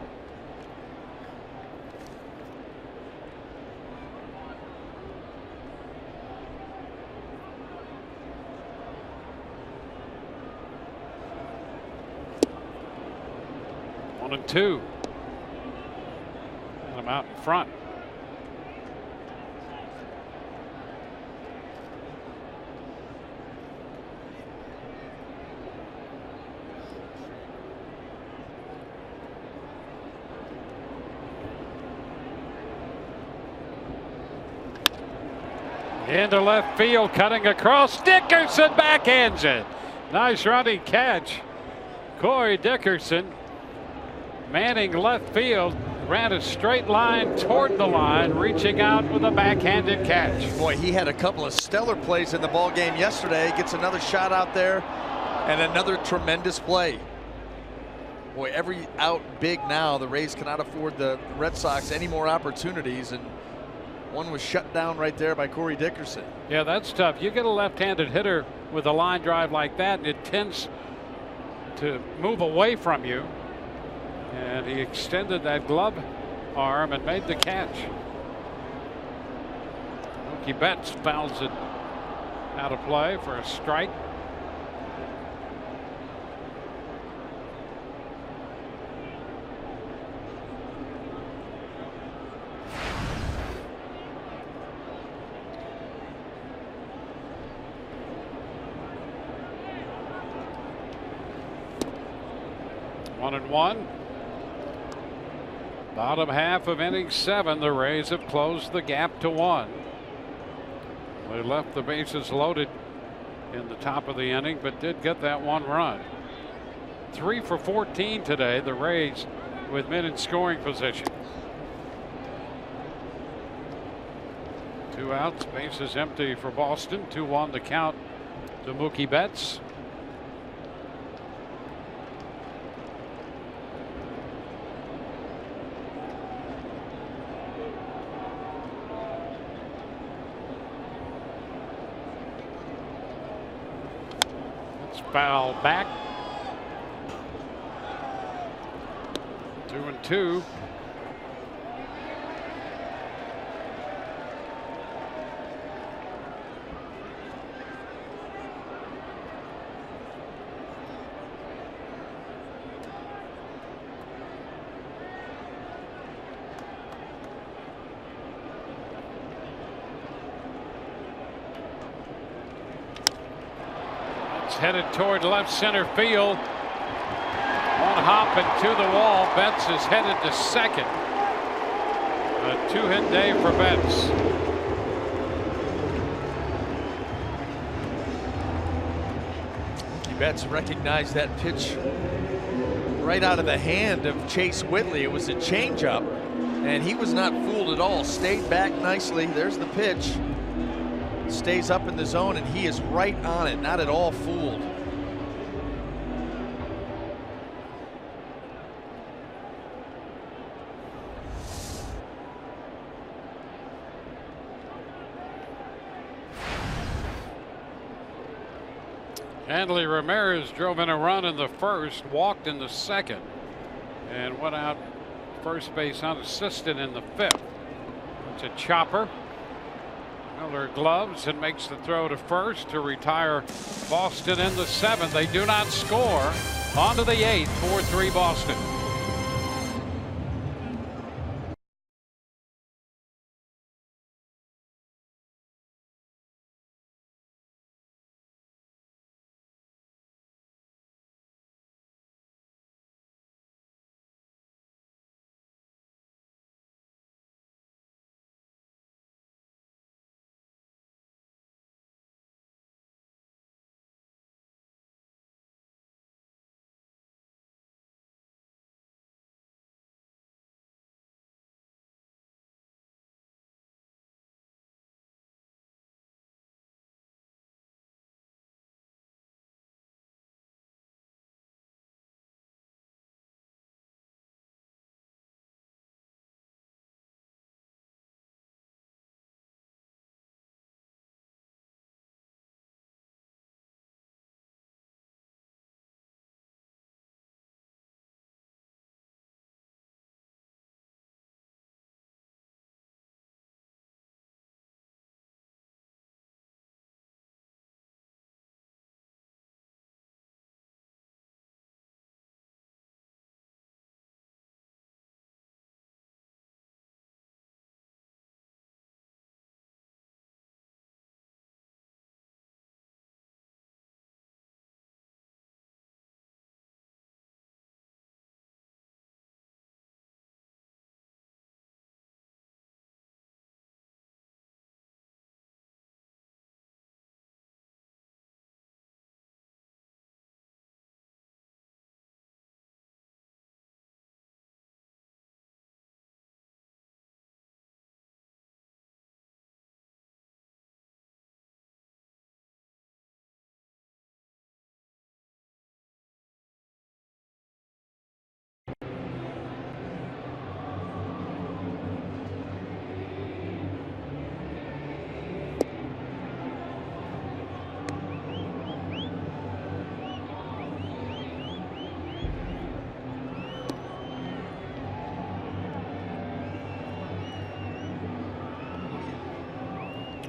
And 2. And I'm out in front. Into left field, cutting across. Dickerson backhands it. Nice running catch. Corey Dickerson, manning left field, ran a straight line toward the line, reaching out with a backhanded catch. Boy, he had a couple of stellar plays in the ball game yesterday. Gets another shot out there and another tremendous play. Boy, every out big now. The Rays cannot afford the Red Sox any more opportunities, and one was shut down right there by Corey Dickerson. Yeah, that's tough. You get a left-handed hitter with a line drive like that, and it tends to move away from you. And he extended that glove arm and made the catch. Mookie Betts fouls it out of play for a strike. One and one. Bottom half of inning 7, the Rays have closed the gap to 1. They left the bases loaded in the top of the inning, but did get that 1 run. 3 for 14 today, the Rays with men in scoring position. 2 outs, bases empty for Boston. 2-1 the count to Mookie Betts. Foul back. 2-2. headed toward left center field. One hop and to the wall. Betts is headed to second. A 2-hit day for Betts. Betts recognized that pitch right out of the hand of Chase Whitley. It was a changeup, and he was not fooled at all. Stayed back nicely. There's the pitch. Stays up in the zone, and he is right on it. Not at all fooled. Hanley Ramirez drove in a run in the first, walked in the second, and went out first base unassisted in the fifth. It's a chopper. Miller gloves and makes the throw to first to retire Boston in the seventh. They do not score. On to the eighth, 4-3 Boston.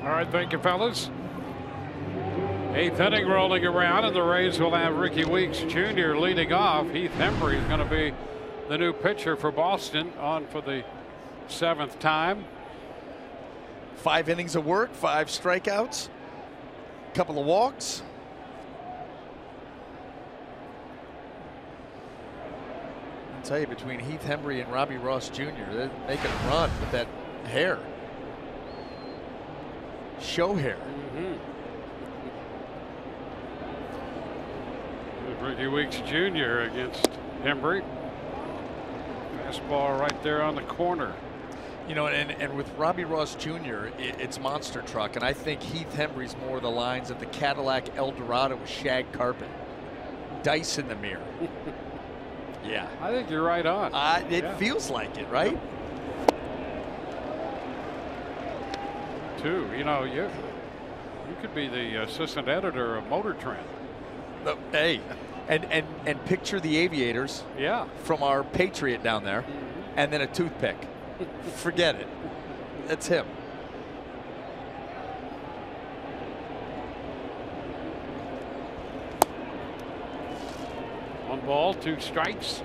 All right, thank you, fellas. Eighth inning rolling around, and the Rays will have Ricky Weeks Jr. leading off. Heath Hembree is going to be the new pitcher for Boston, on for the seventh time. 5 innings of work, 5 strikeouts, couple of walks. I'll tell you, between Heath Hembree and Robbie Ross Jr., they're making a run with that hair. Show hair. Ricky Weeks Jr. against Hembree. Fastball right there on the corner. You know, and with Robbie Ross Jr., it's monster truck, and I think Heath Hembree's more the lines of the Cadillac Eldorado with shag carpet. Dice in the mirror. Yeah. I think you're right on. It feels like it, right? Too. You know, you could be the assistant editor of Motor Trend. Hey, and picture the Aviators. Yeah. From our Patriot down there, and then a toothpick. Forget it. That's him. One ball, 2 strikes.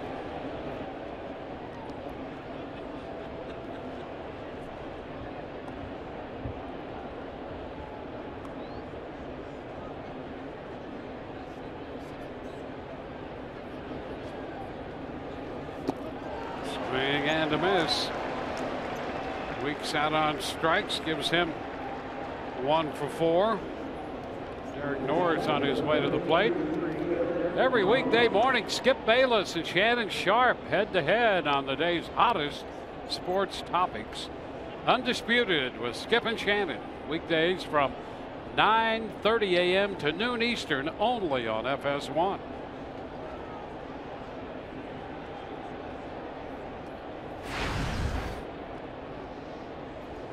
swing and a miss. Weeks out on strikes, gives him 1 for 4. Derek Norris on his way to the plate. Every weekday morning, Skip Bayless and Shannon Sharp head to head on the day's hottest sports topics. Undisputed with Skip and Shannon. Weekdays from 9:30 a.m. to noon Eastern, only on FS1.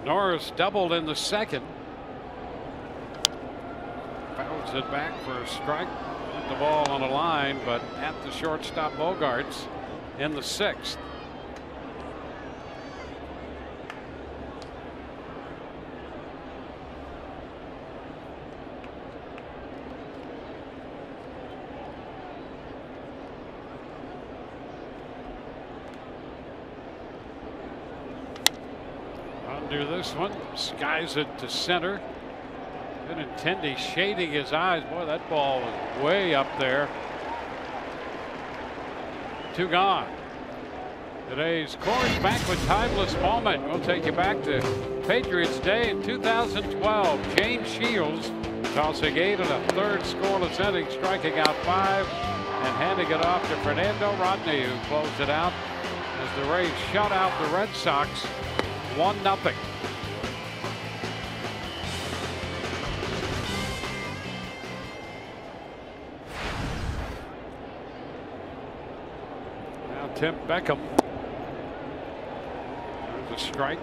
Norris doubled in the second. Fouls it back for a strike. Hit the ball on a line, but at the shortstop Bogarts in the 6th. Undo this one, skies it to center. Benintendi shading his eyes. Boy, that ball was way up there. 2 gone. Today's Coors Banquet Timeless Moment. We'll take you back to Patriots Day in 2012. James Shields tossing 8 and a third scoreless inning, striking out 5 and handing it off to Fernando Rodney, who closed it out as the Rays shut out the Red Sox 1-0. Tim Beckham. There's a strike.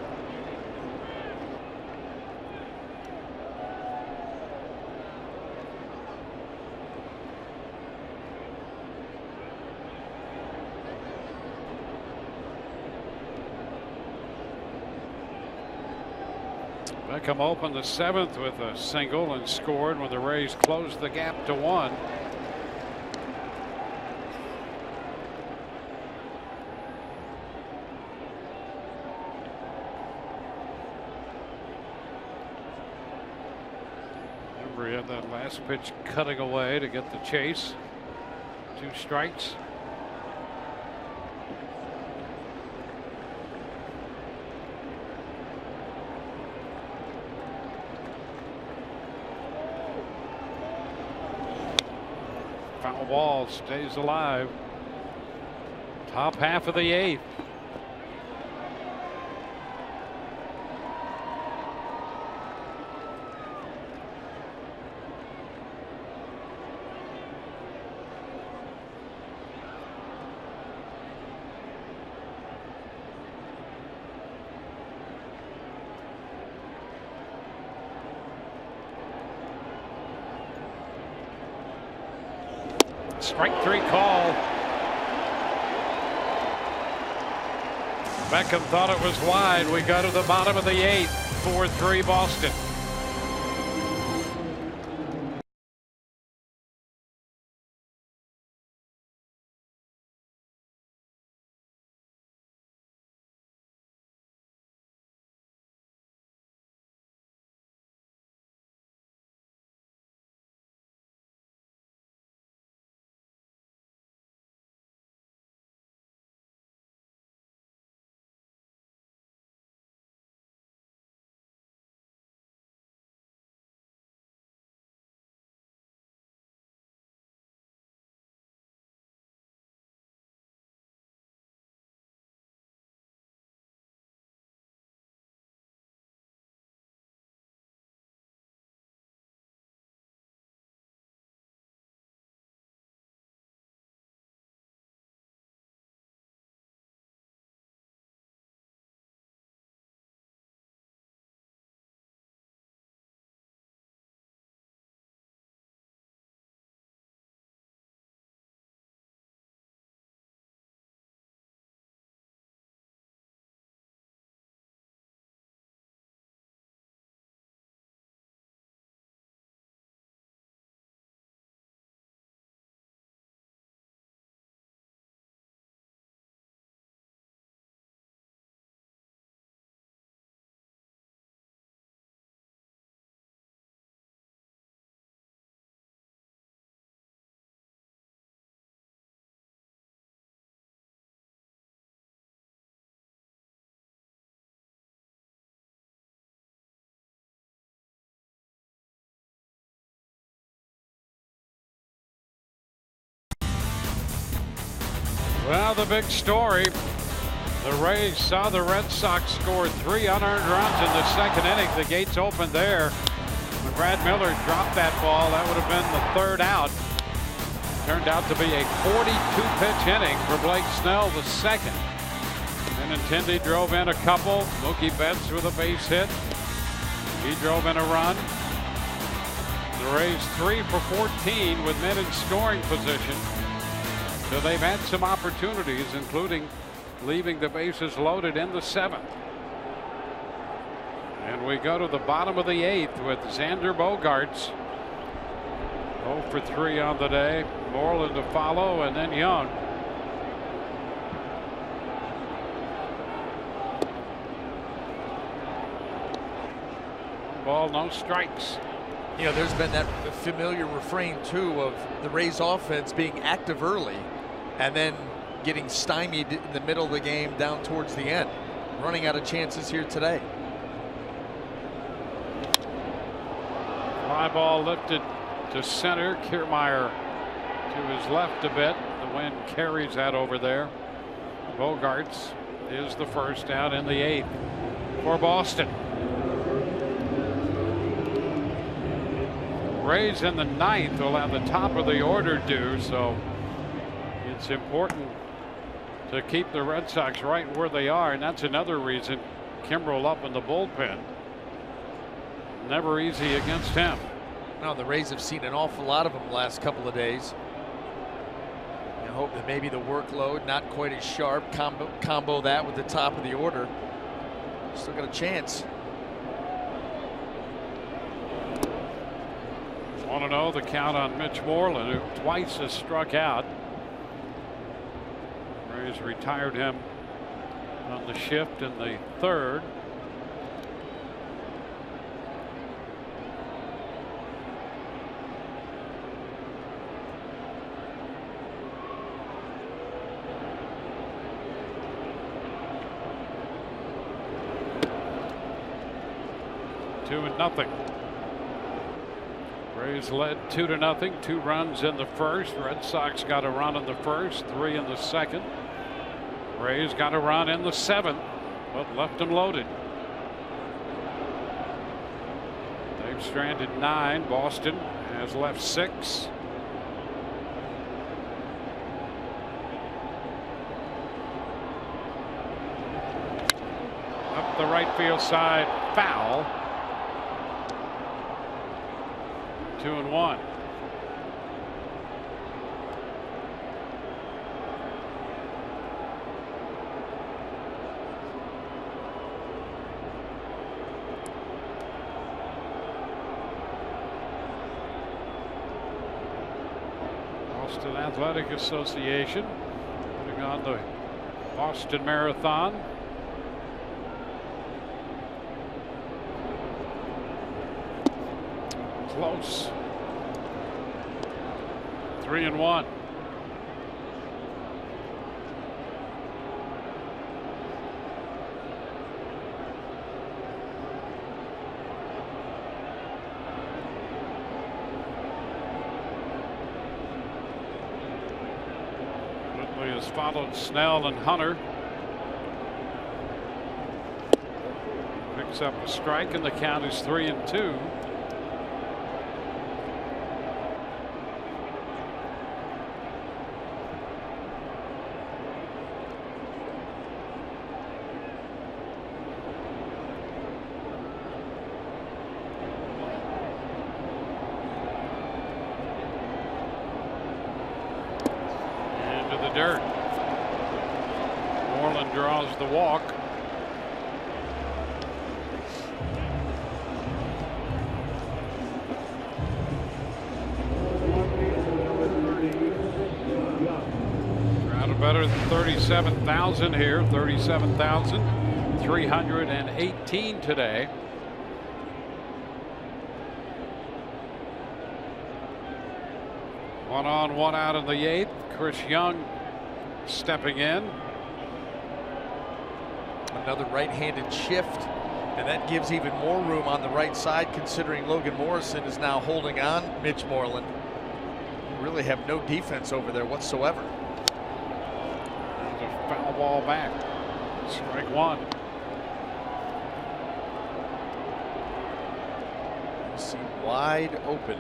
Beckham opened the 7th with a single and scored when the Rays closed the gap to 1. He had that last pitch cutting away to get the chase. 2 strikes. Foul ball, stays alive. Top half of the 8th. Strike 3 call. Beckham thought it was wide. We go to the bottom of the 8th. 4-3 Boston. Well, the big story, the Rays saw the Red Sox score 3 unearned runs in the second inning. The gates opened there. When Brad Miller dropped that ball, that would have been the 3rd out. Turned out to be a 42-pitch inning for Blake Snell, the 2nd. Benintendi drove in a couple. Mookie Betts with a base hit. He drove in a run. The Rays 3 for 14 with men in scoring position. So they've had some opportunities, including leaving the bases loaded in the 7th. And we go to the bottom of the 8th with Xander Bogaerts. 0 for 3 on the day. Moreland to follow, and then Young. Ball, no strikes. You know, there's been that familiar refrain too of the Rays offense being active early and then getting stymied in the middle of the game down towards the end. Running out of chances here today. Fly ball lifted to center. Kiermaier to his left a bit. The wind carries that over there. Bogaerts is the first out in the 8th for Boston. Rays in the 9th will have the top of the order due, so it's important to keep the Red Sox right where they are, and that's another reason Kimbrel up in the bullpen. Never easy against him. Now the Rays have seen an awful lot of them the last couple of days. I hope that maybe the workload not quite as sharp. Combo that with the top of the order. Still got a chance. 1-0 the count on Mitch Moreland, who twice has struck out. Rays retired him on the shift in the 3rd. Two and nothing. Rays led 2-0. 2 runs in the first. Red Sox got a run in the first, 3 in the second. Rays got a run in the 7th, but left them loaded. They've stranded 9. Boston has left 6. Up the right field side, foul. 2-1. Boston Athletic Association putting on the Boston Marathon. Close. 3-1. Whitley has followed Snell and Hunter. Picks up a strike, and the count is 3-2. Dirt. Moreland draws the walk. Crowd of better than 37,000 here. 37,318 today. One on, one out in the 8th. Chris Young stepping in. Another right-handed shift, and that gives even more room on the right side, considering Logan Morrison is now holding on Mitch Moreland. Really have no defense over there whatsoever. ball back. Strike one. You see wide open.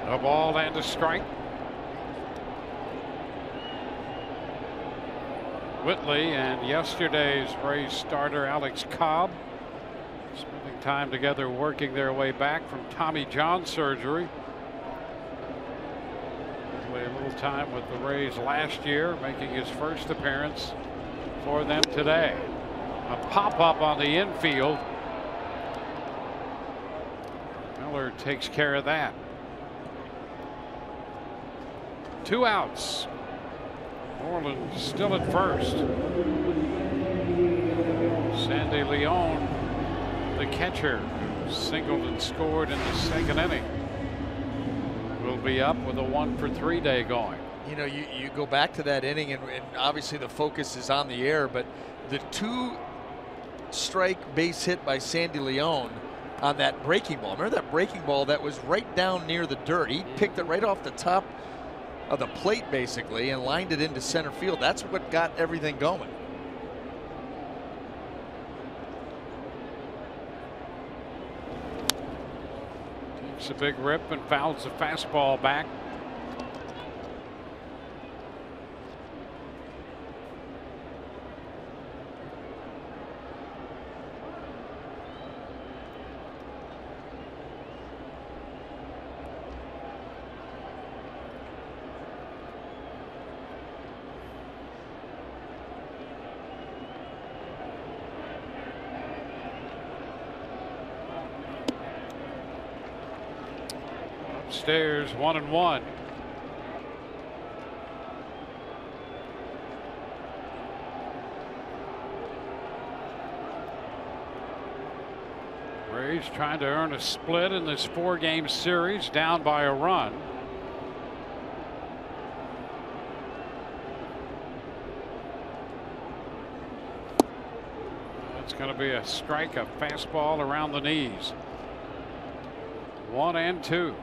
A ball and a strike. Whitley and yesterday's Rays starter Alex Cobb spending time together working their way back from Tommy John surgery. Played a little time with the Rays last year, making his first appearance for them today. A pop-up on the infield. Miller takes care of that. 2 outs. Orioles still at first. Sandy Leon, the catcher, who singled and scored in the second inning, will be up with a 1-for-3 day going. You know, you go back to that inning, and obviously the focus is on the air, but the 2-strike base hit by Sandy Leon on that breaking ball. Remember that breaking ball that was right down near the dirt? He picked it right off the top of the plate basically and lined it into center field. That's what got everything going. Takes a big rip and fouls the fastball back. Upstairs, 1-1. Rays trying to earn a split in this 4-game series, down by a run. It's going to be a strike, a fastball around the knees. 1-2.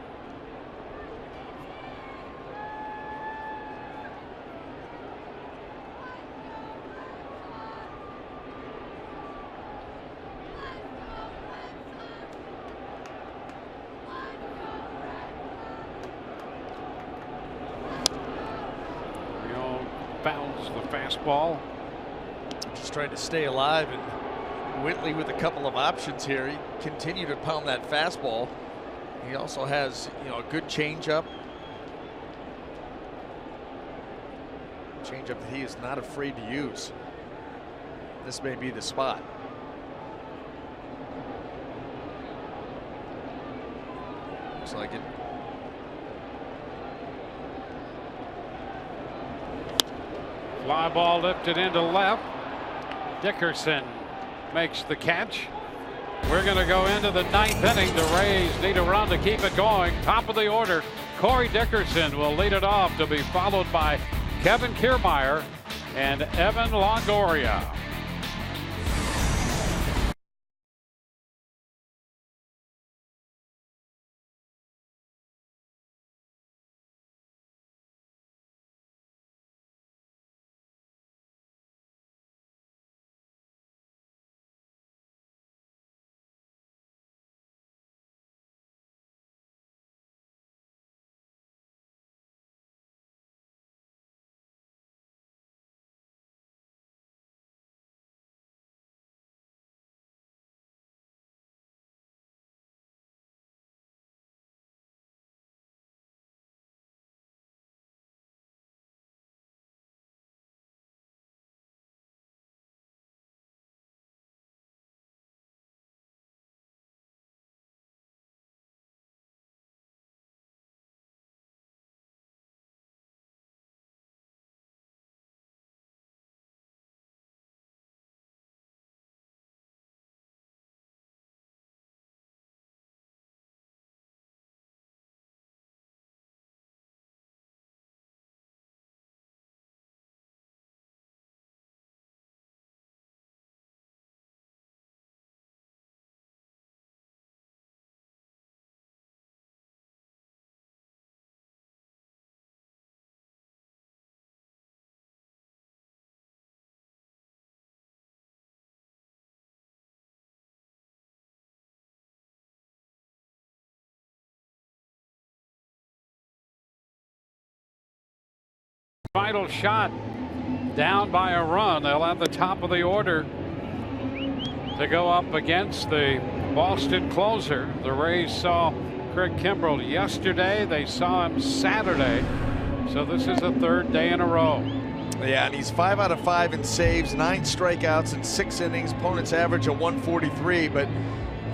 Fouls the fastball. Just trying to stay alive, and Whitley with a couple of options here. He continued to pound that fastball. He also has, you know, a good changeup. Changeup that he is not afraid to use. This may be the spot. Looks like it. Fly ball lifted into left. Dickerson makes the catch. We're going to go into the 9th inning. The Rays need a run to keep it going. Top of the order, Corey Dickerson will lead it off, to be followed by Kevin Kiermaier and Evan Longoria. Final shot, down by a run. They'll have the top of the order to go up against the Boston closer. The Rays saw Craig Kimbrel yesterday. They saw him Saturday. So this is the third day in a row. Yeah, and he's 5 out of 5 in saves, 9 strikeouts in 6 innings. Opponents average a 143, but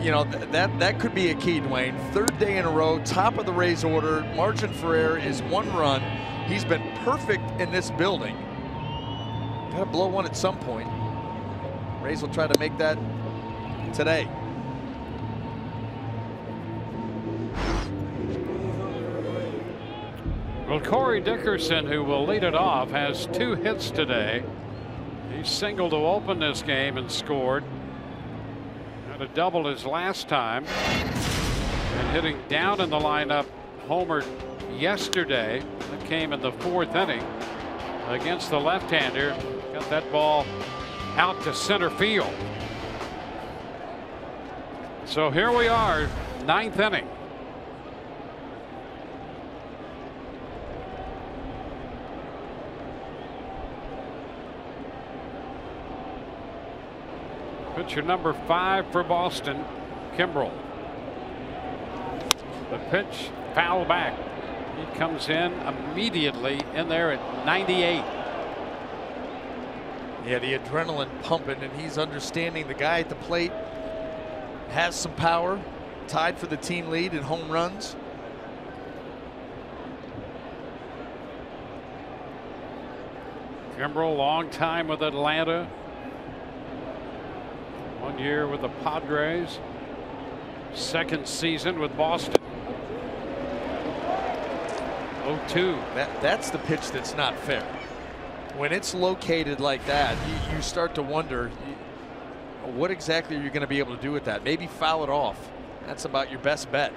you know that could be a key, Dwayne. Third day in a row, top of the Rays order. Margin for error is 1 run. He's been perfect in this building. Got to blow one at some point. Rays will try to make that today. Well, Corey Dickerson, who will lead it off, has 2 hits today. He singled to open this game and scored. Had a double his last time. And hitting down in the lineup, homered yesterday. That came in the 4th inning against the left-hander. Got that ball out to center field. So here we are, 9th inning. Pitcher number 5 for Boston, Kimbrel. The pitch, foul back. He comes in immediately in there at 98. Yeah, the adrenaline pumping, and he's understanding the guy at the plate has some power, tied for the team lead in home runs. Kimbrel, long time with Atlanta. 1 year with the Padres. 2nd season with Boston. 0-2. That's the pitch that's not fair. When it's located like that, you start to wonder what exactly are you going to be able to do with that. Maybe foul it off. That's about your best bet.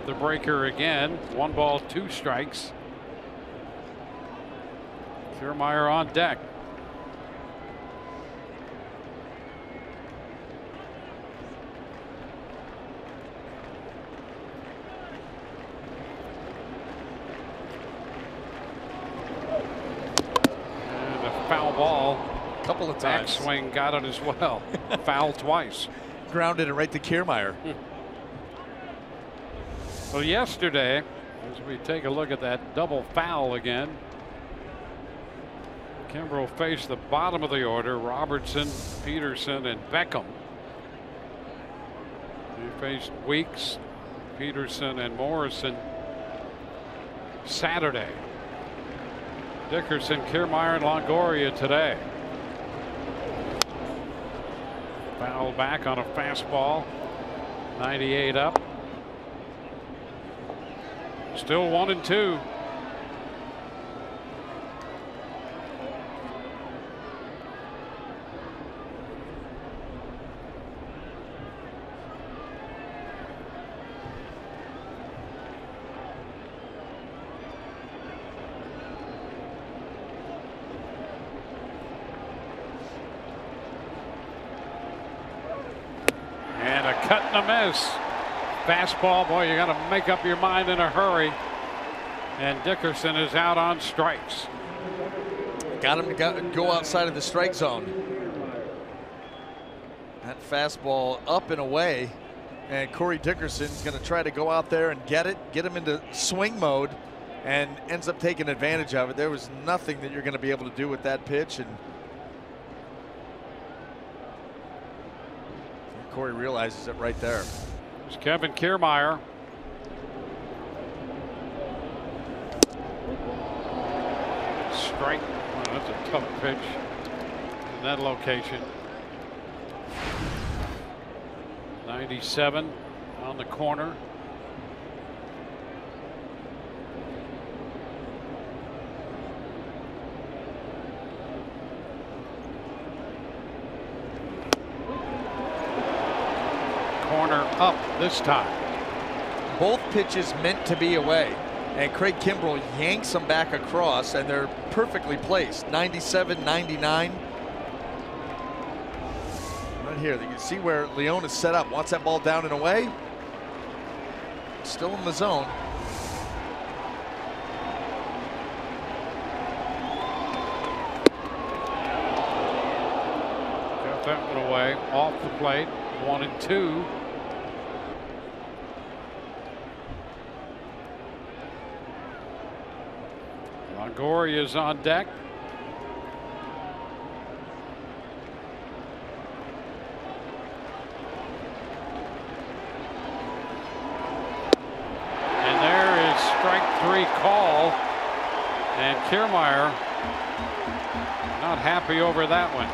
The breaker again. 1 ball, 2 strikes. Kiermaier on deck. And a foul ball. A couple of times. Backswing got it as well. Foul twice. Grounded it right to Kiermaier. Well, yesterday, as we take a look at that double foul again, Kimbrel faced the bottom of the order, Robertson, Peterson, and Beckham. He faced Weeks, Peterson, and Morrison Saturday. Dickerson, Kiermaier, and Longoria today. Foul back on a fastball. 98 up. Still 1-2. And a cut and a miss. Fastball, boy, you got to make up your mind in a hurry. And Dickerson is out on strikes. Got him to go outside of the strike zone. That fastball up and away. And Corey Dickerson's going to try to go out there and get him into swing mode, and ends up taking advantage of it. There was nothing that you're going to be able to do with that pitch. And Corey realizes it right there. It's Kevin Kiermaier. Strike. Wow, that's a tough pitch in that location. 97 on the corner. Corner up this time. Both pitches meant to be away. And Craig Kimbrell yanks them back across, and they're perfectly placed. 97, 99. Right here, you can see where Leone is set up. Wants that ball down and away. Still in the zone. Got that one away, off the plate, 1-2. Longoria is on deck. And there is strike 3 call. And Kiermaier not happy over that one.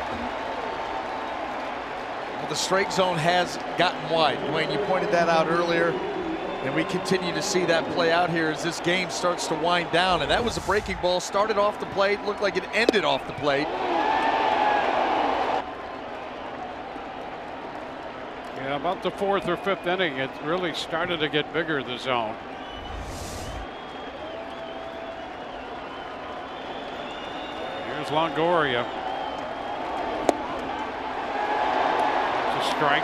Well, the strike zone has gotten wide. Dwayne, you pointed that out earlier. And we continue to see that play out here as this game starts to wind down. And that was a breaking ball, started off the plate, looked like it ended off the plate. Yeah, about the 4th or 5th inning, it really started to get bigger, the zone. Here's Longoria. It's a strike.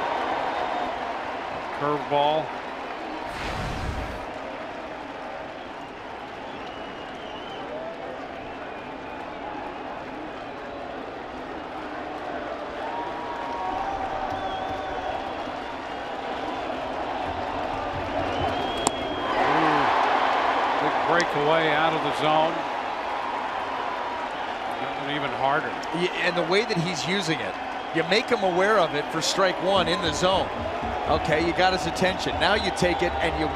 Curveball. Breakaway out of the zone. And even harder. And the way that he's using it, you make him aware of it for strike 1 in the zone. Okay, you got his attention. Now you take it and you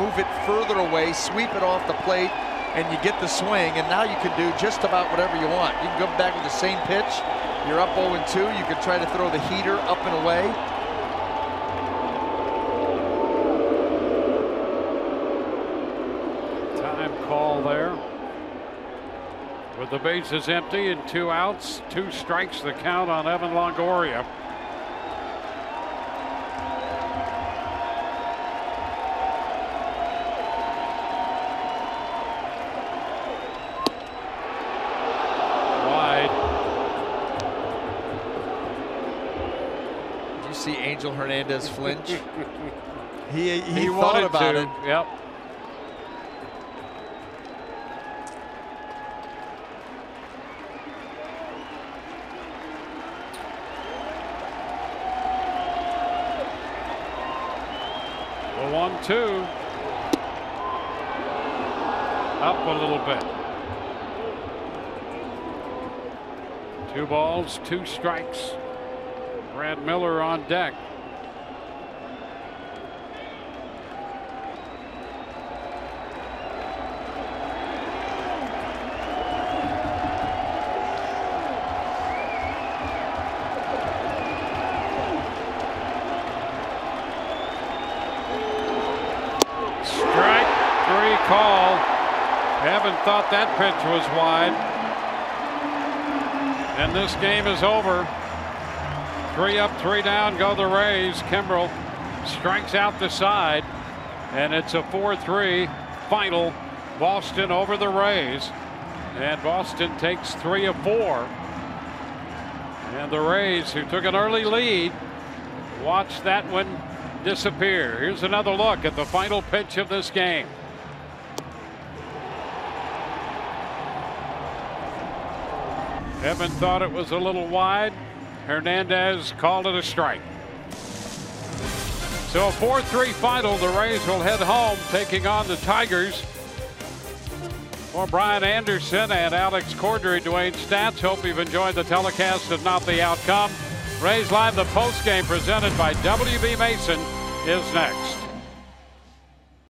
move it further away, sweep it off the plate, and you get the swing. And now you can do just about whatever you want. You can go back with the same pitch. You're up 0-2. You can try to throw the heater up and away. Call there with the bases empty and 2 outs, 2 strikes the count on Evan Longoria. Wide. Did you see Angel Hernandez flinch? he thought wanted about to. it. Yep. The 1-2. Up a little bit. 2 balls, 2 strikes. Brad Miller on deck. Call. Evan thought that pitch was wide. And this game is over. 3 up, 3 down go the Rays. Kimbrell strikes out the side. And it's a 4-3 final. Boston over the Rays. And Boston takes 3 of 4. And the Rays, who took an early lead, watch that one disappear. Here's another look at the final pitch of this game. Evan thought it was a little wide. Hernandez called it a strike. So a 4-3 final. The Rays will head home, taking on the Tigers. For Brian Anderson and Alex Cordry, Dwayne Stats. Hope you've enjoyed the telecast and not the outcome. Rays Live, the postgame presented by WB Mason, is next.